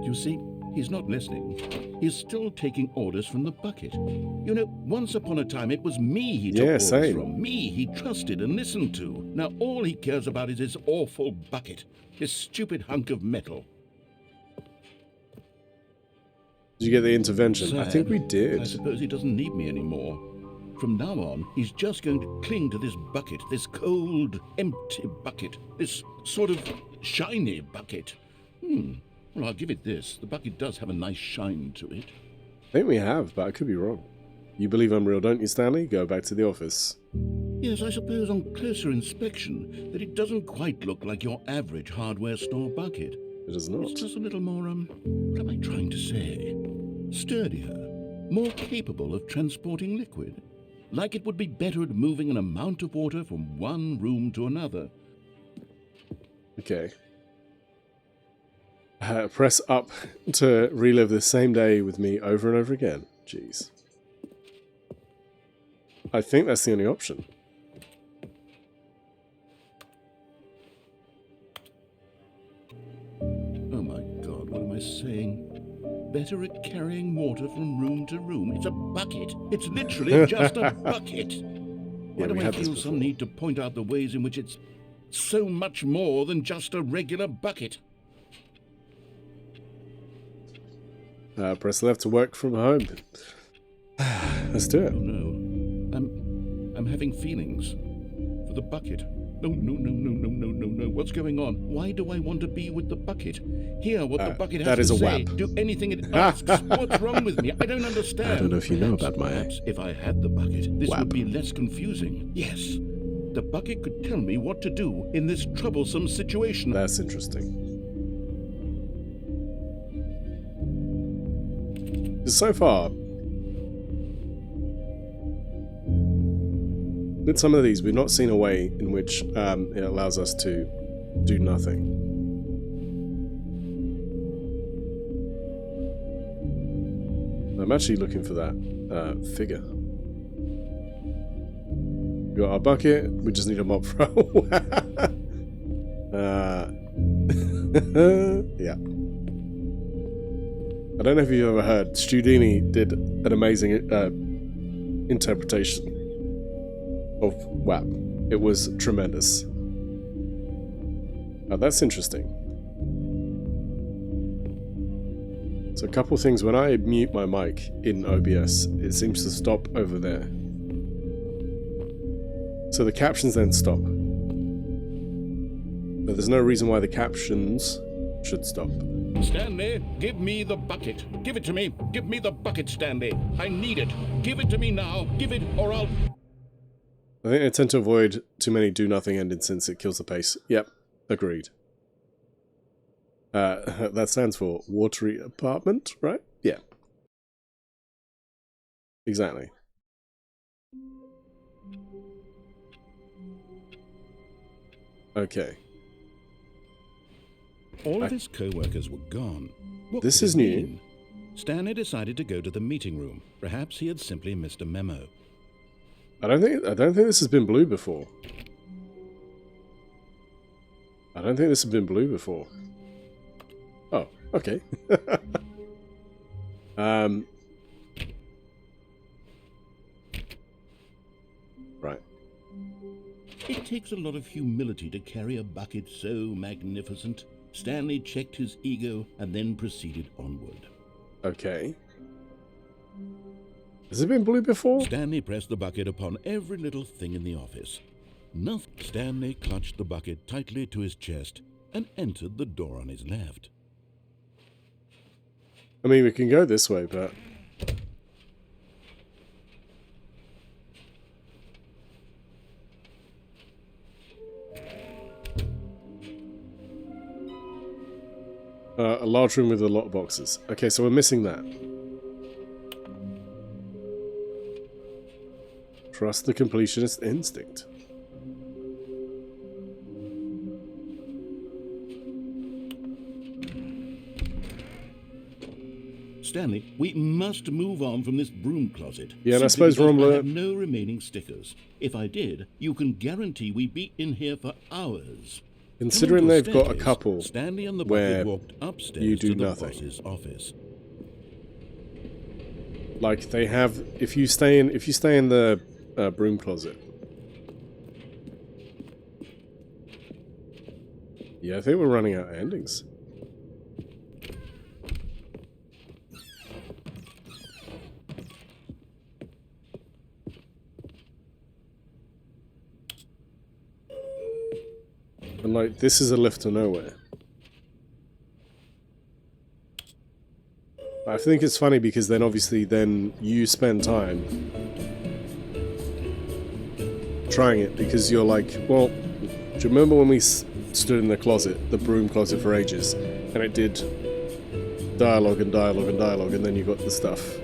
You see, he's not listening. He's still taking orders from the bucket. You know, once upon a time it was me he took Yeah, orders same. from. Me he trusted and listened to. Now all he cares about is his awful bucket. His stupid hunk of metal. Did you get the intervention? I Sad. think we I did. suppose he doesn't need me anymore. From now on, he's just going to cling to this bucket, this cold, empty bucket, this sort of shiny bucket. Well, I'll give it this. The bucket does have a nice shine to it. I think we have, but I could be wrong. You believe I'm real, don't you, Stanley? Go back to the office. Yes, I suppose on closer inspection that it doesn't quite look like your average hardware store bucket. It is not. It's just a little more, what am I trying to say? Sturdier, more capable of transporting liquid. Like it would be better at moving an amount of water from one room to another. Okay. Press up to relive the same day with me over and over again. Jeez. I think that's the only option. Oh my God, what am I saying? Better at carrying water from room to room. It's a bucket. It's literally just a bucket. Why do we I had this feel some before. need to point out the ways in which it's so much more than just a regular bucket? Press left to work from home. Let's do Oh it. no. I'm having feelings for the bucket. No. What's going on? Why do I want to be with the bucket? Hear what the bucket has that to is a say. whap. Do anything it asks. What's wrong with me? I don't understand. I don't know if you know about my Perhaps if I had the bucket, this whap. would be less confusing. Yes. The bucket could tell me what to do in this troublesome situation. That's interesting. So far, with some of these, we've not seen a way in which it allows us to do nothing. I'm actually looking for that figure. We got our bucket, we just need a mop throw. Yeah. I don't know if you've ever heard, Studini did an amazing interpretation of WAP. It was tremendous. Oh, that's interesting. So a couple things, when I mute my mic in OBS, it seems to stop over there. So the captions then stop. But there's no reason why the captions should stop. Stanley, give me the bucket. Give it to me. Give me the bucket, Stanley. I need it. Give it to me now. Give it, or I'll... I think I tend to avoid too many do-nothing endings since it kills the pace. Yep, agreed. That stands for watery apartment, right? Yeah. Exactly. Okay. All of his co-workers were gone. What This could is it new. mean? Stanley decided to go to the meeting room. Perhaps he had simply missed a memo. I don't think this has been blue before. I don't think this has been blue before. Oh, okay. Right. It takes a lot of humility to carry a bucket so magnificent. Stanley checked his ego and then proceeded onward. Okay. Has it been blue before? Stanley pressed the bucket upon every little thing in the office. Nothing. Stanley clutched the bucket tightly to his chest and entered the door on his left. I mean, we can go this way, but... a large room with a lot of boxes. Okay, so we're missing that. Trust the completionist instinct. Stanley, we must move on from this broom closet. Yeah, and I Simply suppose we're on because I the- have no remaining stickers. If I did, you can guarantee we'd be in here for hours. Considering Coming to they've got a staircase, couple Stanley and the where bucket walked upstairs you do to the nothing. boss's office. Like they have, if you stay in the broom closet. Yeah, I think we're running out of endings. And like, this is a lift to nowhere. I think it's funny because then obviously then you spend time trying it because you're like, well, do you remember when we stood in the closet, the broom closet for ages, and it did dialogue and dialogue and dialogue, and then you got the stuff.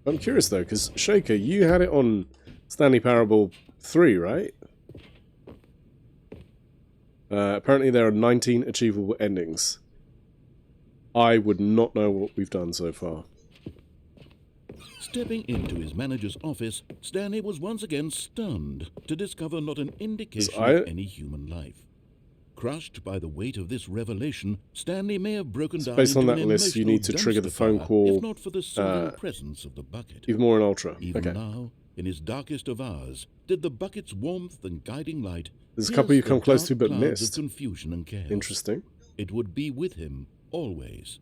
I'm curious though, because Shaker, you had it on Stanley Parable 3, right? Apparently there are 19 achievable endings. I would not know what we've done so far. Stepping into his manager's office, Stanley was once again stunned to discover not an indication of any human life. Crushed by the weight of this revelation, Stanley may have broken down based on into that an list, you emotional need to trigger the dumpster phone fire, call, if not for the soothing presence of the bucket. Even more in Ultra. Even Okay. now, in his darkest of hours, did the bucket's warmth and guiding light There's a couple pierce you come the close dark to but clouds of missed. confusion and chaos. Interesting. It would be with him always.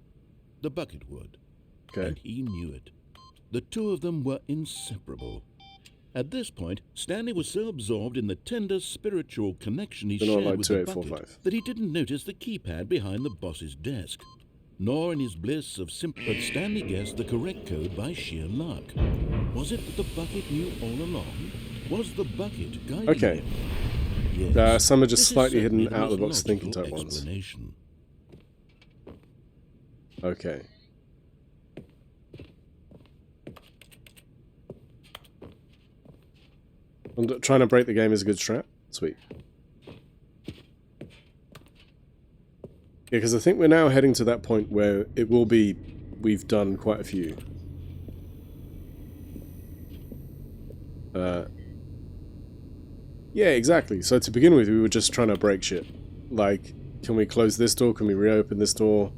The bucket would. Okay. And he knew it. The two of them were inseparable. At this point, Stanley was so absorbed in the tender spiritual connection he They're not shared like with the 2845. bucket that he didn't notice the keypad behind the boss's desk. Nor in his bliss of simple... But Stanley guessed the correct code by sheer luck. Was it that the bucket knew all along? Was the bucket guiding Okay. him? Yes. Some are just This is slightly certainly hidden the out of the most box thinking logical type ones. explanation. Okay. And trying to break the game is a good strat. Sweet. Yeah, because I think we're now heading to that point where it will be... We've done quite a few. Yeah, exactly. So to begin with, we were just trying to break shit. Like, can we close this door? Can we reopen this door?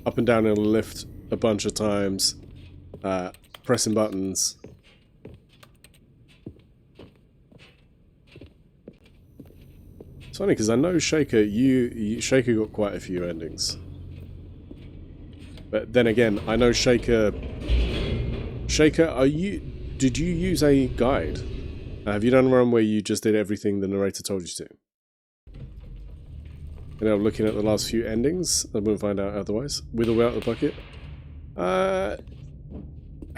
Up and down in a lift a bunch of times. Pressing buttons. It's funny because I know Shaker, Shaker got quite a few endings. But then again, I know Shaker, did you use a guide? Have you done a run where you just did everything the narrator told you to? You know, looking at the last few endings, I wouldn't find out otherwise. With or without the bucket? I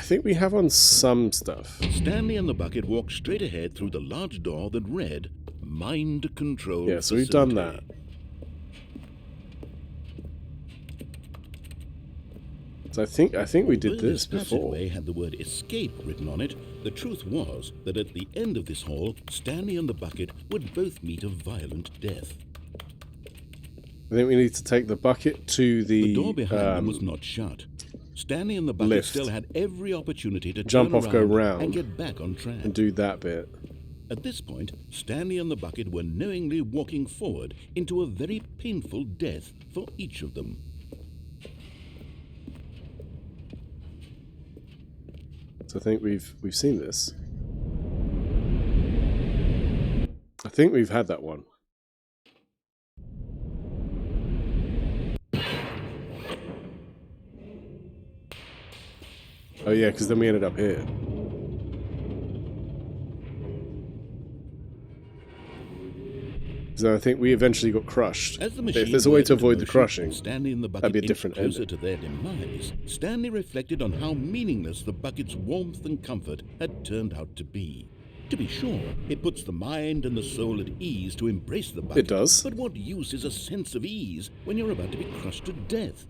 think we have on some stuff. Stanley and the bucket walked straight ahead through the large door that read, mind control. Yeah, so we've done that. So I think we did Although this before. passageway had the word escape written on it, the truth was that at the end of this hall, Stanley and the bucket would both meet a violent death. I think we need to take the bucket to The door behind them was not shut. Stanley and the bucket lift. still had every opportunity to Jump turn off, go round, and get back on track. and do that bit. At this point, Stanley and the bucket were knowingly walking forward into a very painful death for each of them. So I think we've seen this. I think we've had that one. Oh yeah, because then we ended up here. So I think we eventually got crushed. As the If there's a way to went avoid the into crushing, motion, Stanley and the bucket that'd be a inched different closer ending. to their demise. Stanley reflected on how meaningless the bucket's warmth and comfort had turned out to be. To be sure, it puts the mind and the soul at ease to embrace the bucket. It does. But what use is a sense of ease when you're about to be crushed to death?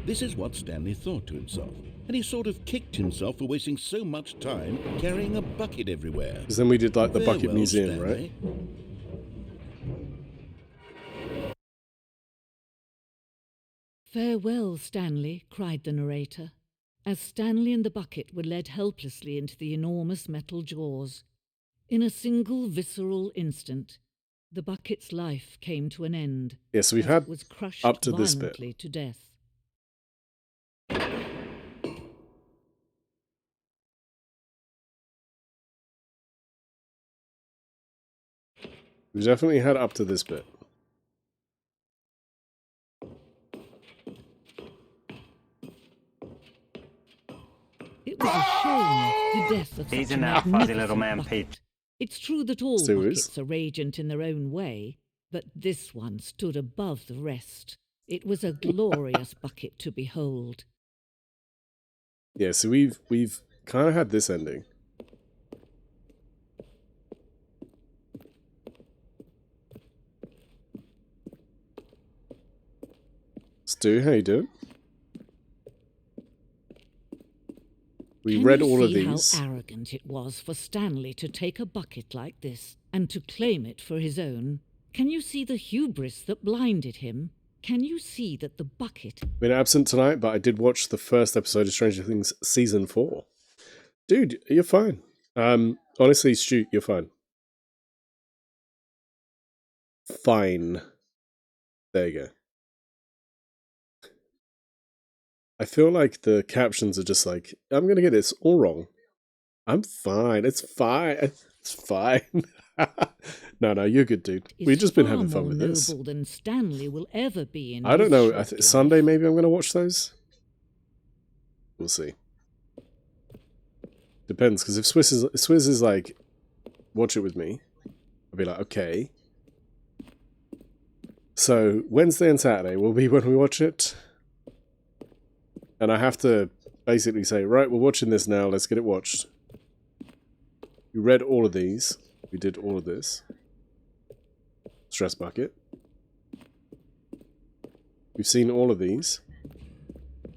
This is what Stanley thought to himself, and he sort of kicked himself for wasting so much time carrying a bucket everywhere. Because then we did like the bucket Farewell, museum, Stanley. right? "Farewell, Stanley," cried the narrator, as Stanley and the bucket were led helplessly into the enormous metal jaws. In a single visceral instant, the bucket's life came to an end. Yeah, so we've as had it was crushed up to this bit. violently to death. We've definitely had up to this bit. It was a shame, the death of He's such in a that fuzzy little magnificent man, bucket. Pete. It's true that all Still buckets is. are radiant in their own way, but this one stood above the rest. It was a glorious bucket to behold. Yeah, so we've kind of had this ending. Stu, how you doing? We read all of Can you these. see how arrogant it was for Stanley to take a bucket like this and to claim it for his own? Can you see the hubris that blinded him? Can you see that the bucket... Been absent tonight, but I did watch the first episode of Stranger Things Season 4. Dude, you're fine. Honestly, Stu, you're fine. Fine. There you go. I feel like the captions are just like, I'm going to get this all wrong. I'm fine. It's fine. It's fine. No, you're good, dude. We've just been having fun with this. Noble than Stanley will ever be in I don't his know. short life. Sunday, maybe I'm going to watch those. We'll see. Depends, because if Swizz is like, watch it with me, I'll be like, okay. So Wednesday and Saturday will be when we watch it. And I have to basically say, right, we're watching this now, let's get it watched. We read all of these. We did all of this. Stress bucket. We've seen all of these.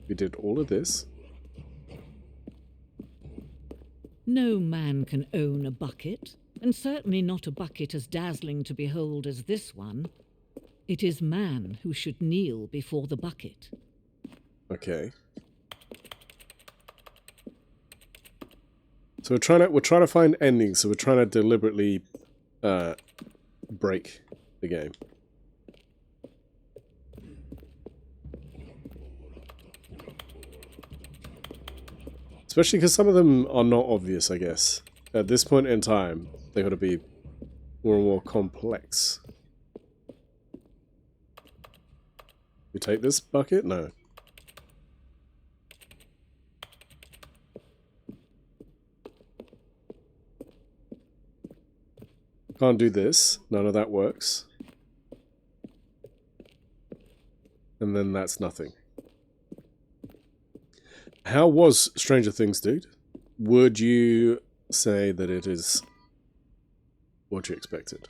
We did all of this. No man can own a bucket, and certainly not a bucket as dazzling to behold as this one. It is man who should kneel before the bucket. Okay. So we're trying to find endings, so we're trying to deliberately break the game. Especially because some of them are not obvious, I guess. At this point in time, they've got to be more and more complex. You take this bucket? No. Can't do this. None of that works. And then that's nothing. How was Stranger Things, dude? Would you say that it is what you expected?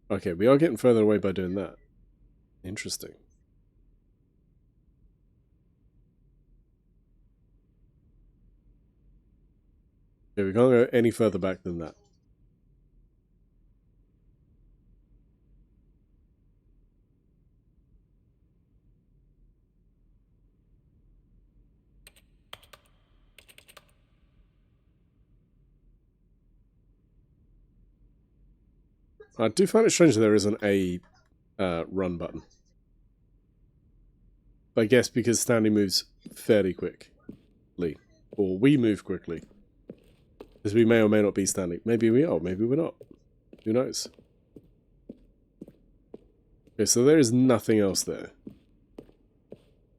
Okay, we are getting further away by doing that. Interesting. Okay, we can't go any further back than that. I do find it strange that there isn't a run button. I guess because Stanley moves fairly quickly. Or we move quickly. Because we may or may not be Stanley. Maybe we are, maybe we're not. Who knows? Okay, so there is nothing else there.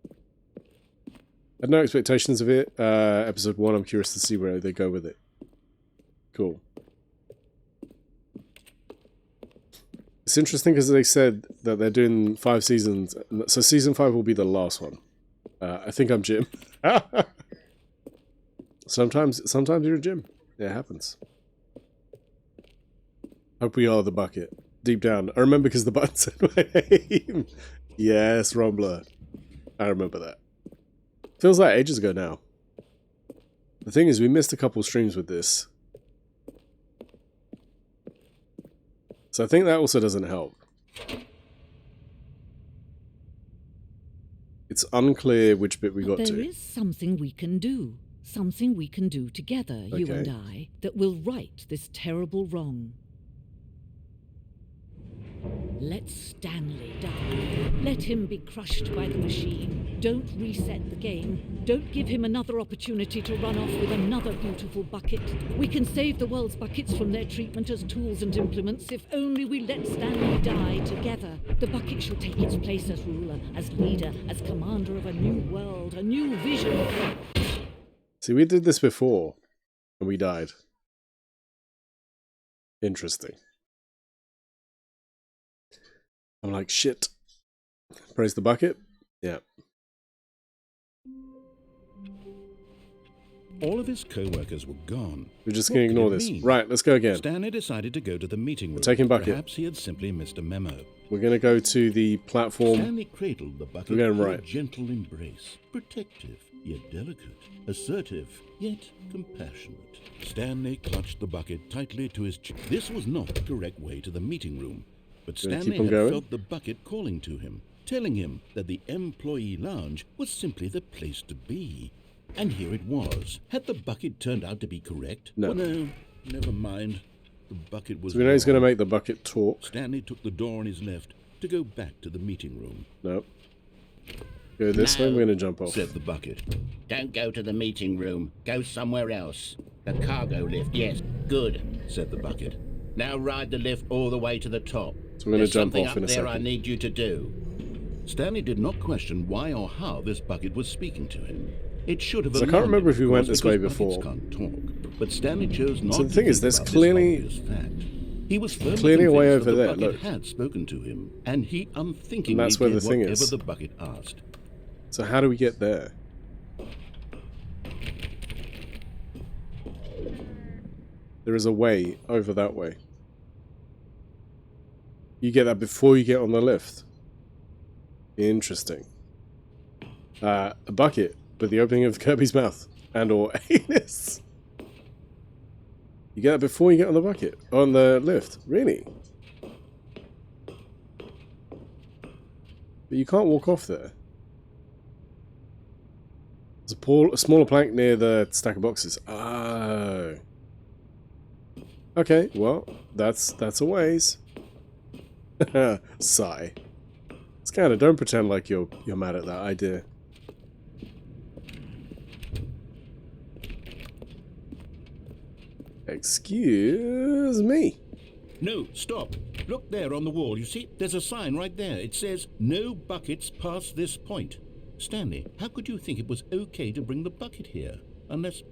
I had no expectations of it. Episode 1, I'm curious to see where they go with it. Cool. It's interesting because they said that they're doing 5 seasons. So season 5 will be the last one. I think I'm Jim. Sometimes you're Jim. It happens. Hope we are the bucket. Deep down. I remember because the button said my name. Yes, Rumbler. I remember that. Feels like ages ago now. The thing is, we missed a couple streams with this. So I think that also doesn't help. It's unclear which bit we got to. There is something we can do. Something we can do together, you and I, that will right this terrible wrong. Let Stanley die. Let him be crushed by the machine. Don't reset the game. Don't give him another opportunity to run off with another beautiful bucket. We can save the world's buckets from their treatment as tools and implements if only we let Stanley die together. The bucket shall take its place as ruler, as leader, as commander of a new world, a new vision. See, we did this before, and we died. Interesting. I'm like, shit. Praise the bucket? Yeah. All of his co-workers were gone. We're just going to ignore this. Right, let's go again. Stanley decided to go to the meeting room. We're taking bucket. Perhaps he had simply missed a memo. We're going to go to the platform. Stanley cradled the bucket We're going with right. a gentle embrace. Protective, yet delicate. Assertive, yet compassionate. Stanley clutched the bucket tightly to his chest. This was not the correct way to the meeting room. But Stanley had felt the bucket calling to him, telling him that the employee lounge was simply the place to be. And here it was. Had the bucket turned out to be correct? No. Well, no, never mind. The bucket was So we know he's going to wrong. make the bucket talk. Stanley took the door on his left to go back to the meeting room. Nope. Go this way, we're going to jump off. Said the bucket. Don't go to the meeting room. Go somewhere else. The cargo lift, yes. Good, Said the bucket. Now ride the lift all the way to the top. So we're going to There's jump something off up in a there I second. need you to do. Stanley did not question why or how this bucket was speaking to him. It should have. So I can't remember if we went this way because before. buckets can't talk, but Stanley chose not So the to thing is, think there's about this clearly- obvious fact. He was firmly clearly a way convinced that over the there, bucket look. had spoken to him, and he unthinkingly And that's where did the thing whatever is. the bucket asked. So how do we get there? There is a way over that way. You get that before you get on the lift. Interesting. A bucket with the opening of Kirby's mouth and or anus. You get that before you get on the bucket, on the lift. Really? But you can't walk off there. There's a smaller plank near the stack of boxes. Oh. Okay, well, that's a ways. Sigh. It's kind of, don't pretend like you're mad at that idea. Excuse me. No, stop. Look there on the wall. You see, there's a sign right there. It says, "No buckets past this point." Stanley, how could you think it was okay to bring the bucket here? Unless,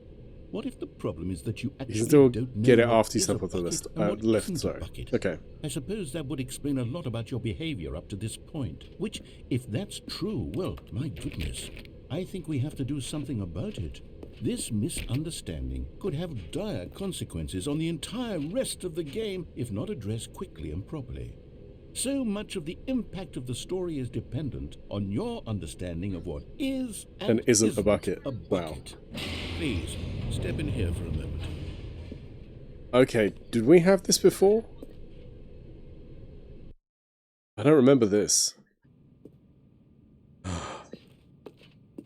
what if the problem is that you You actually can still don't know get it what after you is step a off the bucket list. and what Lift, isn't a sorry. bucket? Okay. I suppose that would explain a lot about your behavior up to this point. Which, if that's true, well, my goodness, I think we have to do something about it. This misunderstanding could have dire consequences on the entire rest of the game if not addressed quickly and properly. So much of the impact of the story is dependent on your understanding of what is and isn't a bucket. A Wow. bucket. Please, step in here for a moment. Okay, did we have this before? I don't remember this.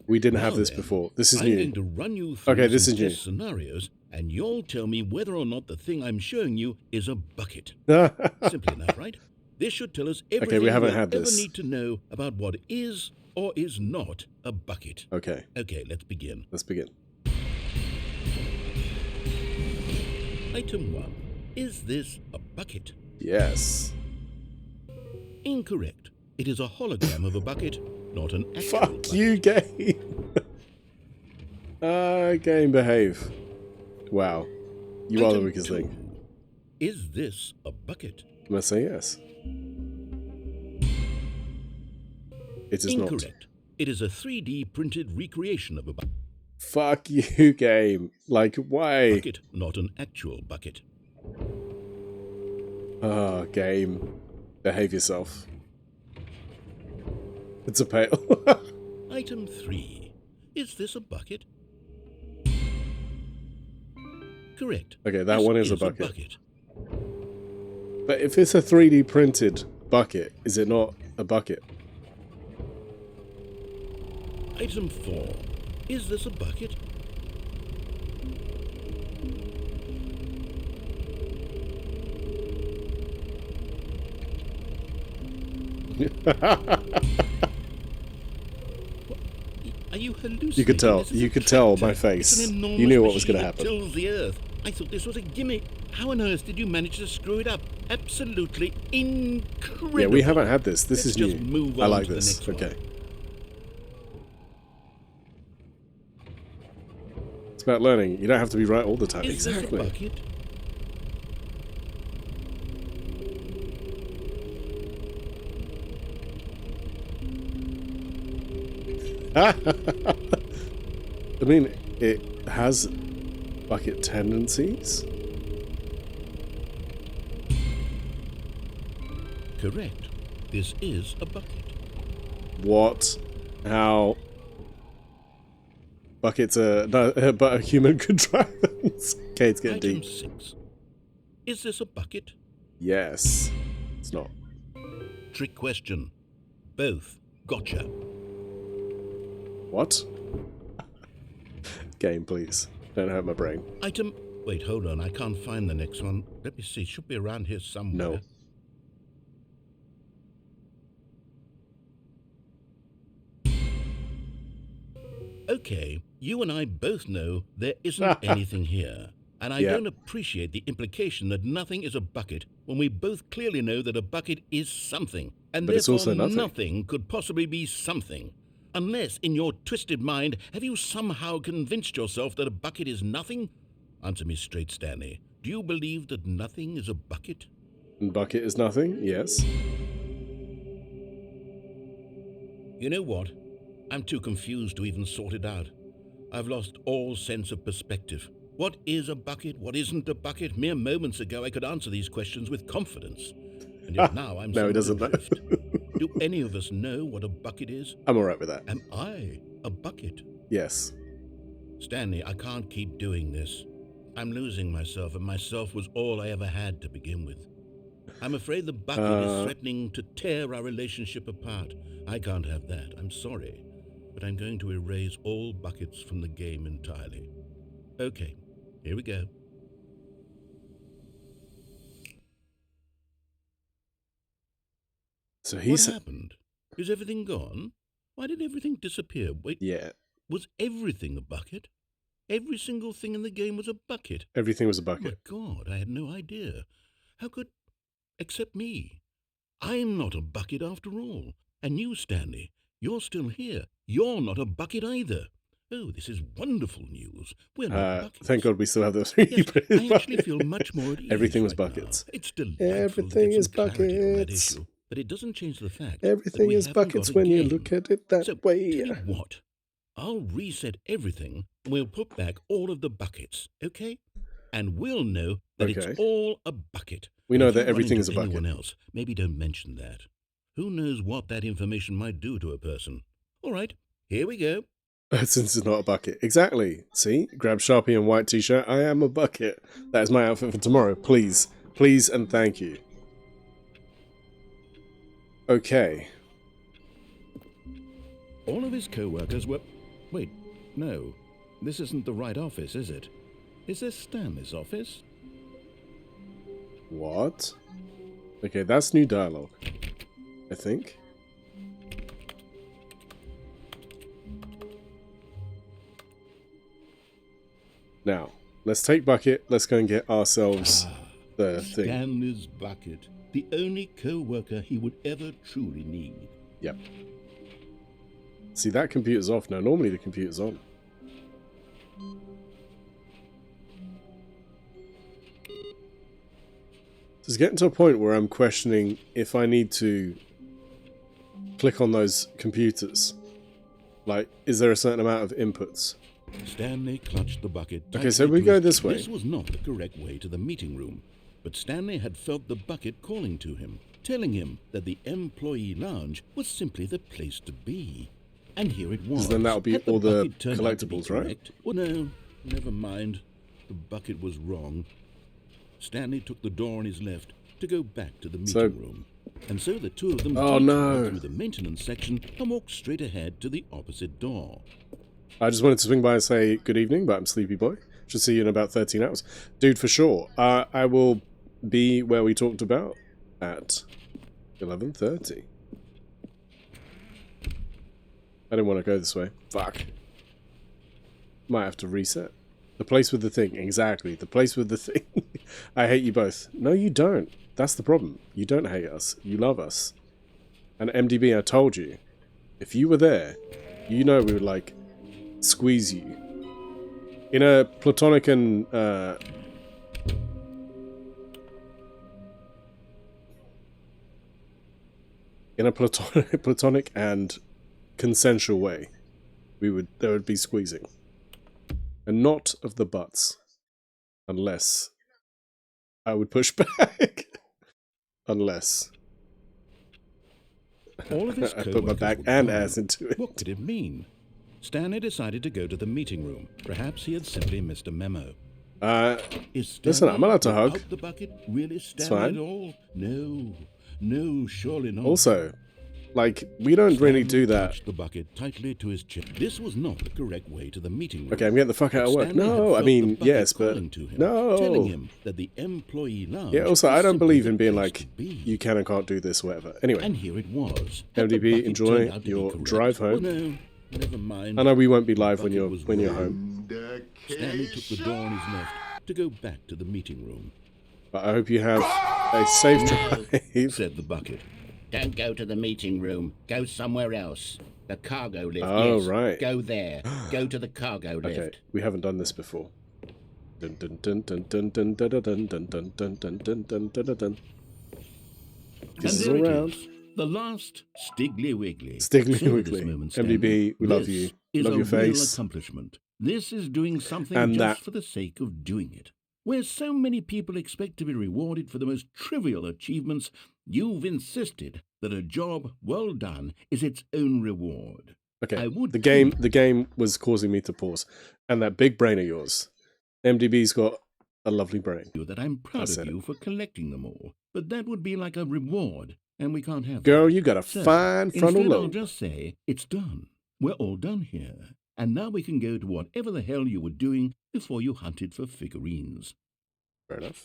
We didn't have Now this then, before. This is I'm new. going to run you through Okay, this some is new. test scenarios, and you'll tell me whether or not the thing I'm showing you is a bucket. Simple enough, right? This should tell us everything we haven't we'll had ever this. need to know about what is or is not a bucket. Okay, Okay, let's begin. let's begin. Item 1. Is this a bucket? Yes. Incorrect. It is a hologram of a bucket, not an actual Fuck bucket. you, game. Game, behave. Wow. You are the Item weakest 2. thing. Is this a bucket? I'm gonna say yes. It is not. Incorrect. It is a 3D printed recreation of a Fuck you, game. Like, why? bucket, not an actual bucket. Ah, game. Behave yourself. It's a pail. Item 3. Is this a bucket? Correct. Okay, that This one is a bucket. bucket. But if it's a 3D printed bucket, is it not a bucket? Item 4. Is this a bucket? Are you hallucinating? You could tell. This is You a could tell my tractor. face. It's an enormous You knew what was machine going to that happen. tills the earth. I thought this was a gimmick. How on earth did you manage to screw it up? Absolutely incredible. Yeah, we haven't had this. This Let's is just new. move I on like to the this. next one. Okay. It's about learning. You don't have to be right all the time. Is this a Exactly. bucket? I mean, it has bucket tendencies. Correct. This is a bucket. What? How? Buckets are no, but a human contrivance. Okay, it's getting Item deep. 6. Is this a bucket? Yes. It's not. Trick question. Both. Gotcha. What? Game, please. Don't hurt my brain. Item... Wait, hold on. I can't find the next one. Let me see. It should be around here somewhere. No. Okay, you and I both know there isn't anything here. And I Yeah. don't appreciate the implication that nothing is a bucket when we both clearly know that a bucket is something. And But it's therefore also nothing. nothing could possibly be something. Unless, in your twisted mind, have you somehow convinced yourself that a bucket is nothing? Answer me straight, Stanley. Do you believe that nothing is a bucket? And bucket is nothing? Yes. You know what? I'm too confused to even sort it out. I've lost all sense of perspective. What is a bucket? What isn't a bucket? Mere moments ago I could answer these questions with confidence. And yet now I'm No, he doesn't know. adrift. Do any of us know what a bucket is? I'm alright with that. Am I a bucket? Yes. Stanley, I can't keep doing this. I'm losing myself, and myself was all I ever had to begin with. I'm afraid the bucket is threatening to tear our relationship apart. I can't have that. I'm sorry. But I'm going to erase all buckets from the game entirely. Okay, here we go. So What he's... happened? Is everything gone? Why did everything disappear? Wait, Yeah. was everything a bucket? Every single thing in the game was a bucket. Everything was a Oh my bucket. God, I had no idea. How could... Except me. I'm not a bucket after all. And you, Stanley, you're still here. You're not a bucket either. Oh, this is wonderful news. We're not buckets. Thank God we still have those 3D Yes, printed I actually buckets. feel much more at ease Everything was right now. buckets. It's delightful Everything to get is some clarity on that buckets. issue, but it doesn't change the fact that Everything we is haven't buckets got a when you game. look at it that So, way. tell you what, I'll reset everything, and we'll put back all of the buckets, okay? And we'll know that Okay. it's all a bucket. We know If you that run everything into is a bucket. anyone else, maybe don't mention that. Who knows what that information might do to a person? All right, here we go. Since it's not a bucket. Exactly. See? Grab Sharpie and white t-shirt. I am a bucket. That is my outfit for tomorrow. Please. Please and thank you. Okay. All of his co-workers were... Wait, no. This isn't the right office, is it? Is this Stanley's office? What? Okay, that's new dialogue. I think. Now, let's take Bucket. Let's go and get ourselves the thing. Stanley's bucket. The only co-worker he would ever truly need. Yep. See, that computer's off now. Normally the computer's on. So it's getting to a point where I'm questioning if I need to click on those computers. Like, is there a certain amount of inputs? Stanley clutched the bucket. Okay, so tightly we to go his- this way. This was not the correct way to the meeting room, but Stanley had felt the bucket calling to him, telling him that the employee lounge was simply the place to be. And here it was. then that'll be Had all the bucket turned out to be collectibles, right? correct? Well, no, never mind. The bucket was wrong. Stanley took the door on his left to go back to the meeting So- room. And so the two of them Oh, detoured no. through the maintenance section and walked straight ahead to the opposite door. I just wanted to swing by and say good evening, but I'm Sleepy Boy. Should see you in about 13 hours. Dude, for sure. I will be where we talked about at 11:30. I didn't want to go this way. Fuck. Might have to reset. The place with the thing. Exactly. The place with the thing. I hate you both. No, you don't. That's the problem. You don't hate us. You love us. And MDB, I told you. If you were there, you know we would, like, squeeze you. In a platonic and, in a platonic and consensual way, there would be squeezing. And not of the butts. Unless I would push back. Unless All of his I put my co-workers back were and gone. ass into it. What could it mean? Stanley decided to go to the meeting room. Perhaps he had simply missed a memo. Is Listen, I'm allowed to hug. without the bucket really It's Stanley fine. at all? No, no, surely not. Also, like, we don't really do Stanley that. clutched the bucket tightly to his chest. This was not the correct way to the meeting room. Okay, I'm getting the fuck out of work. Stanley had No, I felt mean, the bucket yes, but calling to him, no. telling him that the employee lounge Yeah, also, I was don't simply believe the in being place like, to be. you can and can't do this, whatever. Anyway, And here it was. Had the MDB, bucket enjoy turned out to be your correct? drive home. Oh, no, never mind. I know we won't be live The when bucket you're was home, Stanley took the door on his left to go back to the meeting room. but I hope you have a safe drive. Said the bucket. Don't go to the meeting room. Go somewhere else. The cargo lift. Oh, yes. right. Go there. Go to the cargo lift. Okay, we haven't done this before. Dun, dun, dun, dun, dun, dun, dun, dun, dun, dun, dun, dun, dun, dun, dun, dun. This is And all there it round. is, the last Stiggly Wiggly. Stiggly So Wiggly. this moment, MDB, Stanley, we love this you. is Love a your real face. accomplishment. This is doing something And just that. for the sake of doing it. Where so many people expect to be rewarded for the most trivial achievements, you've insisted that a job well done is its own reward. Okay, I would the game was causing me to pause. And that big brain of yours. MDB's got a lovely brain. that I'm proud said of you for collecting them all, but that would be like a reward, and we can't have Girl, that. you got a So, fine frontal instead, I'll lobe. just say, it's done. We're all done here. And now we can go to whatever the hell you were doing before you hunted for figurines. Fair enough.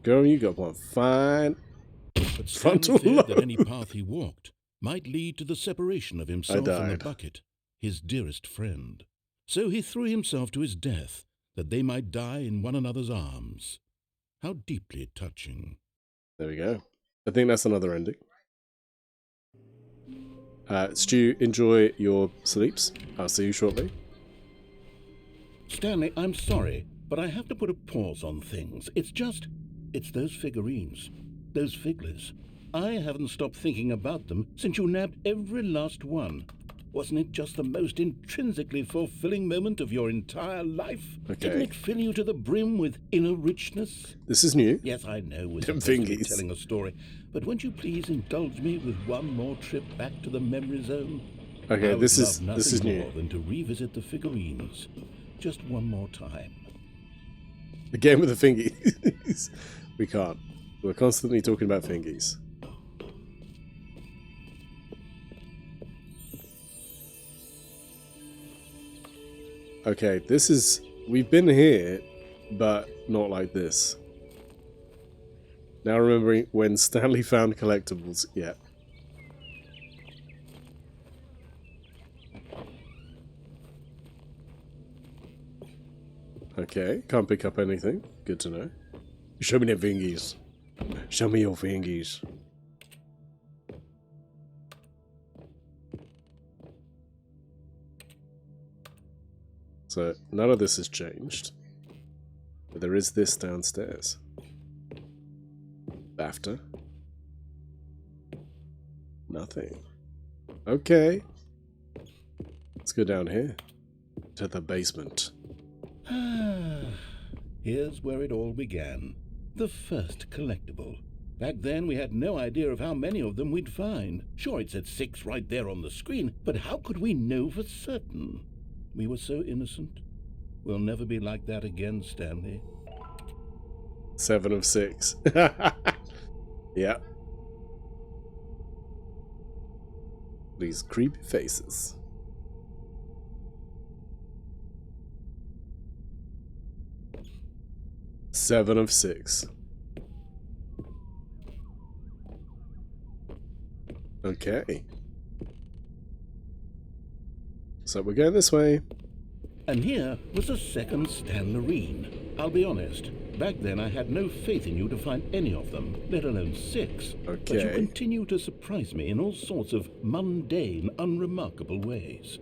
Girl, you got one fine. But Stanley Frontal feared that lobe. any path he walked might lead to the separation of himself and the died. bucket, his dearest friend. So he threw himself to his death, that they might die in one another's arms. How deeply touching. There we go. I think that's another ending. Stu, enjoy your sleeps. I'll see you shortly. Stanley, I'm sorry, but I have to put a pause on things. It's those figurines, those figglers. I haven't stopped thinking about them since you nabbed every last one. Wasn't it just the most intrinsically fulfilling moment of your entire life? Okay. Didn't it fill you to the brim with inner richness? This is new. Yes, I know we're Them supposed to be thingies. telling a story, but won't you please indulge me with one more trip back to the memory zone? Okay, I would this love is nothing new. more than to revisit the figurines, just one more time. The game with the fingies. We can't. We're constantly talking about fingies. Okay, this is... We've been here, but not like this. Now remembering when Stanley found collectibles. Yeah. Okay, can't pick up anything. Good to know. Show me the fingies. Show me your fingies. So, none of this has changed. But there is this downstairs. BAFTA. Nothing. Okay. Let's go down here. To the basement. Here's where it all began. The first collectible. Back then, we had no idea of how many of them we'd find. Sure, it said 6 right there on the screen, but how could we know for certain? We were so innocent. We'll never be like that again, Stanley. 7 of 6. Yeah. These creepy faces. Seven of 6. Okay. So we're going this way. And here was a second Stanlerine. I'll be honest, back then I had no faith in you to find any of them, let alone 6. But you Okay. continue to surprise me in all sorts of mundane, unremarkable ways.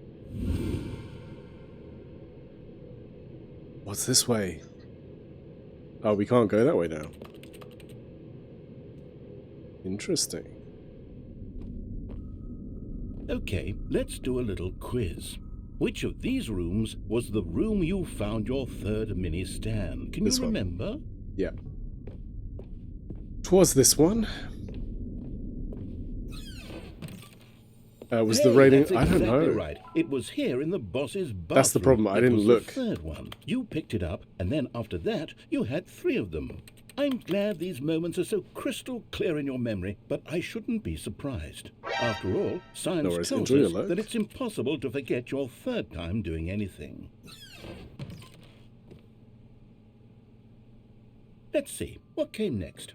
What's this way? Oh, we can't go that way now. Interesting. Okay, let's do a little quiz. Which of these rooms was the room you found your third mini Stan? Can This you one. remember? Yeah. Twas this one. Was the Hey, rating? that's I don't exactly know. right. It was here in the boss's bathroom. That's the problem, I It didn't was look. The third one. You picked it up, and then after that, you had 3 of them. I'm glad these moments are so crystal clear in your memory, but I shouldn't be surprised. After all, No science worries. tells Enjoy your us look. that it's impossible to forget your third time doing anything. Let's see, what came next?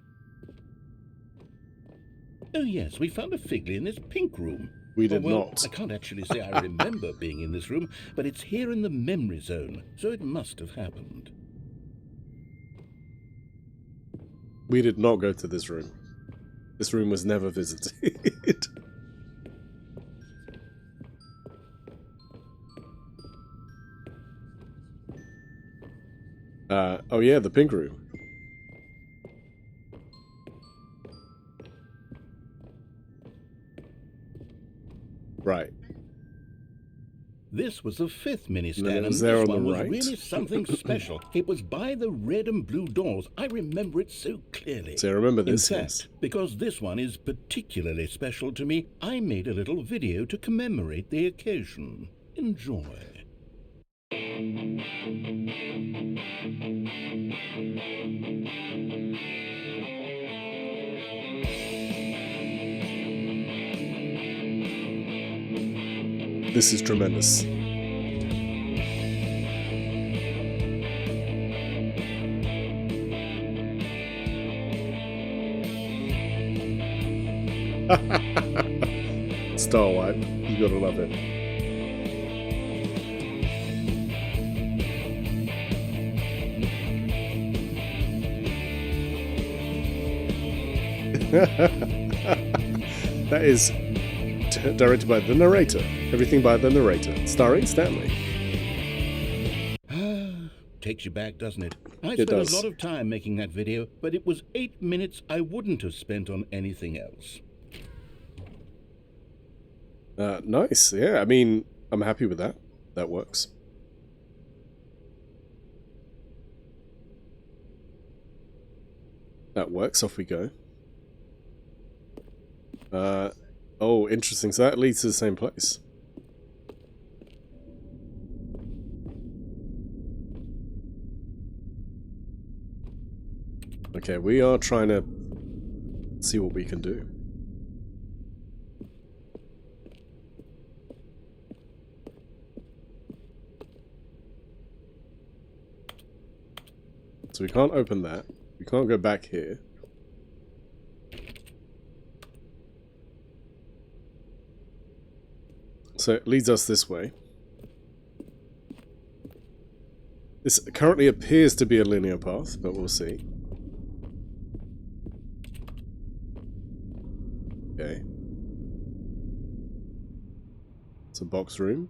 Oh yes, we found a Figley in this pink room. We did well, not. I can't actually say I remember being in this room, but it's here in the memory zone, so it must have happened. We did not go to this room. This room was never visited. Oh yeah, the pink room. Right. This was the 5th mini And then Stan, it and was this there on the one was right. really something special. It was by the red and blue doors. I remember it so clearly. So I remember this. In Yes. fact, because this one is particularly special to me, I made a little video to commemorate the occasion. Enjoy. This is tremendous. Star Wipe. You gotta love it. That is directed by the narrator. Everything by the narrator. Starring Stanley. Takes you back, doesn't it? I It spent does. a lot of time making that video, but it was 8 minutes I wouldn't have spent on anything else. Nice. Yeah, I mean, I'm happy with that. That works. That works. Off we go. Oh, interesting. So that leads to the same place. Okay, we are trying to see what we can do. So we can't open that. We can't go back here. So it leads us this way. This currently appears to be a linear path, but we'll see. Okay. It's a box room.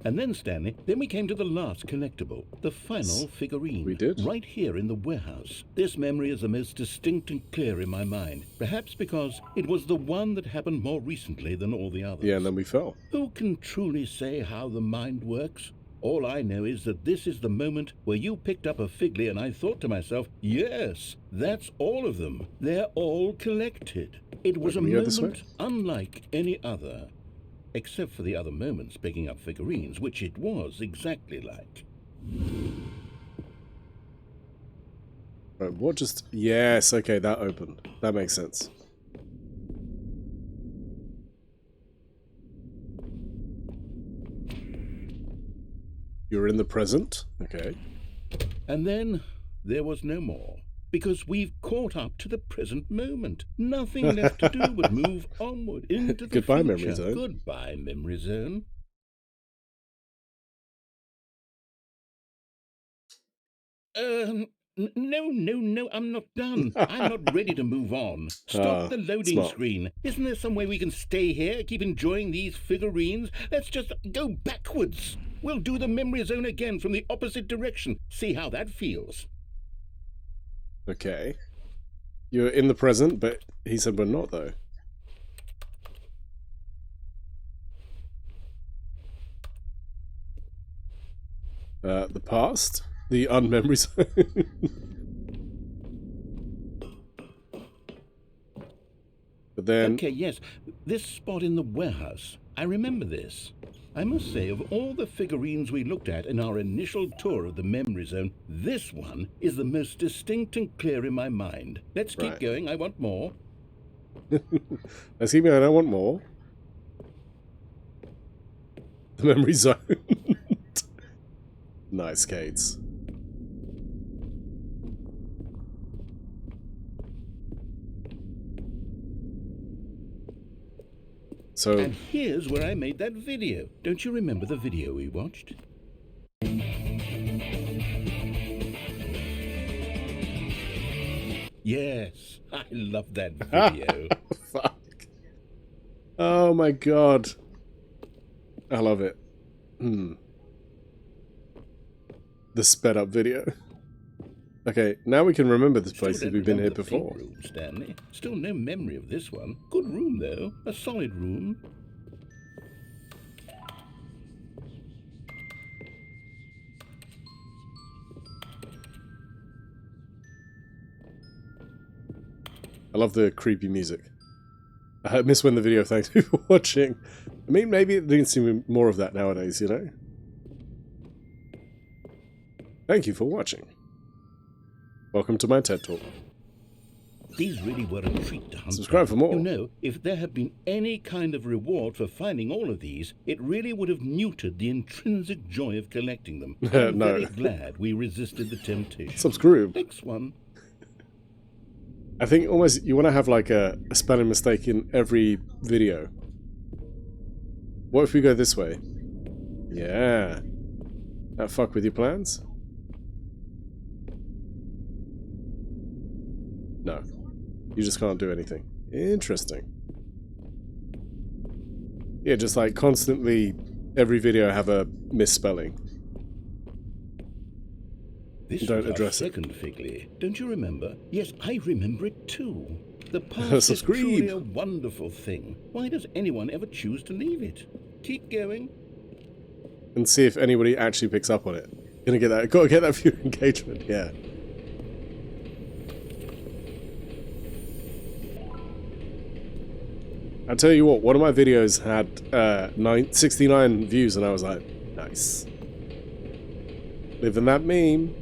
And then, Stanley, then we came to the last collectible, the final figurine. We did? Right here in the warehouse. This memory is the most distinct and clear in my mind, perhaps because it was the one that happened more recently than all the others. Yeah, and then we fell. Who can truly say how the mind works? All I know is that this is the moment where you picked up a Figley and I thought to myself, yes, that's all of them. They're all collected. It was a moment unlike any other. Except for the other moments picking up figurines, which it was exactly like. Right, what just... Yes, okay, that opened. That makes sense. You're in the present? Okay. And then there was no more. Because we've caught up to the present moment. Nothing left to do but move onward into the Goodbye, future. Memory Zone. Goodbye, Memory Zone. No, I'm not done. I'm not ready to move on. Stop the loading smart. screen. Isn't there some way we can stay here, keep enjoying these figurines? Let's just go backwards. We'll do the Memory Zone again from the opposite direction. See how that feels. Okay. You're in the present, but he said we're not, though. The past? The unmemory zone? But then... Okay, yes. This spot in the warehouse. I remember this. I must say, of all the figurines we looked at in our initial tour of the Memory Zone, this one is the most distinct and clear in my mind. Let's keep going. I want more. Let's keep going. I want more. The Memory Zone. Nice, Cates. So, and here's where I made that video. Don't you remember the video we watched? Yes, I love that video. Fuck. Oh my god. I love it. The sped up video. Okay, now we can remember this place because we've been here before. Room, Stanley. Still no memory of this one. Good room, though. A solid room. I love the creepy music. I miss when the video thanks you for watching. I mean, maybe it needs to be more of that nowadays, you know? Thank you for watching. Welcome to my TED Talk. These really were a treat to hunt. Subscribe for more. You know, if there had been any kind of reward for finding all of these, it really would have muted the intrinsic joy of collecting them. I'm very glad we resisted the temptation. Subscribe. Next one. I think almost you want to have like a spelling mistake in every video. What if we go this way? Yeah. That fuck with your plans? No. You just can't do anything. Interesting. Yeah, just like constantly every video have a misspelling. This Don't was address our it. second Figley. Don't you remember? Yes, I remember it too. The past is Subscribe. truly a wonderful thing. Why does anyone ever choose to leave it? Keep going. And see if anybody actually picks up on it. Gotta get that viewer engagement, yeah. I'll tell you what, one of my videos had 69 views and I was like, nice. Living that meme.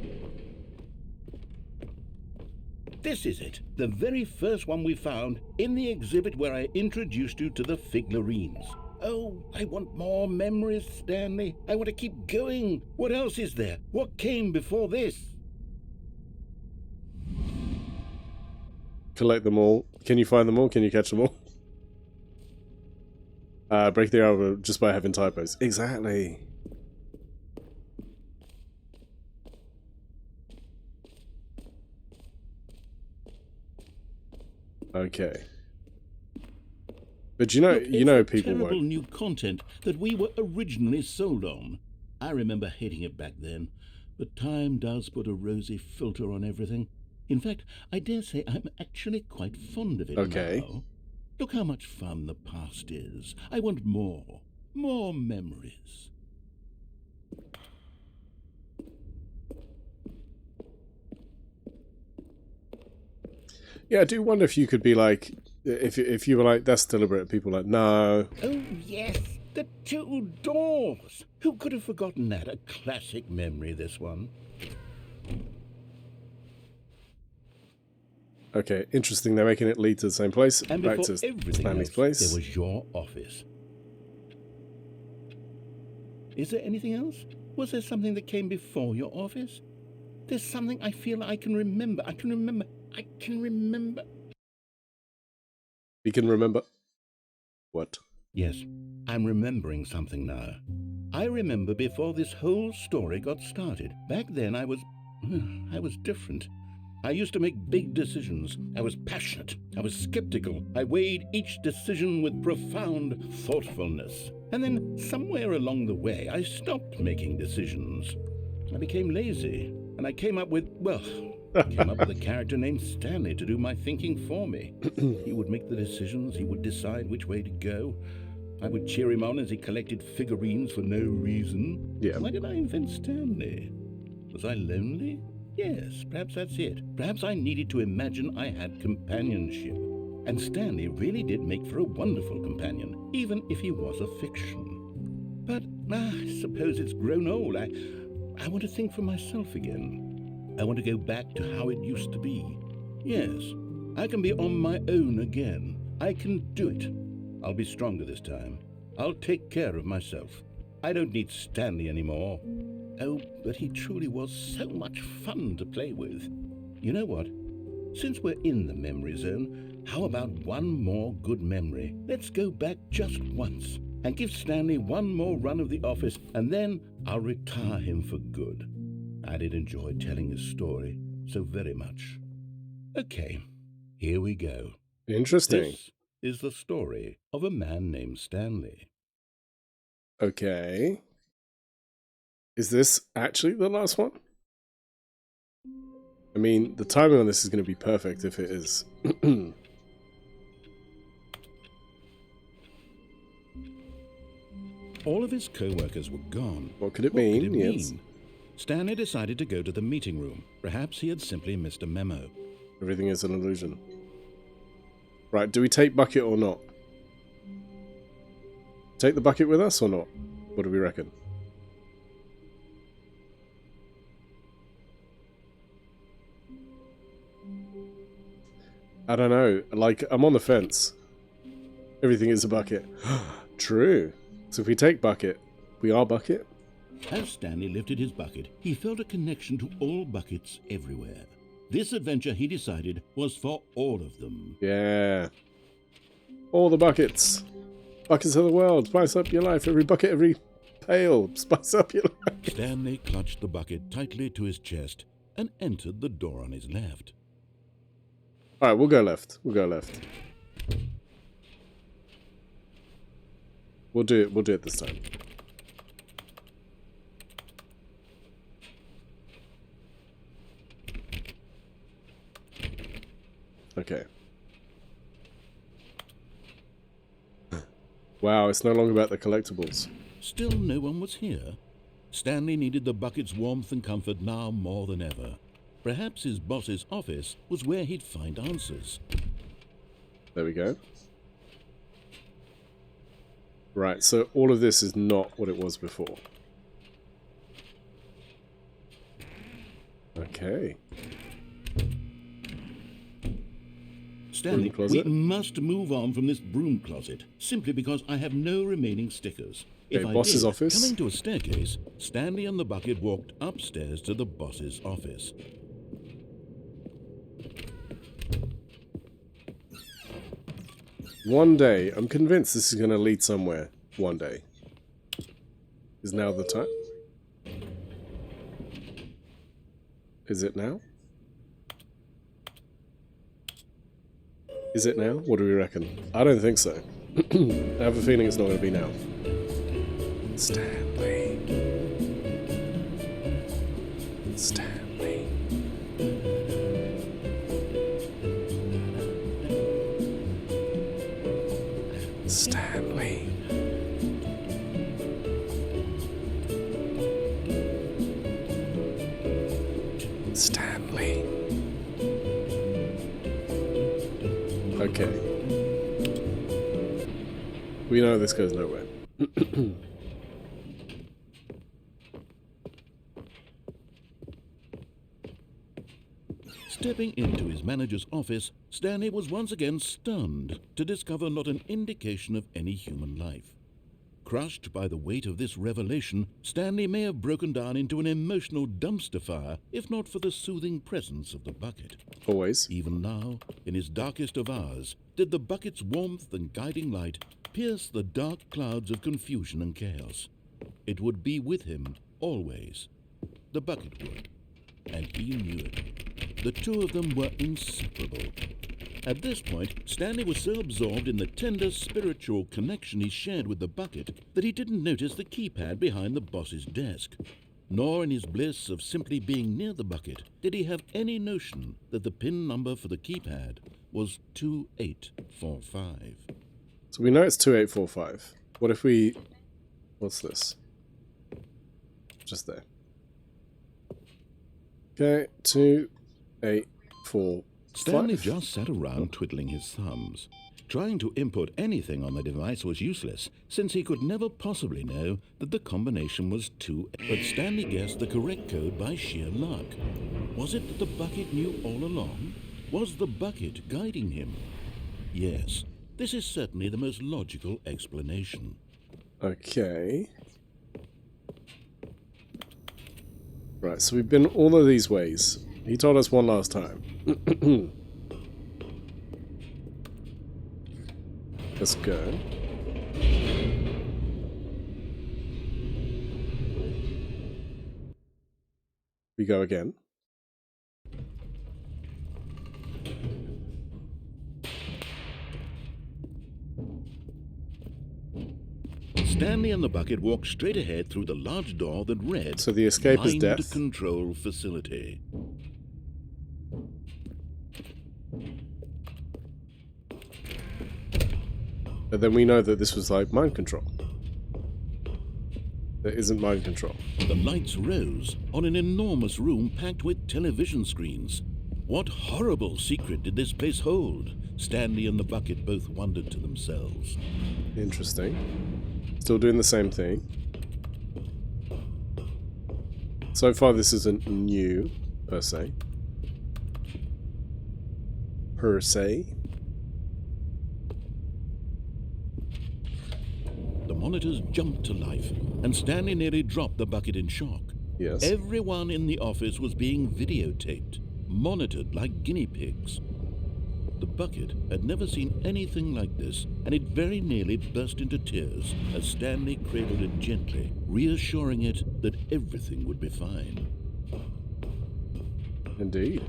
This is it. The very first one we found in the exhibit where I introduced you to the figurines. Oh, I want more memories, Stanley. I want to keep going. What else is there? What came before this? Collect them all. Can you find them all? Can you catch them all? Break the album just by having typos. Exactly. Okay. But you know, Look, people terrible won't. new content that we were originally sold on. I remember hating it back then, but time does put a rosy filter on everything. In fact, I dare say I'm actually quite fond of it Okay. now. Look how much fun the past is. I want more memories. Yeah, I do wonder if you could be like, if you were like, that's deliberate. People are like, no. Oh, yes, the two doors. Who could have forgotten that? A classic memory, this one. Okay, interesting. They're making it lead to the same place. And Back before to everything Stanley's else, place. there was your office. Is there anything else? Was there something that came before your office? There's something I feel I can remember. I can remember. You can remember. What? Yes, I'm remembering something now. I remember before this whole story got started. Back then I was different. I used to make big decisions. I was passionate. I was skeptical. I weighed each decision with profound thoughtfulness. And then somewhere along the way, I stopped making decisions. I became lazy, and I came up with a character named Stanley to do my thinking for me. He would make the decisions. He would decide which way to go. I would cheer him on as he collected figurines for no reason. Yeah. Why did I invent Stanley? Was I lonely? Yes, perhaps that's it. Perhaps I needed to imagine I had companionship. And Stanley really did make for a wonderful companion, even if he was a fiction. But I suppose it's grown old. I want to think for myself again. I want to go back to how it used to be. Yes, I can be on my own again. I can do it. I'll be stronger this time. I'll take care of myself. I don't need Stanley anymore. Oh, but he truly was so much fun to play with. You know what? Since we're in the memory zone, how about one more good memory? Let's go back just once and give Stanley one more run of the office, and then I'll retire him for good. I did enjoy telling his story so very much. Okay, here we go. Interesting. This is the story of a man named Stanley. Okay. Is this actually the last one? I mean, the timing on this is going to be perfect if it is. All of his co-workers were gone. What could it What mean? could it Yes. mean? Stanley decided to go to the meeting room. Perhaps he had simply missed a memo. Everything is an illusion. Right, do we take bucket or not? Take the bucket with us or not? What do we reckon? I don't know. Like, I'm on the fence. Everything is a bucket. True. So if we take bucket, we are bucket? As Stanley lifted his bucket, he felt a connection to all buckets everywhere. This adventure, he decided, was for all of them. Yeah. All the buckets. Buckets of the world. Spice up your life. Every bucket, every pail. Spice up your life. Stanley clutched the bucket tightly to his chest and entered the door on his left. Alright, we'll go left. We'll go left. We'll do it this time. Okay. Wow, it's no longer about the collectibles. Still no one was here. Stanley needed the bucket's warmth and comfort now more than ever. Perhaps his boss's office was where he'd find answers. There we go. Right, so all of this is not what it was before. Okay. Stanley, Broom we closet? must move on from this broom closet, simply because I have no remaining stickers. If Okay, I boss's did, office. coming to a staircase, Stanley and the bucket walked upstairs to the boss's office. One day, I'm convinced this is going to lead somewhere. One day. Is now the time? Is it now? Is it now? What do we reckon? I don't think so. I have a feeling it's not going to be now. Stanley. Stanley. Stanley. Stanley. Okay. We know this goes nowhere. Stepping into his manager's office, Stanley was once again stunned to discover not an indication of any human life. Crushed by the weight of this revelation, Stanley may have broken down into an emotional dumpster fire if not for the soothing presence of the bucket. Always. Even now, in his darkest of hours, did the bucket's warmth and guiding light pierce the dark clouds of confusion and chaos. It would be with him always. The bucket would. And he knew it. The two of them were inseparable. At this point, Stanley was so absorbed in the tender spiritual connection he shared with the bucket that he didn't notice the keypad behind the boss's desk. Nor in his bliss of simply being near the bucket did he have any notion that the PIN number for the keypad was 2845. So we know it's 2845. What if we... What's this? Just there. Okay, 2845. Stanley just sat around twiddling his thumbs. Trying to input anything on the device was useless, since he could never possibly know that the combination was 2. But Stanley guessed the correct code by sheer luck. Was it that the bucket knew all along? Was the bucket guiding him? Yes, this is certainly the most logical explanation. Okay. Right, so we've been all of these ways. He told us one last time. Let's go. We go again. Stanley and the bucket walked straight ahead through the large door that read, So the escape is Mind death. Control Facility. But then we know that this was like mind control. There isn't mind control. The lights rose on an enormous room packed with television screens. What horrible secret did this place hold? Stanley and the bucket both wondered to themselves. Interesting. Still doing the same thing. So far this isn't new, per se. Per se. The monitors jumped to life, and Stanley nearly dropped the bucket in shock. Yes. Everyone in the office was being videotaped, monitored like guinea pigs. The bucket had never seen anything like this, and it very nearly burst into tears as Stanley cradled it gently, reassuring it that everything would be fine. Indeed.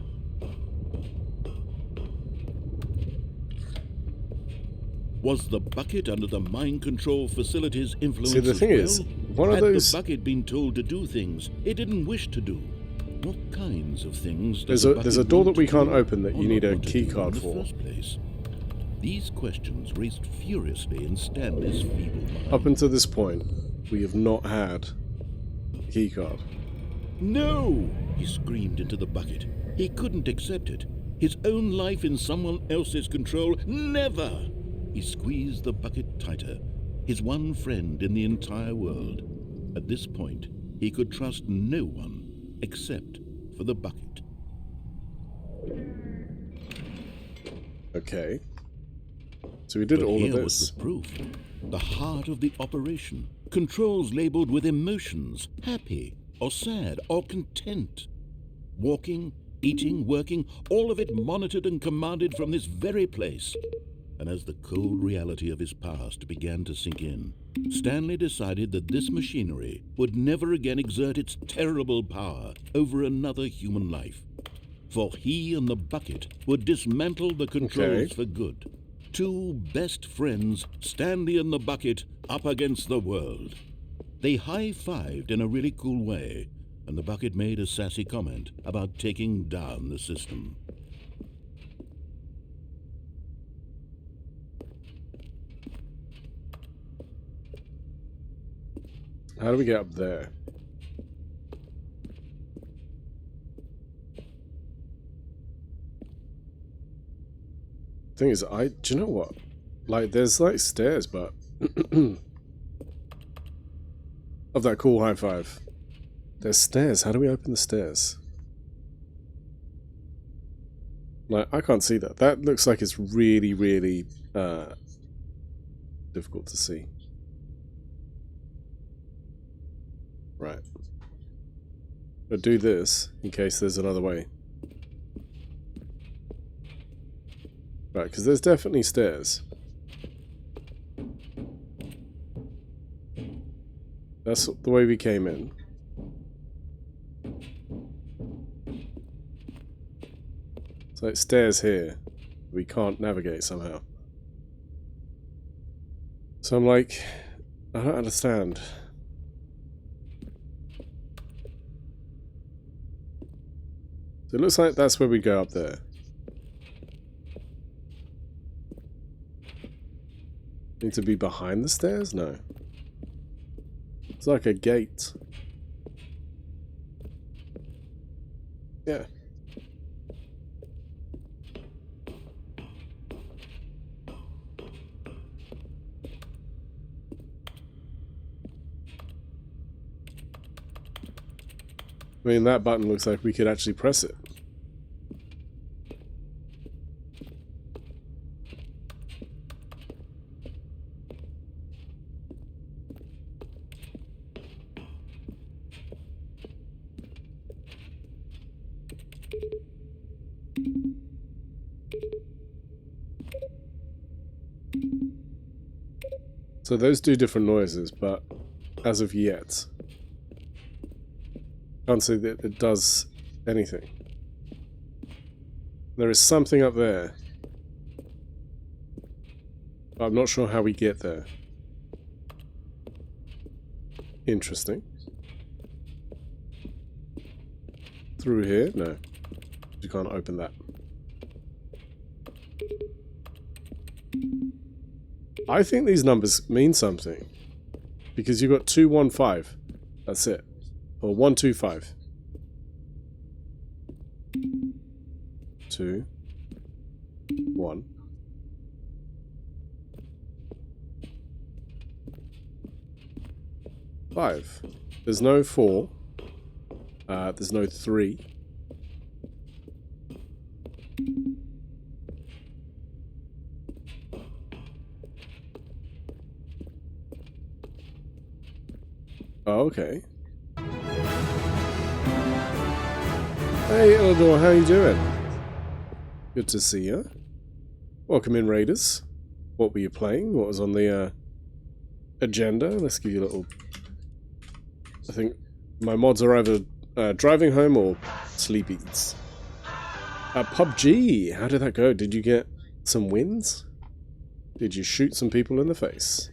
Was the bucket under the mind control facility's influence See, the thing as is, well? one of Had those... the bucket been told to do things it didn't wish to do? What kinds of things does There's a bucket door want that we to can't do open that or you need not a want to key do card in the for. first place? These questions raced furiously in Stanley's feeble mind. Up until this point, we have not had a keycard. No! He screamed into the bucket. He couldn't accept it. His own life in someone else's control? Never! He squeezed the bucket tighter. His one friend in the entire world. At this point, he could trust no one except for the bucket. Okay. So we did all of Here this. was the proof. The heart of the operation. Controls labeled with emotions. Happy, or sad, or content. Walking, eating, working, all of it monitored and commanded from this very place. And as the cold reality of his past began to sink in, Stanley decided that this machinery would never again exert its terrible power over another human life. For he and the bucket would dismantle the controls for good. Two best friends, Stanley and the bucket, up against the world. They high-fived in a really cool way, and the bucket made a sassy comment about taking down the system. How do we get up there? Thing is, do you know what? Like, there's like stairs, but of that cool high five. There's stairs. How do we open the stairs? Like, I can't see that. That looks like it's really, really difficult to see. Right. But do this in case there's another way. Right, because there's definitely stairs. That's the way we came in. It's like stairs here. We can't navigate somehow. So I'm like, I don't understand. So it looks like that's where we go up there. Need to be behind the stairs? No. It's like a gate. Yeah. I mean, that button looks like we could actually press it. So those do different noises, but as of yet, can't say that it does anything. There is something up there, but I'm not sure how we get there. Interesting. Through here? No. You can't open that. I think these numbers mean something. Because you've got 215. That's it. Or 125. 2 1 5. There's no 4. There's no 3. Oh, okay. Hey, Elador, how you doing? Good to see you. Welcome in, Raiders. What were you playing? What was on the agenda? Let's give you a little... I think my mods are either driving home or sleepies. PUBG, how did that go? Did you get some wins? Did you shoot some people in the face?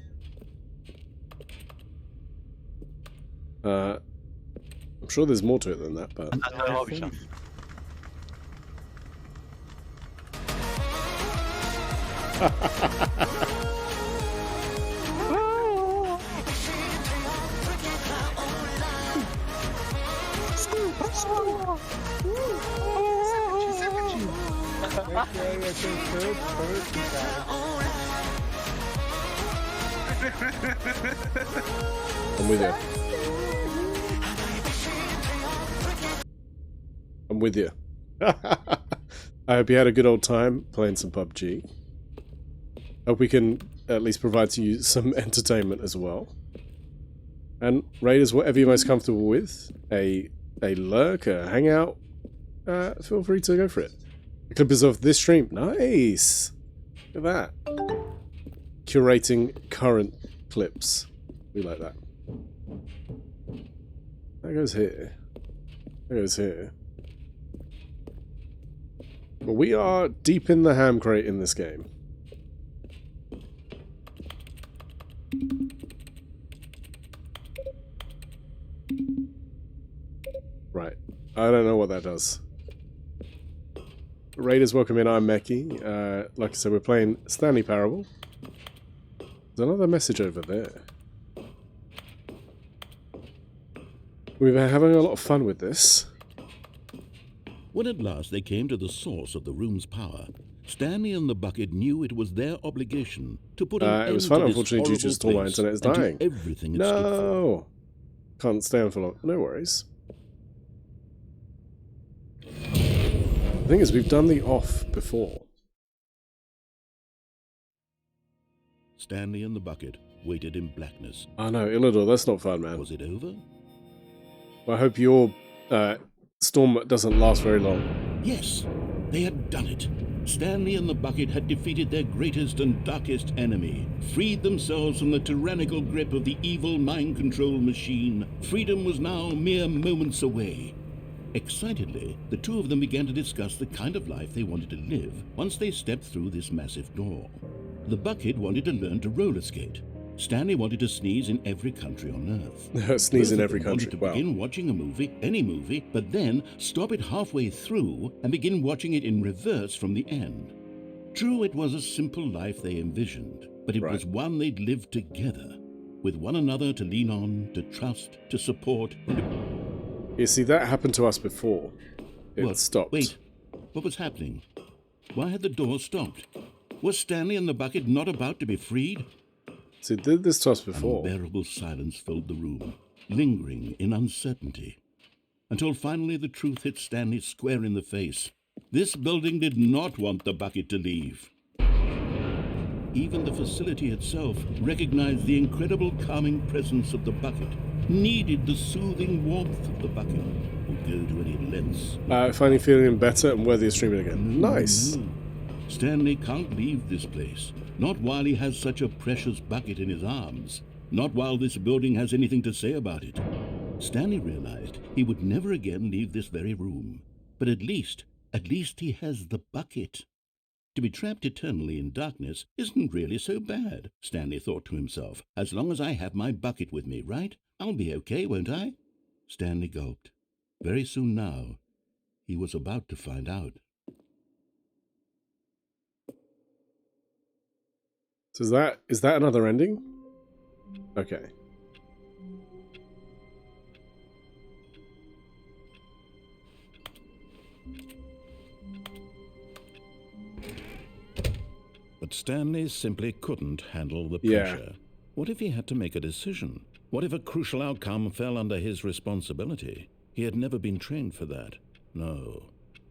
I'm sure there's more to it than that, but... I'm with you. I'm with you. I hope you had a good old time playing some PUBG. Hope we can at least provide you some entertainment as well. And Raiders, whatever you're most comfortable with, a lurk, a hangout, feel free to go for it. The clip is of this stream. Nice! Look at that. Curating current clips. We like that. That goes here. That goes here. But we are deep in the ham crate in this game. Right. I don't know what that does. Raiders, welcome in. I'm Meki. Like I said, we're playing Stanley Parable. There's another message over there. We've been having a lot of fun with this. When at last they came to the source of the room's power, Stanley and the bucket knew it was their obligation to put an end it was fun, to this unfortunately, due to just all my horrible internet is place and to dying. everything it stood for. No! Can't stay on for long. No worries. The thing is, we've done the off before. Stanley and the bucket waited in blackness. Oh no, Illidor, that's not fun, man. Was it over? Well, I hope your storm doesn't last very long. Yes, they had done it. Stanley and the bucket had defeated their greatest and darkest enemy, freed themselves from the tyrannical grip of the evil mind control machine. Freedom was now mere moments away. Excitedly, the two of them began to discuss the kind of life they wanted to live once they stepped through this massive door. The bucket wanted to learn to roller skate. Stanley wanted to sneeze in every country on Earth. Sneeze in Both of every them country. wanted to Wow. begin watching a movie, any movie, but then stop it halfway through and begin watching it in reverse from the end. True, it was a simple life they envisioned, but it Right. was one they'd lived together, with one another to lean on, to trust, to support. You see, that happened to us before. It What? stopped. Wait, what was happening? Why had the door stopped? Was Stanley and the bucket not about to be freed? See, it did this to us before. Unbearable silence filled the room, lingering in uncertainty, until finally the truth hit Stanley square in the face. This building did not want the bucket to leave. Even the facility itself recognized the incredible calming presence of the bucket, needed the soothing warmth of the bucket, would go to any lengths. Finally feeling better and worthy of streaming again. Nice. No. Stanley can't leave this place, not while he has such a precious bucket in his arms, not while this building has anything to say about it. Stanley realized he would never again leave this very room, but at least he has the bucket. To be trapped eternally in darkness isn't really so bad, Stanley thought to himself. As long as I have my bucket with me, right? I'll be okay, won't I? Stanley gulped. Very soon now, he was about to find out. So is that another ending? Okay. But Stanley simply couldn't handle the Yeah. pressure. What if he had to make a decision? What if a crucial outcome fell under his responsibility? He had never been trained for that. No.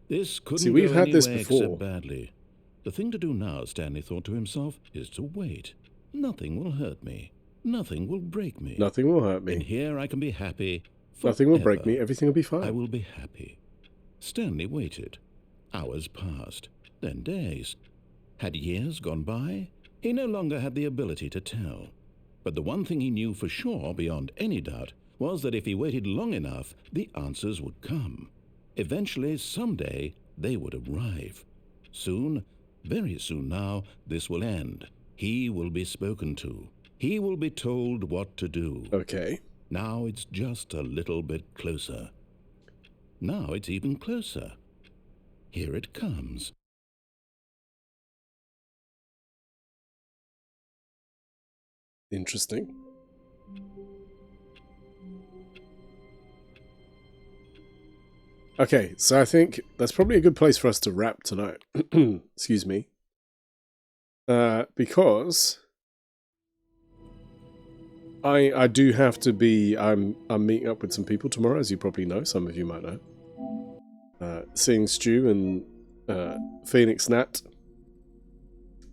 This couldn't See, we've go had this anywhere before. except badly. The thing to do now, Stanley thought to himself, is to wait. Nothing will hurt me. Nothing will break me. Nothing will hurt And me. here I can be happy. Nothing will break forever. me. Everything will be fine. I will be happy. Stanley waited. Hours passed, then days. Had years gone by? He no longer had the ability to tell. But the one thing he knew for sure, beyond any doubt, was that if he waited long enough, the answers would come. Eventually, someday, they would arrive. Soon, very soon now, this will end. He will be spoken to. He will be told what to do. Okay. Now it's just a little bit closer. Now it's even closer. Here it comes. Interesting. Okay, so I think that's probably a good place for us to wrap tonight. Excuse me. Because I do have to be. I'm meeting up with some people tomorrow, as you probably know. Some of you might know. Seeing Stu and Phoenix Nat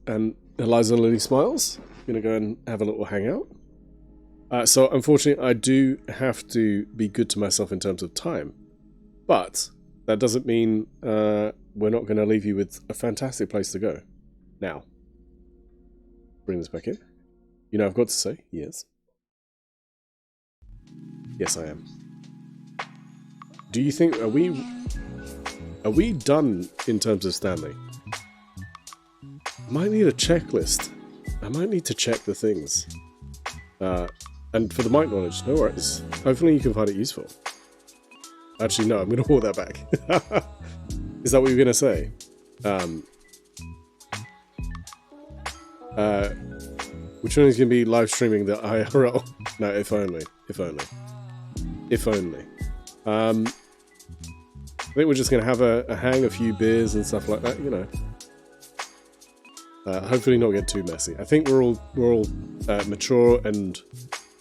and Eliza Lily Smiles. Gonna go and have a little hangout. So unfortunately, I do have to be good to myself in terms of time. But that doesn't mean we're not going to leave you with a fantastic place to go. Now, bring this back in. You know I've got to say yes. Yes, I am. Do you think are we done in terms of Stanley? Might need a checklist. I might need to check the things. And for the mic knowledge, no worries. Hopefully you can find it useful. Actually, no, I'm going to hold that back. Is that what you're going to say? Which one is going to be live streaming the IRL? No, if only. If only. If only. I think we're just going to have a hang, a few beers and stuff like that, you know. Hopefully not get too messy. I think we're all mature and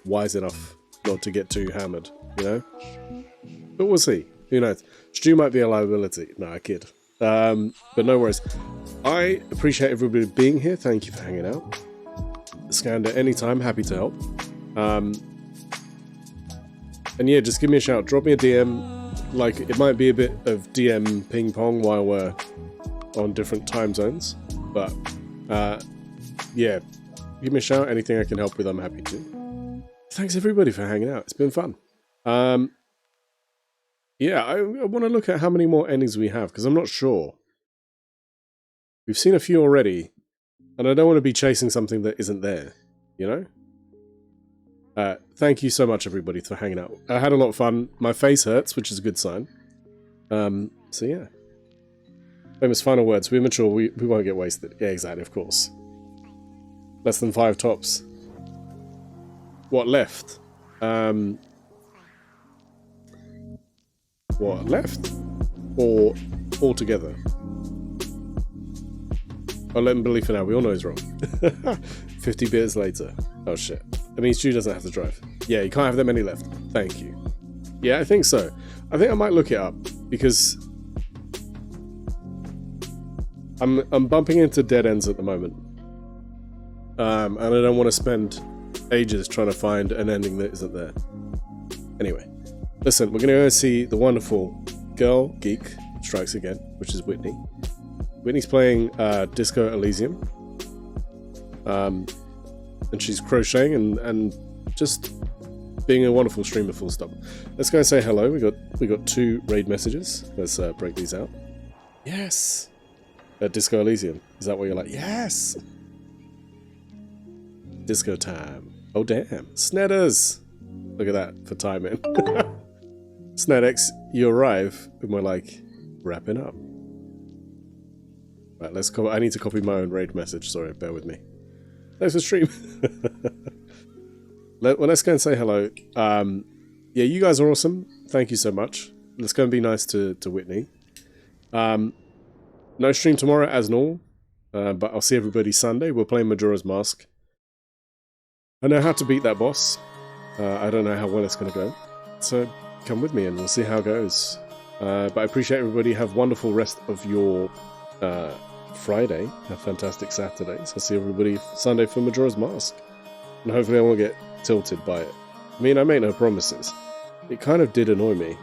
wise enough not to get too hammered, you know? But we'll see. Who knows? Stu might be a liability. No, I kid. But no worries. I appreciate everybody being here. Thank you for hanging out. Scander anytime. Happy to help. And yeah, just give me a shout. Drop me a DM. Like, it might be a bit of DM ping pong while we're on different time zones. But, yeah. Give me a shout. Anything I can help with, I'm happy to. Thanks everybody for hanging out. It's been fun. Yeah, I want to look at how many more endings we have, because I'm not sure. We've seen a few already, and I don't want to be chasing something that isn't there, you know? Thank you so much, everybody, for hanging out. I had a lot of fun. My face hurts, which is a good sign. So yeah. Famous final words. We're mature, we won't get wasted. Yeah, exactly, of course. Less than 5 tops. What left? What, left? Or altogether? I'll let him believe for now. We all know he's wrong. 50 beers later. Oh shit. That means Stu doesn't have to drive. Yeah, you can't have that many left. Thank you. Yeah, I think so. I think I might look it up, because I'm bumping into dead ends at the moment. And I don't want to spend ages trying to find an ending that isn't there. Anyway. Listen, we're going to go see the wonderful Girl Geek Strikes Again, which is Whitney. Whitney's playing Disco Elysium. And she's crocheting and just being a wonderful streamer, full stop. Let's go and say hello. We got 2 raid messages. Let's break these out. Yes! Disco Elysium. Is that what you're like? Yes! Disco time. Oh, damn. Snedders! Look at that for timing. SnedX, you arrive, and we're like, wrapping up. Right, let's I need to copy my own raid message. Sorry, bear with me. Thanks for stream. Let's go and say hello. Yeah, you guys are awesome. Thank you so much. Let's go and be nice to Whitney. No stream tomorrow as normal, but I'll see everybody Sunday. We're playing Majora's Mask. I know how to beat that boss. I don't know how well it's going to go. So come with me and we'll see how it goes. But I appreciate everybody. Have wonderful rest of your Friday. Have fantastic Saturdays. I'll see everybody Sunday for Majora's Mask. And hopefully I won't get tilted by it. I mean, I make no promises. It kind of did annoy me.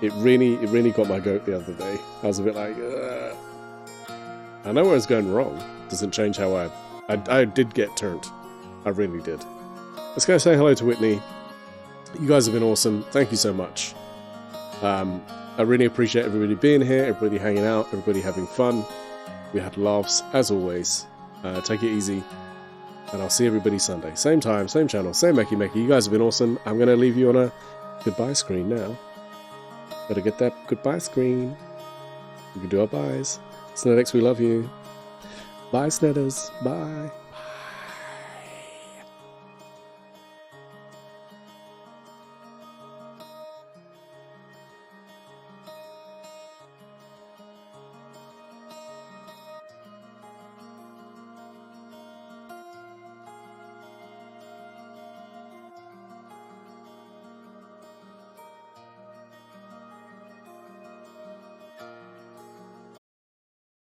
It really got my goat the other day. I was a bit like, ugh. I know where it's going wrong. Doesn't change how I did get turned. I really did. Let's go say hello to Whitney. You guys have been awesome. Thank you so much. I really appreciate everybody being here, everybody hanging out, everybody having fun. We had laughs, as always. Take it easy. And I'll see everybody Sunday. Same time, same channel, same Meki Meki. You guys have been awesome. I'm going to leave you on a goodbye screen now. Gotta get that goodbye screen. We can do our byes. SnedX, we love you. Bye, Snitters. Bye.